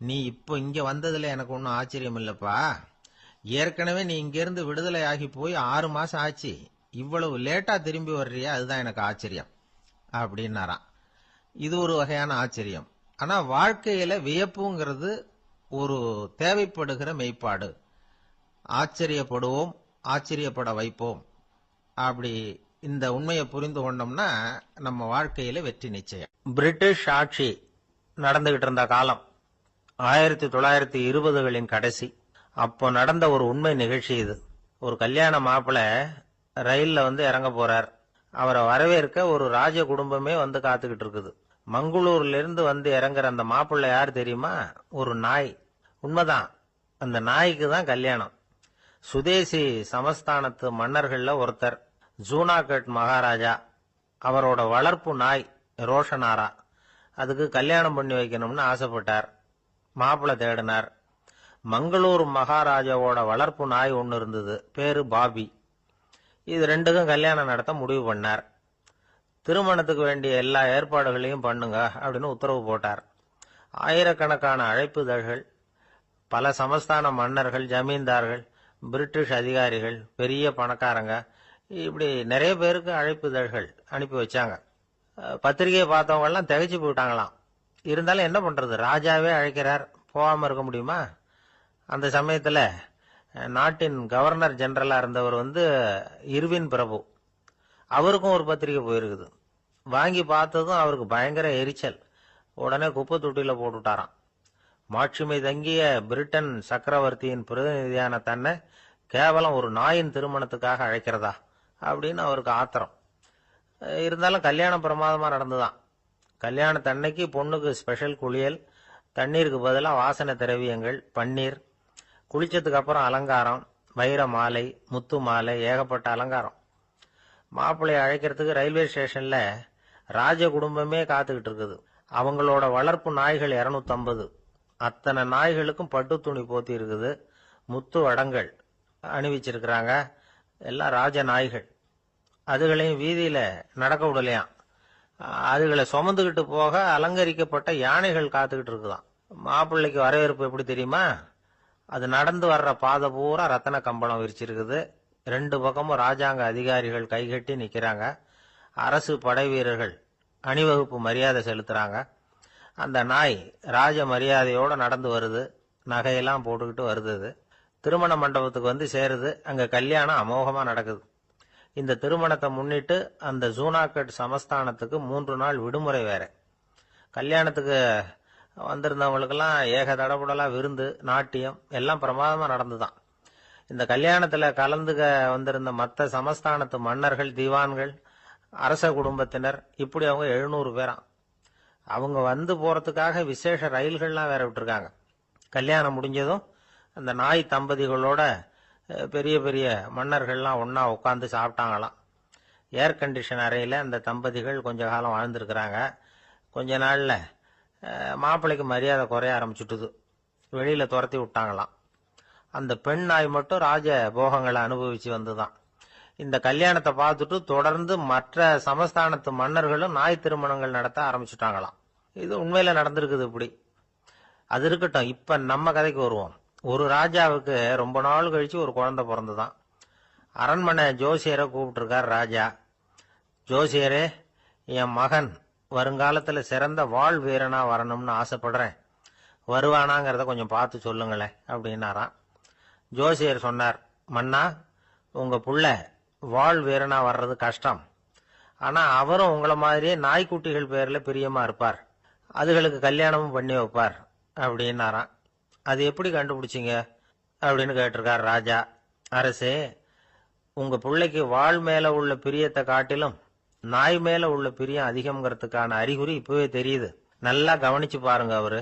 நீ இப்போ இங்க வந்ததுல எனக்கு ஒன்னும் ஆச்சரியம் இல்லப்பா, ஏற்கனவே நீ இங்கிருந்து விடுதலை ஆகி போய் 6 மாசம் ஆச்சு, இவ்வளவு லேட்டா திரும்பி வர்றியா, அதுதான் எனக்கு ஆச்சரியம் அப்படின்னாராம். இது ஒரு வகையான ஆச்சரியம். ஆனா வாழ்க்கையில வியப்புங்கிறது ஒரு தேவைப்படுகிற மெய்ப்பாடு. ஆச்சரியப்படுவோம், ஆச்சரியப்பட வைப்போம். அப்படி இந்த உண்மையை புரிந்து கொண்டோம்னா நம்ம வாழ்க்கையில வெற்றி நிச்சயம். பிரிட்டிஷ் ஆட்சி நடந்துகிட்டு இருந்த காலம் 1920களின் கடைசி. அப்போ நடந்த ஒரு உண்மை நிகழ்ச்சி இது. ஒரு கல்யாண மாப்பிள்ளை ரயில்ல இறங்க போறார். அவரை வரவேற்க ஒரு ராஜ குடும்பமே காத்துக்கிட்டு இருக்குது. மங்களூர்ல இருந்து வந்து இறங்குற அந்த மாப்பிள்ளை யார் தெரியுமா? ஒரு நாய். உண்மைதான், அந்த நாய்க்கு தான் கல்யாணம். சுதேசி சமஸ்தானத்து மன்னர்கள்ல ஒருத்தர் ஜூனாகட் மகாராஜா. அவரோட வளர்ப்பு நாய் ரோஷனாரா. அதுக்கு கல்யாணம் பண்ணி வைக்கணும்னு ஆசைப்பட்டார். மாப்பிள்ளை தேடினார். மங்களூர் மகாராஜாவோட வளர்ப்பு நாய் ஒன்னு இருந்தது, பேரு பாபி. இது ரெண்டுக்கும் கல்யாணம் நடத்த முடிவு பண்ணார். திருமணத்துக்கு வேண்டிய எல்லா ஏற்பாடுகளையும் பண்ணுங்க அப்படின்னு உத்தரவு போட்டார். ஆயிரக்கணக்கான அழைப்புதழ்கள், பல சமஸ்தான மன்னர்கள், ஜமீன்தார்கள், பிரிட்டிஷ் அதிகாரிகள், பெரிய பணக்காரங்க, இப்படி நிறைய பேருக்கு அழைப்புதழ்கள் அனுப்பி வச்சாங்க. பத்திரிகையை பார்த்தவங்க எல்லாம் திகைச்சு போயிட்டாங்களாம். இருந்தாலும் என்ன பண்றது, ராஜாவே அழைக்கிறார், போகாம இருக்க முடியுமா? அந்த சமயத்துல நாட்டின் கவர்னர் ஜெனரலா இருந்தவர் இர்வின் பிரபு, அவருக்கும் ஒரு பத்திரிகை போயிருக்குது. வாங்கி பார்த்ததும் அவருக்கு பயங்கர எரிச்சல். உடனே குப்பை தொட்டியில போட்டுட்டாராம். மாட்சிமை தங்கிய பிரிட்டன் சக்கரவர்த்தியின் பிரதிநிதியான தன்னை கேவலம் ஒரு நாயின் திருமணத்துக்காக அழைக்கிறதா அப்படின்னு அவருக்கு ஆத்திரம். இருந்தாலும் கல்யாணம் பிரமாதமா நடந்துதான். கல்யாணத்தன்னைக்கு பொண்ணுக்கு ஸ்பெஷல் குளியல், தண்ணீருக்கு பதிலாக வாசனை திரவியங்கள், பன்னீர், குளிச்சதுக்கு அப்புறம் அலங்காரம், வைர மாலை, முத்து மாலை, ஏகப்பட்ட அலங்காரம். மாப்பிள்ளைய அழைக்கிறதுக்கு ரயில்வே ஸ்டேஷன்ல ராஜ குடும்பமே காத்துக்கிட்டு இருக்குது. அவங்களோட வளர்ப்பு நாய்கள் 250. அத்தனை நாய்களுக்கும் பட்டு துணி போத்தி இருக்குது. முத்து வடங்கள் அணிவிச்சிருக்கிறாங்க. எல்லாம் ராஜ நாய்கள். அதுகளையும் வீதியில நடக்க விடலையாம். அதுகளை சுமந்துகிட்டு போக அலங்கரிக்கப்பட்ட யானைகள் காத்துக்கிட்டு இருக்குதாம். மாப்பிள்ளைக்கு வரவேற்பு எப்படி தெரியுமா? அது நடந்து வர்ற பாதை பூரா ரத்தன கம்பளம் விரிச்சிருக்குது. 2 பக்கமும் ராஜாங்க அதிகாரிகள் கைகட்டி நிக்கிறாங்க. அரசு படை வீரர்கள் அணிவகுப்பு மரியாதை செலுத்துறாங்க. அந்த நாய் ராஜ மரியாதையோட நடந்து வருது. நகையெல்லாம் போட்டுக்கிட்டு வருது. திருமண மண்டபத்துக்கு சேருது. அங்க கல்யாணம் அமோகமா நடக்குது. இந்த திருமணத்தை முன்னிட்டு அந்த ஜூனாகட் சமஸ்தானத்துக்கு 3 நாள் விடுமுறை வேற. கல்யாணத்துக்கு வந்திருந்தவங்களுக்கெல்லாம் ஏக தடபுடலா விருந்து, நாட்டியம் எல்லாம் பிரமாதமா நடந்துதான். இந்த கல்யாணத்துல கலந்துக்க வந்திருந்த மற்ற சமஸ்தானத்து மன்னர்கள், திவான்கள், அரச குடும்பத்தினர், இப்படி அவங்க 700 பேராம். அவங்க வந்து போறதுக்காக விசேஷ ரயில்கள்லாம் வேற விட்டுருக்காங்க. கல்யாணம் முடிஞ்சதும் அந்த நாய் தம்பதிகளோட பெரிய பெரிய மன்னர்கள்லாம் ஒன்னா உட்காந்து சாப்பிட்டாங்களாம். ஏர் கண்டிஷன் அறையில அந்த தம்பதிகள் கொஞ்ச காலம் வாழ்ந்திருக்கிறாங்க. கொஞ்ச நாள்ல மாப்பிள்ளைக்கு மரியாதை குறைய ஆரம்பிச்சுட்டுது. வெளியில துரத்தி விட்டாங்களாம். அந்த பெண் நாய் மட்டும் ராஜ போகங்களை அனுபவிச்சு வந்துதான். இந்த கல்யாணத்தை பார்த்துட்டு தொடர்ந்து மற்ற சமஸ்தானத்து மன்னர்களும் நாய் திருமணங்கள் நடத்த ஆரம்பிச்சுட்டாங்களாம். இது உண்மையில நடந்திருக்குது. இப்படி அது இருக்கட்டும். இப்ப நம்ம கதைக்கு வருவோம். ஒரு ராஜாவுக்கு ரொம்ப நாள் கழிச்சு ஒரு குழந்தை பிறந்துதான். அரண்மனை ஜோசியரை கூப்பிட்டு இருக்கார் ராஜா. ஜோசியரே, என் மகன் வருங்காலத்துல சிறந்த வாழ் வீரனா வரணும்னு ஆசைப்படுறேன். வருவானாங்கிறத கொஞ்சம் பார்த்து சொல்லுங்களேன் அப்படின்னாராம். ஜோசியர் சொன்னார், மன்னா, உங்க புள்ள வாழ் வீரனா வர்றது கஷ்டம். ஆனா அவரும் உங்களை மாதிரியே நாய்க்குட்டிகள் பேர்ல பிரியமா இருப்பார். அதுகளுக்கு கல்யாணமும் பண்ணி வைப்பார் அப்படின்னாராம். அது எப்படி கண்டுபிடிச்சிங்க அப்படின்னு கேட்டிருக்கார் ராஜா. அரசே, உங்க பிள்ளைக்கு வாழ் மேல உள்ள பிரியத்தை காட்டிலும் நாய் மேல உள்ள பிரியம் அதிகம்ங்கிறதுக்கான அறிகுறி இப்பவே தெரியுது. நல்லா கவனிச்சு பாருங்க. அவரு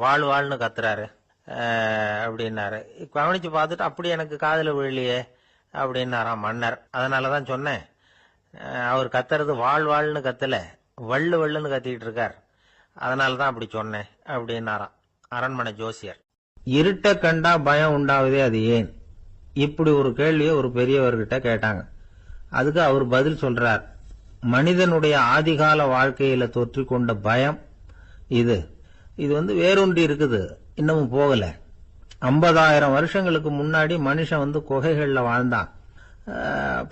வாழ் வாழ்னு கத்துறாரு அப்படின்னாரு. கவனிச்சு பார்த்துட்டு அப்படி எனக்கு காதுல விழலையே அப்படின்னாராம் மன்னர். அதனாலதான் சொன்னேன், அவர் கத்துறது வாழ் வாழ்னு கத்தல, வள்ளு வள்ளுன்னு கத்திக்கிட்டு இருக்கார். அதனாலதான் அப்படி சொன்னேன் அப்படின்னாராம் அரண்மனை ஜோசியர். இருட்ட கண்டா பயம் உண்டாவதே, அது ஏன்? இப்படி ஒரு கேள்வியை ஒரு பெரியவர்கிட்ட கேட்டாங்க. அதுக்கு அவர் பதில் சொல்றார், மனிதனுடைய ஆதிகால வாழ்க்கையில தொற்றி கொண்ட பயம் இது வேரூன்றி இருக்குது, இன்னமும் போகல. 50,000 வருஷங்களுக்கு முன்னாடி மனுஷன் குகைகள்ல வாழ்ந்தான்.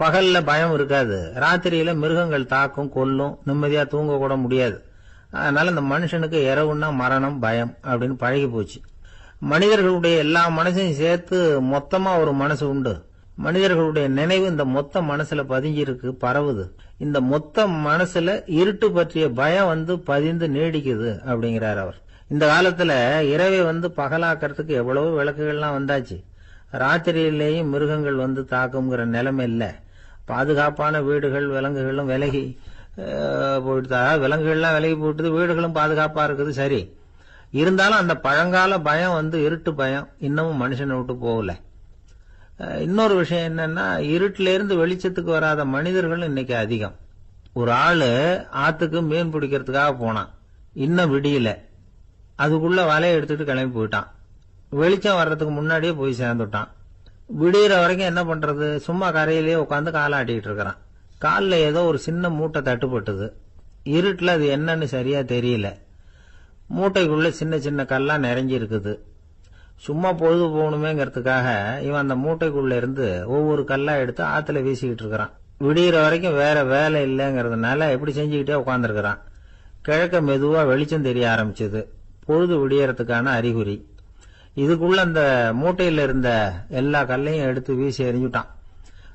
பகல்ல பயம் இருக்காது. ராத்திரியில மிருகங்கள் தாக்கும், கொல்லும், நிம்மதியா தூங்க கூட முடியாது. அதனால இந்த மனுஷனுக்கு இரவுன்னா மரணம், பயம் அப்படின்னு பழகி போச்சு. மனிதர்களுடைய எல்லா மனசையும் சேர்த்து மொத்தமா ஒரு மனசு உண்டு. மனிதர்களுடைய நினைவு இந்த மொத்த மனசுல பதிஞ்சிருக்கு, பரவுது. இந்த மொத்த மனசுல இருட்டு பற்றிய பயம் பதிந்து நீடிக்குது அப்படிங்கிறார் அவர். இந்த காலத்துல இரவை பகலாக்கிறதுக்கு எவ்வளவு விளக்குகள்லாம் வந்தாச்சு. ராத்திரியிலேயும் மிருகங்கள் தாக்குங்கிற நிலைமை இல்ல. பாதுகாப்பான வீடுகள், விலங்குகளும் விலகி போயிட்டு விலங்குகள்லாம் விலகி போயிட்டு வீடுகளும் பாதுகாப்பா இருக்குது. சரி, இருந்தாலும் அந்த பழங்கால பயம் வந்து இருட்டு பயம் இன்னமும் மனுஷனை விட்டு போகல. இன்னொரு விஷயம் என்னன்னா, இருட்டில இருந்து வெளிச்சத்துக்கு வராத மனிதர்கள் இன்னைக்கு அதிகம். ஒரு ஆளு ஆத்துக்கு மீன் பிடிக்கிறதுக்காக போனான், இன்னும் விடியல. அதுக்குள்ள வலையை எடுத்துட்டு கிளம்பி போயிட்டான். வெளிச்சம் வர்றதுக்கு முன்னாடியே போய் சேர்ந்துட்டான். விடியற வரைக்கும் என்ன பண்றது, சும்மா கரையிலேயே உட்காந்து காலாட்டிட்டு இருக்கிறான். காலில் ஏதோ ஒரு சின்ன மூட்டை தட்டுப்பட்டது. இருட்டுல அது என்னன்னு சரியா தெரியல. மூட்டைக்குள்ள சின்ன சின்ன கல்லா நிறைஞ்சி இருக்குது. சும்மா பொழுது போகணுமேங்கிறதுக்காக இவன் அந்த மூட்டைக்குள்ள இருந்து ஒவ்வொரு கல்லா எடுத்து ஆத்துல வீசிக்கிட்டு இருக்கிறான். விடியற வரைக்கும் வேற வேலை இல்லைங்கிறதுனால எப்படி செஞ்சுக்கிட்டே உட்காந்துருக்கிறான். கிழக்க மெதுவா வெளிச்சம் தெரிய ஆரம்பிச்சது. பொழுது விடியறதுக்கான அறிகுறி. இதுக்குள்ள அந்த மூட்டையில இருந்த எல்லா கல்லையும் எடுத்து வீசி எறிஞ்சுட்டான்.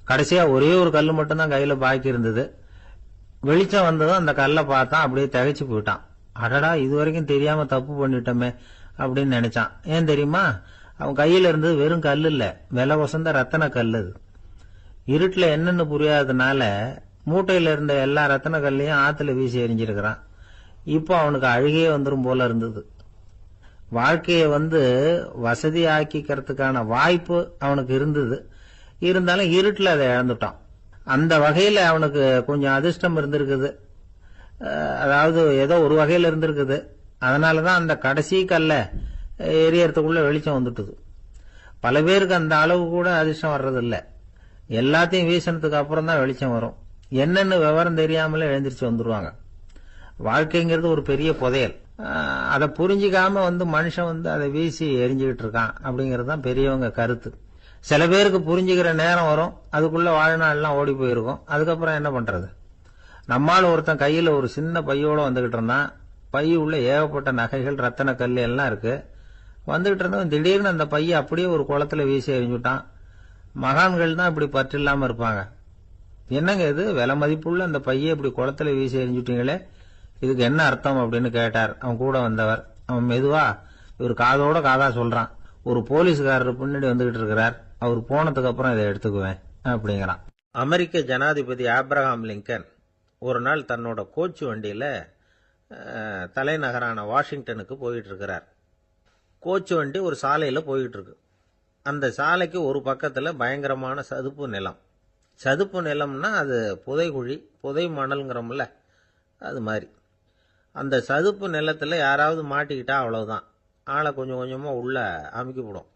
கடைசியா ஒரே ஒரு கல்லு மட்டும்தான் கையில பாக்கி இருந்தது. வெளிச்சம் வந்ததும் அந்த கல்லை பார்த்தான், அப்படியே திகைச்சு போயிட்டான். அடடா, இது வரைக்கும் தெரியாம தப்பு பண்ணிட்டோமே அப்படின்னு நினைச்சான். ஏன் தெரியுமா, அவன் கையில இருந்தது வெறும் கல் இல்ல, விலை வசந்த ரத்தன கல். அது இருட்டுல என்னன்னு புரியாததுனால மூட்டையில இருந்த எல்லா ரத்தன கல்லையும் ஆத்துல வீசி எறிஞ்சிருக்கிறான். இப்போ அவனுக்கு அழுகையே வந்துரும் போல இருந்தது. வாழ்க்கையை வந்து வசதி ஆக்கிக்கிறதுக்கான வாய்ப்பு அவனுக்கு இருந்தது. இருந்தாலும் இருட்டுல அதை இழந்துட்டான். அந்த வகையில அவனுக்கு கொஞ்சம் அதிர்ஷ்டம் இருந்திருக்குது. அதாவது ஏதோ ஒரு வகையில இருந்திருக்குது. அதனாலதான் அந்த கடைசி கல்ல எரியறதுக்குள்ள வெளிச்சம் வந்துட்டுது. பல பேருக்கு அந்த அளவு கூட அதிர்ஷ்டம் வர்றதில்ல. எல்லாத்தையும் வீசினதுக்கு அப்புறம் தான் வெளிச்சம் வரும். என்னன்னு விவரம் தெரியாமலே எழுந்திரிச்சு வந்துருவாங்க. வாழ்க்கைங்கிறது ஒரு பெரிய புதையல். அதை புரிஞ்சிக்காம வந்து மனுஷன் வந்து அதை வீசி எரிஞ்சுக்கிட்டு இருக்கான் அப்படிங்கிறது தான் பெரியவங்க கருத்து. சில பேருக்கு புரிஞ்சுக்கிற நேரம் வரும், அதுக்குள்ள வாழ்நாள்லாம் ஓடி போயிருக்கும். அதுக்கப்புறம் என்ன பண்றது? நம்மால் ஒருத்தன் கையில ஒரு சின்ன பையோட வந்துகிட்டு இருந்தான். பை உள்ள ஏகப்பட்ட நகைகள், ரத்தன கல் எல்லாம் இருக்கு. வந்துகிட்டு இருந்தவன் திடீர்னு அந்த பையை அப்படியே ஒரு குளத்துல வீசி எறிஞ்சுட்டான். மகான்கள் தான் இப்படி பற்று இல்லாம இருப்பாங்க. என்னங்க இது, விலை மதிப்புள்ள அந்த பையை இப்படி குளத்துல வீசி எறிஞ்சுட்டீங்களே, இதுக்கு என்ன அர்த்தம் அப்படின்னு கேட்டார் அவன் கூட வந்தவர். அவன் மெதுவா இவர் காதோட காதா சொல்றான், ஒரு போலீஸ்காரர் பின்னாடி வந்துகிட்டு இருக்கிறார், அவர் போனதுக்கு அப்புறம் இதை எடுத்துக்குவேன் அப்படிங்கிறான். அமெரிக்க ஜனாதிபதி ஆப்ரஹாம் லிங்கன் ஒரு நாள் தன்னோட கோச்சு வண்டியில தலைநகரான வாஷிங்டனுக்கு போயிட்டு இருக்கிறார். கோச்சு வண்டி ஒரு சாலையில போயிட்டு இருக்கு. அந்த சாலைக்கு ஒரு பக்கத்துல பயங்கரமான சதுப்பு நிலம். சதுப்பு நிலம்னா அது புதைகுழி, புதை மணல்ங்கிறோம்ல, அது மாதிரி. அந்த சதுப்பு நிலத்துல யாராவது மாட்டிக்கிட்டா அவ்வளவுதான், ஆளை கொஞ்சம் கொஞ்சமா உள்ள அமுக்கிவிடும்.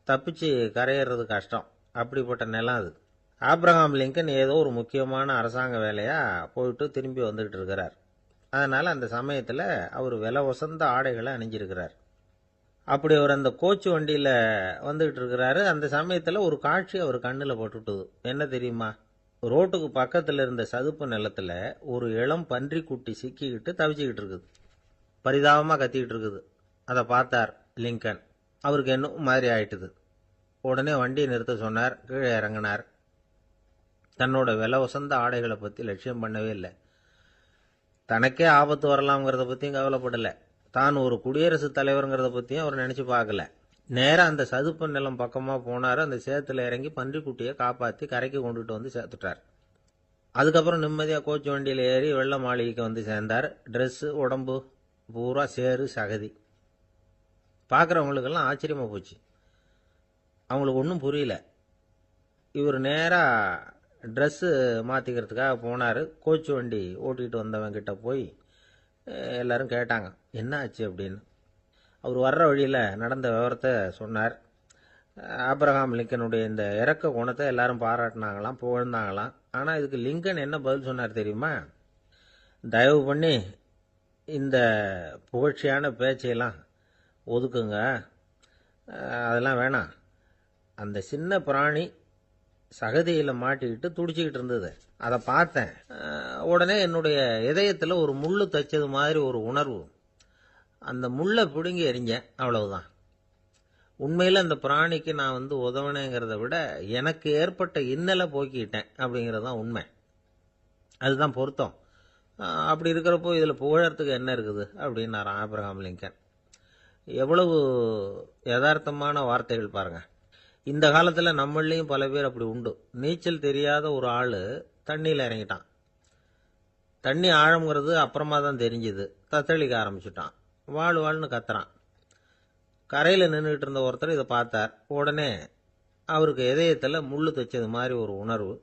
தப்பிச்சு கரையேறது கஷ்டம். அப்படிப்பட்ட நிலம் அது. ஆப்ரஹாம் லிங்கன் ஏதோ ஒரு முக்கியமான அரசாங்க வேலையா போயிட்டு திரும்பி வந்துகிட்டு இருக்கிறார். அதனால அந்த சமயத்துல அவர் விலை வசந்த ஆடைகளை அணிஞ்சிருக்கிறார். அப்படி அவர் அந்த கோச்சு வண்டியில வந்துகிட்டு இருக்கிறாரு. அந்த சமயத்துல ஒரு காட்சி அவர் கண்ணுல பட்டுட்டுது. என்ன தெரியுமா, ரோட்டுக்கு பக்கத்துல இருந்த சதுப்பு நிலத்துல ஒரு இளம் பன்றிக்குட்டி சிக்கிக்கிட்டு தவிச்சுக்கிட்டு இருக்குது. பரிதாபமா கத்திக்கிட்டு இருக்குது. அதை பார்த்தார் லிங்கன். அவருக்கு என்ன மாதிரி ஆயிட்டுது. உடனே வண்டியை நிறுத்த சொன்னார். கீழே இறங்கினார். தன்னோட விலை வசந்த ஆடைகளை பத்தி லட்சியம் பண்ணவே இல்லை. தனக்கே ஆபத்து வரலாம்ங்கிறத பத்தியும் கவலைப்படலை. தான் ஒரு குடியரசுத் தலைவருங்கிறத பத்தியும் அவர் நினைச்சு பார்க்கல. நேரா அந்த சதுப்பு நிலம் பக்கமா போனாரு. அந்த சேத்துல இறங்கி பன்றிக்குட்டியை காப்பாத்தி கரைக்கு கொண்டுட்டு வந்து சேர்த்துட்டார். அதுக்கப்புறம் நிம்மதியா கோச்சு வண்டியில ஏறி வெள்ள மாளிகைக்கு வந்து சேர்ந்தார். ட்ரெஸ், உடம்பு பூரா சேறு சகதி. பார்க்குறவங்களுக்கெல்லாம் ஆச்சரியமா போச்சு. அவங்களுக்கு ஒன்றும் புரியல. இவர் நேரா ட்ரெஸ்ஸு மாற்றிக்கிறதுக்காக போனார். கோச்சு வண்டி ஓட்டிகிட்டு வந்தவன் கிட்ட போய் எல்லாரும் கேட்டாங்க என்ன ஆச்சு அப்படின்னு. அவர் வர்ற வழியில் நடந்த விவரத்தை சொன்னார். ஆப்ரஹாம் லிங்கனுடைய இந்த இறக்க குணத்தை எல்லாரும் பாராட்டினாங்களாம், புகழ்ந்தாங்களாம். ஆனால் இதுக்கு லிங்கன் என்ன பதில் சொன்னார் தெரியுமா? தயவு பண்ணி இந்த புகழ்ச்சியான பேச்சையெல்லாம் ஒதுக்குங்க, அதெல்லாம் வேணாம். அந்த சின்ன பிராணி சகதியில் மாட்டிக்கிட்டு துடிச்சிக்கிட்டு இருந்தது, அதை பார்த்தேன். உடனே என்னுடைய இதயத்தில் ஒரு முள்ளு தைச்சது மாதிரி ஒரு உணர்வு. அந்த முள்ளை பிடுங்கி எறிஞ்சேன், அவ்வளவுதான். உண்மையில் அந்த பிராணிக்கு நான் வந்து உதவினேங்கிறத விட எனக்கு ஏற்பட்ட இன்னலை போக்கிட்டேன் அப்படிங்கிறது தான் உண்மை. அதுதான் பொருத்தம். அப்படி இருக்கிறப்போ இதில் புகழறதுக்கு என்ன இருக்குது அப்படின்னாராம் ஆப்ரஹாம் லிங்கன். எவ்வளவு யதார்த்தமான வார்த்தைகள் பாருங்க. இந்த காலத்தில் நம்மளையும் பல பேர் அப்படி உண்டு. நீச்சல் தெரியாத ஒரு ஆள் தண்ணியில் இறங்கிட்டான். தண்ணி ஆழம்ங்கிறது அப்புறமா தான் தெரிஞ்சுது. தத்தளிக்க ஆரம்பிச்சுட்டான். வாழ் வாழ்னு கத்துறான். கரையில் நின்றுட்டு இருந்த ஒருத்தர் இதை பார்த்தார். உடனே அவருக்கு இதயத்தில் முள்ளு தைச்சது மாதிரி ஒரு உணர்வு.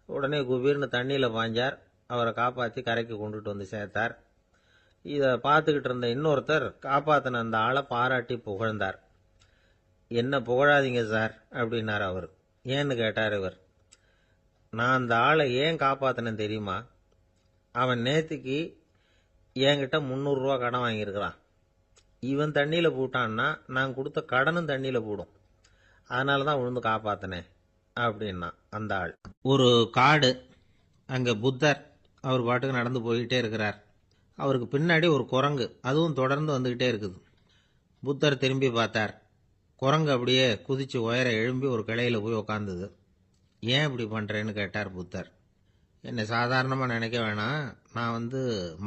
உடனே குபீர்னு தண்ணியில் பாய்ஞ்சார். அவரை காப்பாற்றி கரைக்கு கொண்டுட்டு வந்து சேர்த்தார். இதை பார்த்துக்கிட்டு இருந்த இன்னொருத்தர் காப்பாற்றின அந்த ஆளை பாராட்டி புகழ்ந்தார். என்ன புகழாதீங்க சார் அப்படின்னார் அவர். ஏன்னு கேட்டார் இவர். நான் அந்த ஆளை ஏன் காப்பாற்றினேன் தெரியுமா? அவன் நேற்றுக்கு என்கிட்ட 300 ரூபா கடன் வாங்கியிருக்கிறான். இவன் தண்ணியில் போட்டான்னா நான் கொடுத்த கடனும் தண்ணியில் போடும். அதனால தான் விழுந்து காப்பாற்றினேன் அப்படின்னா அந்த ஆள். ஒரு காடு. அங்கே புத்தர் அவர் பாட்டுக்கு நடந்து போய்கிட்டே இருக்கிறார். அவருக்கு பின்னாடி ஒரு குரங்கு, அதுவும் தொடர்ந்து வந்துக்கிட்டே இருக்குது. புத்தர் திரும்பி பார்த்தார். குரங்கு அப்படியே குதிச்சு உயர எழும்பி ஒரு கிளையில் போய் உக்காந்துது. ஏன் இப்படி பண்ணுறேன்னு கேட்டார் புத்தர். என்னை சாதாரணமாக நினைக்க வேணாம், நான்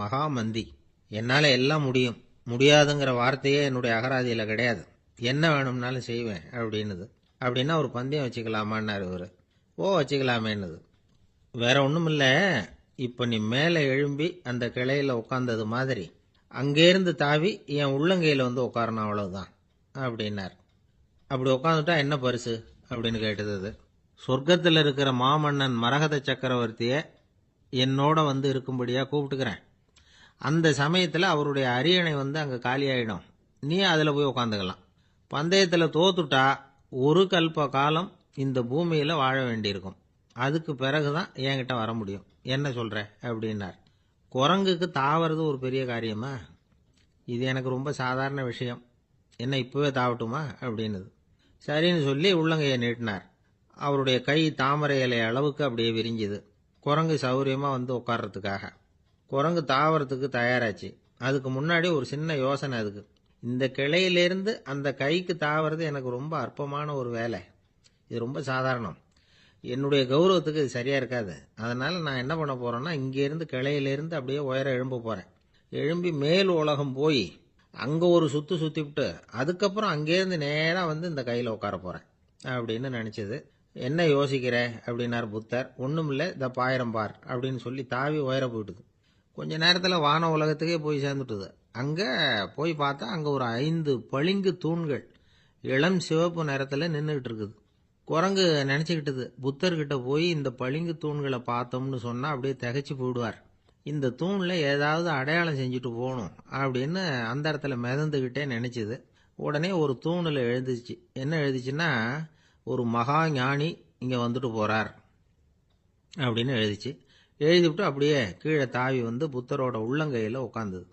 மகாமந்தி. என்னால் எல்லாம் முடியும். முடியாதுங்கிற வார்த்தையே என்னுடைய அகராதியில் கிடையாது. என்ன வேணும்னாலும் செய்வேன் அப்படின்னுது. அப்படின்னா ஒரு பந்தயம் வச்சுக்கலாமான்னாரு இவர். வச்சுக்கலாமேன்னுது. வேற ஒன்றும் இல்லை, இப்போ நீ மேலே எழும்பி அந்த கிளையில் உட்காந்தது மாதிரி அங்கேருந்து தாவி என் உள்ளங்கையில் உட்காரணும், அவ்வளவுதான் அப்படின்னார். அப்படி உட்காந்துட்டா என்ன பரிசு அப்படின்னு கேட்டது அது. சொர்க்கத்தில் இருக்கிற மாமன்னன் மரகத சக்கரவர்த்தியை என்னோட இருக்கும்படியாக கூப்பிட்டுக்கிறேன். அந்த சமயத்தில் அவருடைய அரியணை அங்கே காலியாயிடும். நீ அதில் போய் உட்காந்துக்கலாம். பந்தயத்தில் தோத்துட்டா ஒரு கல்ப காலம் இந்த பூமியில் வாழ வேண்டியிருக்கும். அதுக்கு பிறகுதான் என்கிட்ட வர முடியும். என்ன சொல்ற அப்படின்னார். குரங்குக்கு தாவறது ஒரு பெரிய காரியமா? இது எனக்கு ரொம்ப சாதாரண விஷயம். என்ன இப்பவே தாவட்டுமா அப்படின்னுது. சரின்னு சொல்லி உள்ளங்கையை நீட்டினார். அவருடைய கை தாமரை இலை அளவுக்கு அப்படியே விரிஞ்சுது. குரங்கு சௌரியமா உட்கார்றதுக்காக. குரங்கு தாவறதுக்கு தயாராச்சு. அதுக்கு முன்னாடி ஒரு சின்ன யோசனை அதுக்கு. இந்த கிளையிலிருந்து அந்த கைக்கு தாவறது எனக்கு ரொம்ப அற்பமான ஒரு வேலை. இது ரொம்ப சாதாரணம். என்னுடைய கௌரவத்துக்கு இது சரியா இருக்காது. அதனால நான் என்ன பண்ண போறேன்னா, இங்கேருந்து கிளையிலிருந்து அப்படியே உயர எழும்ப போறேன். எழும்பி மேல் உலகம் போய் அங்க ஒரு சுத்து சுத்திவிட்டு அதுக்கப்புறம் அங்கேருந்து நேரா இந்த கையில உட்கார போறேன் அப்படின்னு நினைச்சது. என்ன யோசிக்கிற அப்படின்னார் புத்தர். ஒண்ணும் இல்லை, இந்த பாயிரம் பார் அப்படின்னு சொல்லி தாவி உயர போயிட்டுது. கொஞ்ச நேரத்துல வான உலகத்துக்கே போய் சேர்ந்துட்டுது. அங்க போய் பார்த்தா அங்க ஒரு 5 பளிங்கு தூண்கள் இளம் சிவப்பு நிறத்துல நின்றுகிட்டு இருக்குது. குரங்கு நினைச்சுக்கிட்டது, புத்தர்கிட்ட போய் இந்த பளிங்கு தூண்களை பார்த்தோம்னு சொன்னா அப்படியே திகைச்சு போயிடுவார். இந்த தூண்ல ஏதாவது அடையாளம் செஞ்சுட்டு போகணும் அப்படின்னு அந்த இடத்துல மிதந்துகிட்டே நினைச்சுது. உடனே ஒரு தூணில் எழுதிச்சு. என்ன எழுதிச்சுன்னா, ஒரு மகா ஞானி இங்க வந்துட்டு போறார் அப்படின்னு எழுதிச்சு. எழுதிவிட்டு அப்படியே கீழே தாவி புத்தரோட உள்ளங்கையில உட்காந்துது.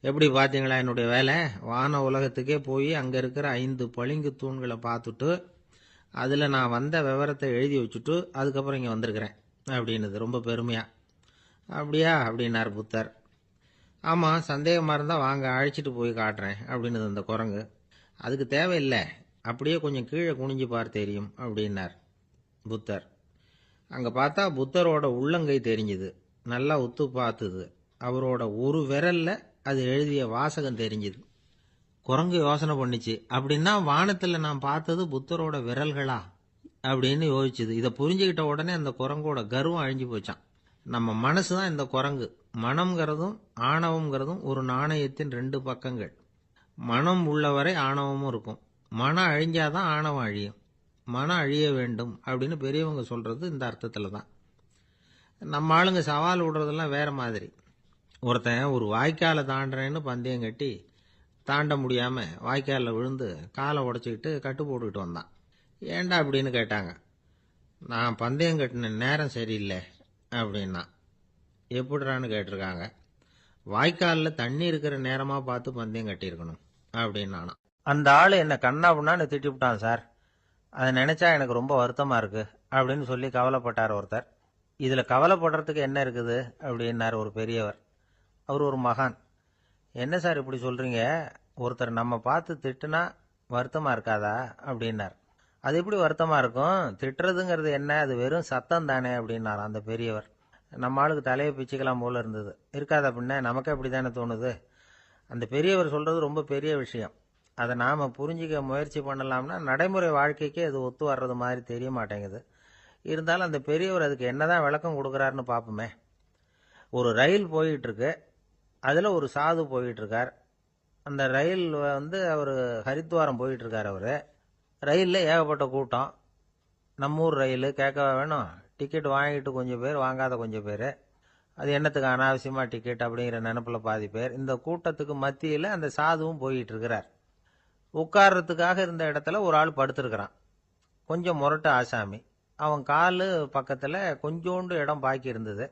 எப்படி பார்த்தீங்களா என்னுடைய வேலை? வான உலகத்துக்கே போய் அங்க இருக்கிற 5 பளிங்கு தூண்களை பார்த்துட்டு அதுல நான் வந்த விவரத்தை எழுதி வச்சுட்டு அதுக்கப்புறம் இங்க வந்திருக்கிறேன் அப்படின்னுது ரொம்ப பெருமையா. அப்படியா அப்படின்னார் புத்தர். ஆமா, சந்தேகமா இருந்தா வாங்க, அழைச்சிட்டு போய் காட்டுறேன் அப்படின்னுது அந்த குரங்கு. அதுக்கு தேவையில்லை, அப்படியே கொஞ்சம் கீழே குனிஞ்சு பார், தெரியும் அப்படின்னார் புத்தர். அங்க பார்த்தா புத்தரோட உள்ளங்கை தெரிஞ்சுது. நல்லா உத்து பார்த்துது. அவரோட ஒரு விரல்ல அது எழுதிய வாசகம் தெரிஞ்சுது. குரங்கு யோசனை பண்ணிச்சு, அப்படின்னா வானத்துல நான் பார்த்தது புத்தரோட விரல்களா அப்படின்னு யோசிச்சுது. இதை புரிஞ்சுக்கிட்ட உடனே அந்த குரங்கோட கர்வம் அழிஞ்சு போச்சான். நம்ம மனசுதான் இந்த குரங்கு. மனம்ங்கிறதும் ஆணவம்ங்கிறதும் ஒரு நாணயத்தின் 2 பக்கங்கள். மனம் உள்ளவரை ஆணவமும் இருக்கும். மனம் அழிஞ்சாதான் ஆணவம் அழியும். மனம் அழிய வேண்டும் அப்படின்னு பெரியவங்க சொல்றது இந்த அர்த்தத்துல தான். நம்ம ஆளுங்க சவால் விடுறதெல்லாம் வேற மாதிரி. ஒருத்தன் ஒரு வாய்க்காலை தாண்டுறேன்னு பந்தயம் கட்டி தாண்ட முடியாம வாய்க்காலில் விழுந்து காலை உடைச்சிக்கிட்டு கட்டு போட்டுக்கிட்டு வந்தான். ஏண்டா அப்படின்னு கேட்டாங்க. நான் பந்தயம் கட்டின நேரம் சரியில்லை அப்படின்னா. எப்படிறான்னு கேட்டிருக்காங்க. வாய்க்காலில் தண்ணி இருக்கிற நேரமா பார்த்து பந்தயம் கட்டியிருக்கணும் அப்படின்னானா. அந்த ஆள் என்ன கண்ணா புண்ணான்னு திட்டிவிட்டான் சார். அதை நினைச்சா எனக்கு ரொம்ப வருத்தமா இருக்கு அப்படின்னு சொல்லி கவலைப்பட்டார் ஒருத்தர். இதுல கவலைப்படுறதுக்கு என்ன இருக்குது அப்படின்னார் ஒரு பெரியவர். அவர் ஒரு மகான். என்ன சார் இப்படி சொல்றீங்க? ஒருத்தர் நம்ம பார்த்து திட்டுனா வருத்தமா இருக்காதா அப்படின்னார். அது எப்படி வருத்தமா இருக்கும்? திட்டுறதுங்கிறது என்ன? அது வெறும் சத்தம் தானே அப்படின்னார் அந்த பெரியவர். நம்ம ஆளுக்கு தலையை பிச்சுக்கலாம் போல இருந்தது. இருக்காதா பின்ன? நமக்கே அப்படி தானே தோணுது. அந்த பெரியவர் சொல்றது ரொம்ப பெரிய விஷயம். அதை நாம புரிஞ்சிக்க முயற்சி பண்ணலாம்னா நடைமுறை வாழ்க்கைக்கே அது ஒத்து வர்றது மாதிரி தெரிய மாட்டேங்குது. இருந்தாலும் அந்த பெரியவர் அதுக்கு என்னதான் விளக்கம் கொடுக்குறாருன்னு பார்ப்போமே. ஒரு ரயில் போயிட்டு இருக்கு. அதில் ஒரு சாது போயிட்டு இருக்கார். அந்த ரயில் அவர் ஹரித்வாரம் போயிட்டு இருக்கார். அவர் ரயிலில் ஏகப்பட்ட கூட்டம். நம்ம ஊர் ரயில் கேட்கவா வேணும்? டிக்கெட் வாங்கிட்டு கொஞ்சம் பேர், வாங்காத கொஞ்சம் பேர். அது என்னத்துக்கு அனாவசியமாக டிக்கெட் அப்படிங்கிற நினப்பில் பாதி பேர். இந்த கூட்டத்துக்கு மத்தியில் அந்த சாதுவும் போயிட்டு இருக்கிறார். உட்கார்றதுக்காக இருந்த இடத்துல ஒரு ஆள் படுத்திருக்கிறான். கொஞ்சம் முரட்டு ஆசாமி. அவன் காலு பக்கத்தில் கொஞ்சோண்டு இடம் பாக்கி இருந்தது.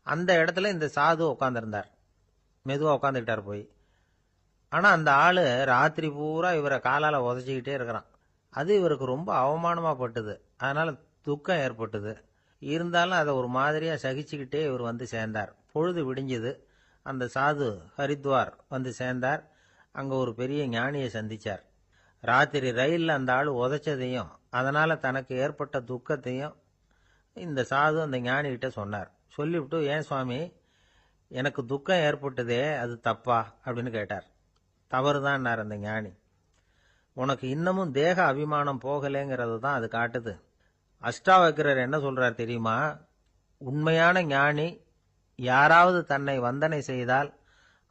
அந்த இடத்துல இந்த சாது உட்காந்துருந்தார். மெதுவாக உட்காந்துக்கிட்டார் போய். ஆனால் அந்த ஆள் ராத்திரி பூரா இவரை காலால் உதச்சிக்கிட்டே இருக்கிறான். அது இவருக்கு ரொம்ப அவமானமாக பட்டுது. அதனால் துக்கம் ஏற்பட்டுது. இருந்தாலும் அதை ஒரு மாதிரியாக சகிச்சுக்கிட்டே இவர் வந்து சேர்ந்தார். பொழுது விடிஞ்சது. அந்த சாது ஹரித்வார் வந்து சேர்ந்தார். அங்கே ஒரு பெரிய ஞானியை சந்திச்சார். ராத்திரி ரயிலில் அந்த ஆள் உதைச்சதையும் அதனால் தனக்கு ஏற்பட்ட துக்கத்தையும் இந்த சாது அந்த ஞானிகிட்ட சொன்னார். சொல்லிவிட்டு, ஏன் சுவாமி, எனக்கு துக்கம் ஏற்பட்டதே அது தப்பா அப்படின்னு கேட்டார். தவறுதான்னார் அந்த ஞானி. உனக்கு இன்னமும் தேக அபிமானம் போகலைங்கிறது தான் அது காட்டுது. அஷ்டாவக்கிரர் என்ன சொல்றார் தெரியுமா? உண்மையான ஞானி யாராவது தன்னை வந்தனை செய்தால்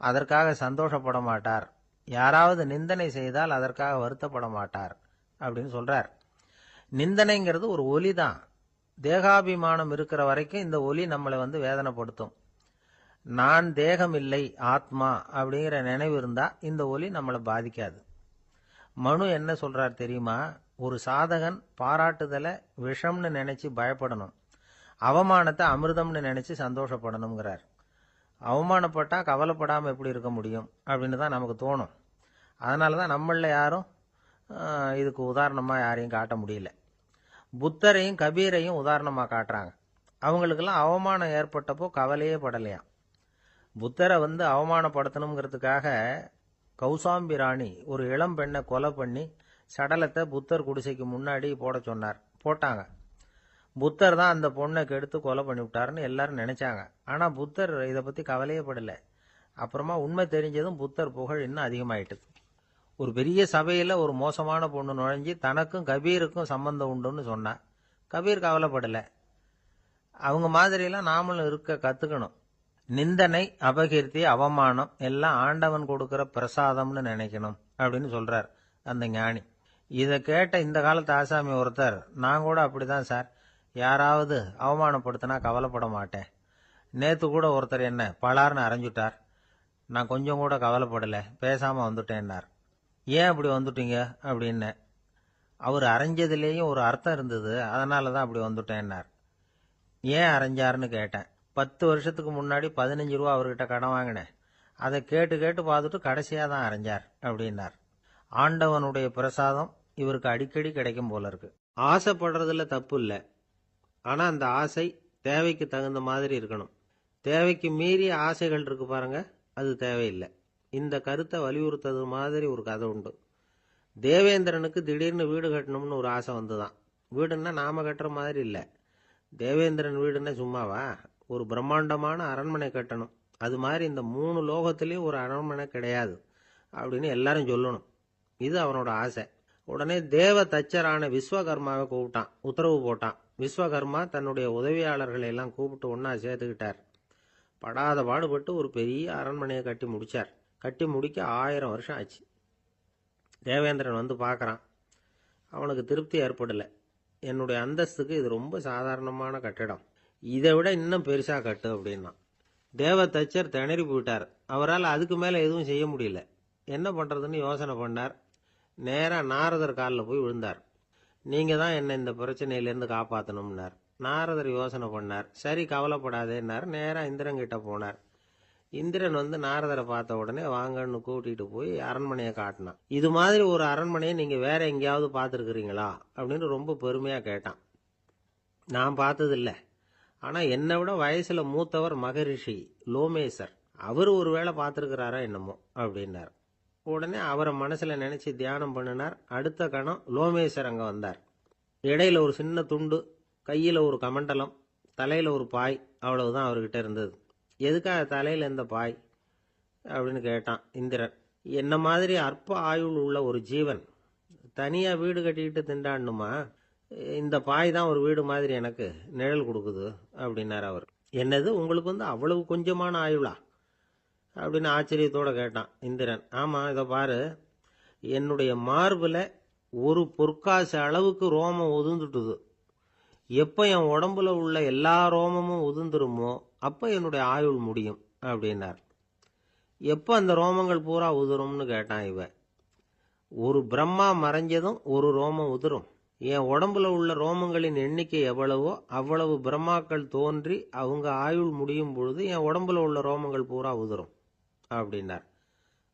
அதற்காக சந்தோஷப்பட மாட்டார், யாராவது நிந்தனை செய்தால் அதற்காக வருத்தப்பட மாட்டார் அப்படின்னு சொல்றார். நிந்தனைங்கிறது ஒரு ஒலி தான். தேகாபிமானம் இருக்கிற வரைக்கும் இந்த ஒலி நம்மளை வேதனைப்படுத்தும். நான் தேகம் இல்லை, ஆத்மா அப்படிங்கிற நினைவு இருந்தா இந்த ஒலி நம்மளை பாதிக்காது. மனு என்ன சொல்றார் தெரியுமா? ஒரு சாதகன் பாராட்டுதலை விஷம்னு நினைச்சு பயப்படணும், அவமானத்தை அமிர்தம்னு நினைச்சு சந்தோஷப்படணுங்கிறார். அவமானப்பட்டா கவலைப்படாமல் எப்படி இருக்க முடியும் அப்படின்னு தான் நமக்கு தோணும். அதனால தான் நம்மளில் யாரும் இதுக்கு உதாரணமாக யாரையும் காட்ட முடியல. புத்தரையும் கபீரையும் உதாரணமாக காட்டுறாங்க. அவங்களுக்கெல்லாம் அவமானம் ஏற்பட்டப்போ கவலையே படலையாம். புத்தரை அவமானப்படுத்தணுங்கிறதுக்காக கௌசாம்பி ராணி ஒரு இளம் பெண்ணை கொலை பண்ணி சடலத்தை புத்தர் குடிசைக்கு முன்னாடி போட சொன்னார். போட்டாங்க. புத்தர் தான் அந்த பொண்ணை கெடுத்து கொலை பண்ணி விட்டாருன்னு எல்லாரும் நினைச்சாங்க. ஆனால் புத்தர் இதை பற்றி கவலையே படலை. அப்புறமா உண்மை தெரிஞ்சதும் புத்தர் புகழ் இன்னும் அதிகமாயிட்டுது. ஒரு பெரிய சபையில் ஒரு மோசமான பொண்ணு நுழைஞ்சி தனக்கும் கபீருக்கும் சம்பந்தம் உண்டுன்னு சொன்னா. கபீர் கவலைப்படலை. அவங்க மாதிரியெல்லாம் நாமளும் இருக்க கற்றுக்கணும். நிந்தனை, அபகீர்த்தி, அவமானம் எல்லாம் ஆண்டவன் கொடுக்கிற பிரசாதம்னு நினைக்கணும் அப்படின்னு சொல்றார் அந்த ஞானி. இதை கேட்ட இந்த காலத்து ஆசாமி ஒருத்தர், நான் கூட அப்படிதான் சார், யாராவது அவமானப்படுத்தினா கவலைப்பட மாட்டேன். நேற்று கூட ஒருத்தர் என்ன பலார்னு அரைஞ்சுட்டார், நான் கொஞ்சம் கூட கவலைப்படலை, பேசாமல் வந்துட்டேன்னார். ஏன் அப்படி வந்துட்டீங்க அப்படின்னு. அவர் அரைஞ்சதுலேயும் ஒரு அர்த்தம் இருந்தது, அதனால தான் அப்படி வந்துட்டேன்னார். ஏன் அரைஞ்சாருன்னு கேட்டேன். 10 வருஷத்துக்கு முன்னாடி 15 ரூபா அவர்கிட்ட கடன் வாங்கினேன், அதை கேட்டு கேட்டு பார்த்துட்டு கடைசியாக தான் அரைஞ்சார் அப்படின்னார். ஆண்டவனுடைய பிரசாதம் இவருக்கு அடிக்கடி கிடைக்கும் போல இருக்கு. ஆசைப்படுறதுல தப்பு இல்லை, ஆனால் அந்த ஆசை தேவைக்கு தகுந்த மாதிரி இருக்கணும். தேவைக்கு மீறிய ஆசைகள் இருக்கு பாருங்க, அது தேவையில்லை. இந்த கருத்தை வலியுறுத்தது மாதிரி ஒரு கதை உண்டு. தேவேந்திரனுக்கு திடீர்னு வீடு கட்டணும்னு ஒரு ஆசை வந்துதான். வீடுன்னா நாம கட்டுற மாதிரி இல்லை. தேவேந்திரன் வீடுன்னா சும்மாவா? ஒரு பிரம்மாண்டமான அரண்மனை கட்டணும். அது மாதிரி இந்த 3 லோகத்திலையும் ஒரு அரண்மனை கிடையாது அப்படின்னு எல்லாரும் சொல்லணும். இது அவனோட ஆசை. உடனே தேவ தச்சரான விஸ்வகர்மாவை கூப்பிட்டான், உத்தரவு போட்டான். விஸ்வகர்மா தன்னுடைய உதவியாளர்களை எல்லாம் கூப்பிட்டு ஒன்னா சேர்த்துக்கிட்டார். படாத பாடுபட்டு ஒரு பெரிய அரண்மனையை கட்டி முடிச்சார். கட்டி முடிக்க 1000 வருஷம் ஆச்சு. தேவேந்திரன் பார்க்கறான். அவனுக்கு திருப்தி ஏற்படலை. என்னுடைய அந்தஸ்துக்கு இது ரொம்ப சாதாரணமான கட்டிடம், இதை விட இன்னும் பெருசா கட்டு அப்படின்னா. தேவ தச்சர் திணறி போயிட்டார். அவரால் அதுக்கு மேலே எதுவும் செய்ய முடியல. என்ன பண்றதுன்னு யோசனை பண்ணார். நேராக நாரதர் காலில் போய் விழுந்தார். நீங்க தான் என்னை இந்த பிரச்சனையிலேருந்து காப்பாற்றணும்னார். நாரதர் யோசனை பண்ணார். சரி, கவலைப்படாதேன்னார். நேராக இந்திரன் கிட்ட போனார். இந்திரன் நாரதரை பார்த்த உடனே வாங்கன்னு கூட்டிட்டு போய் அரண்மனையை காட்டினான். இது மாதிரி ஒரு அரண்மனையை நீங்க வேற எங்கேயாவது பார்த்துருக்குறீங்களா அப்படின்னு ரொம்ப பெருமையா கேட்டான். நான் பார்த்ததில்லை, ஆனா என்னை விட வயசுல மூத்தவர் மகரிஷி லோமேசர், அவர் ஒரு வேளை பார்த்துருக்கிறாரா என்னமோ அப்படின்னார். உடனே அவரை மனசுல நினைச்சு தியானம் பண்ணினார். அடுத்த கணம் லோமேசர் அங்க வந்தார். இடையில ஒரு சின்ன துண்டு, கையில ஒரு கமண்டலம், தலையில ஒரு பாய், அவ்வளவுதான் அவர்கிட்ட இருந்தது. எதுக்காக தலையில எந்த பாய் அப்படின்னு கேட்டான் இந்திரன். என்ன மாதிரி அற்ப ஆயுள் உள்ள ஒரு ஜீவன் தனியா வீடு கட்டிக்கிட்டு திண்டாடணுமா? இந்த பாய் தான் ஒரு வீடு மாதிரி எனக்கு நிழல் கொடுக்குது அப்படின்னார் அவர். என்னது, உங்களுக்கு அவ்வளவு கொஞ்சமான ஆயுளா அப்படின்னு ஆச்சரியத்தோட கேட்டான் இந்திரன். ஆமா, இதை பாரு, என்னுடைய மார்புல ஒரு பொற்காசு அளவுக்கு ரோமம் உதிர்ந்துட்டுது. எப்ப என் உடம்புல உள்ள எல்லா ரோமமும் உதிர்ந்துருமோ அப்ப என்னுடைய ஆயுள் முடியும் அப்படின்னார். எப்ப அந்த ரோமங்கள் பூரா உதிரும்னு கேட்டான் இவன். ஒரு பிரம்மா மறைஞ்சதும் ஒரு ரோமம் உதிரும். என் உடம்புல உள்ள ரோமங்களின் எண்ணிக்கை எவ்வளவோ அவ்வளவு பிரம்மாக்கள் தோன்றி அவங்க ஆயுள் முடியும் பொழுது என் உடம்புல உள்ள ரோமங்கள் பூரா உதிரும் அப்படின்னார்.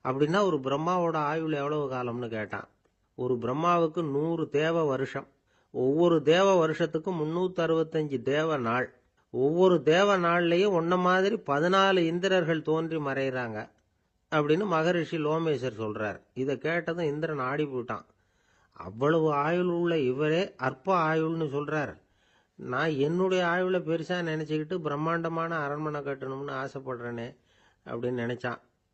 அப்படின்னா ஒரு பிரம்மாவோட ஆயுள் எவ்வளவு காலம்னு கேட்டான். ஒரு பிரம்மாவுக்கு 100 தேவ வருஷம். ஒவ்வொரு தேவ வருஷத்துக்கும் 365 தேவ நாள். ஒவ்வொரு தேவ நாள்லயும் ஒன்ன மாதிரி 14 இந்திரர்கள் தோன்றி மறைகிறாங்க அப்படின்னு மகரிஷி லோமேசர் சொல்றார். இதை கேட்டதும் இந்திரன் ஆடி போயிட்டான். அவ்வளவு ஆயுள் உள்ள இவரே அற்ப ஆயுள்னு சொல்றார். நான் என்னுடைய ஆயுளை பெருசா நினைச்சுக்கிட்டு பிரம்மாண்டமான அரண்மனை கட்டணும்னு ஆசைப்படுறேனே அப்படின்னு நினைச்சான்.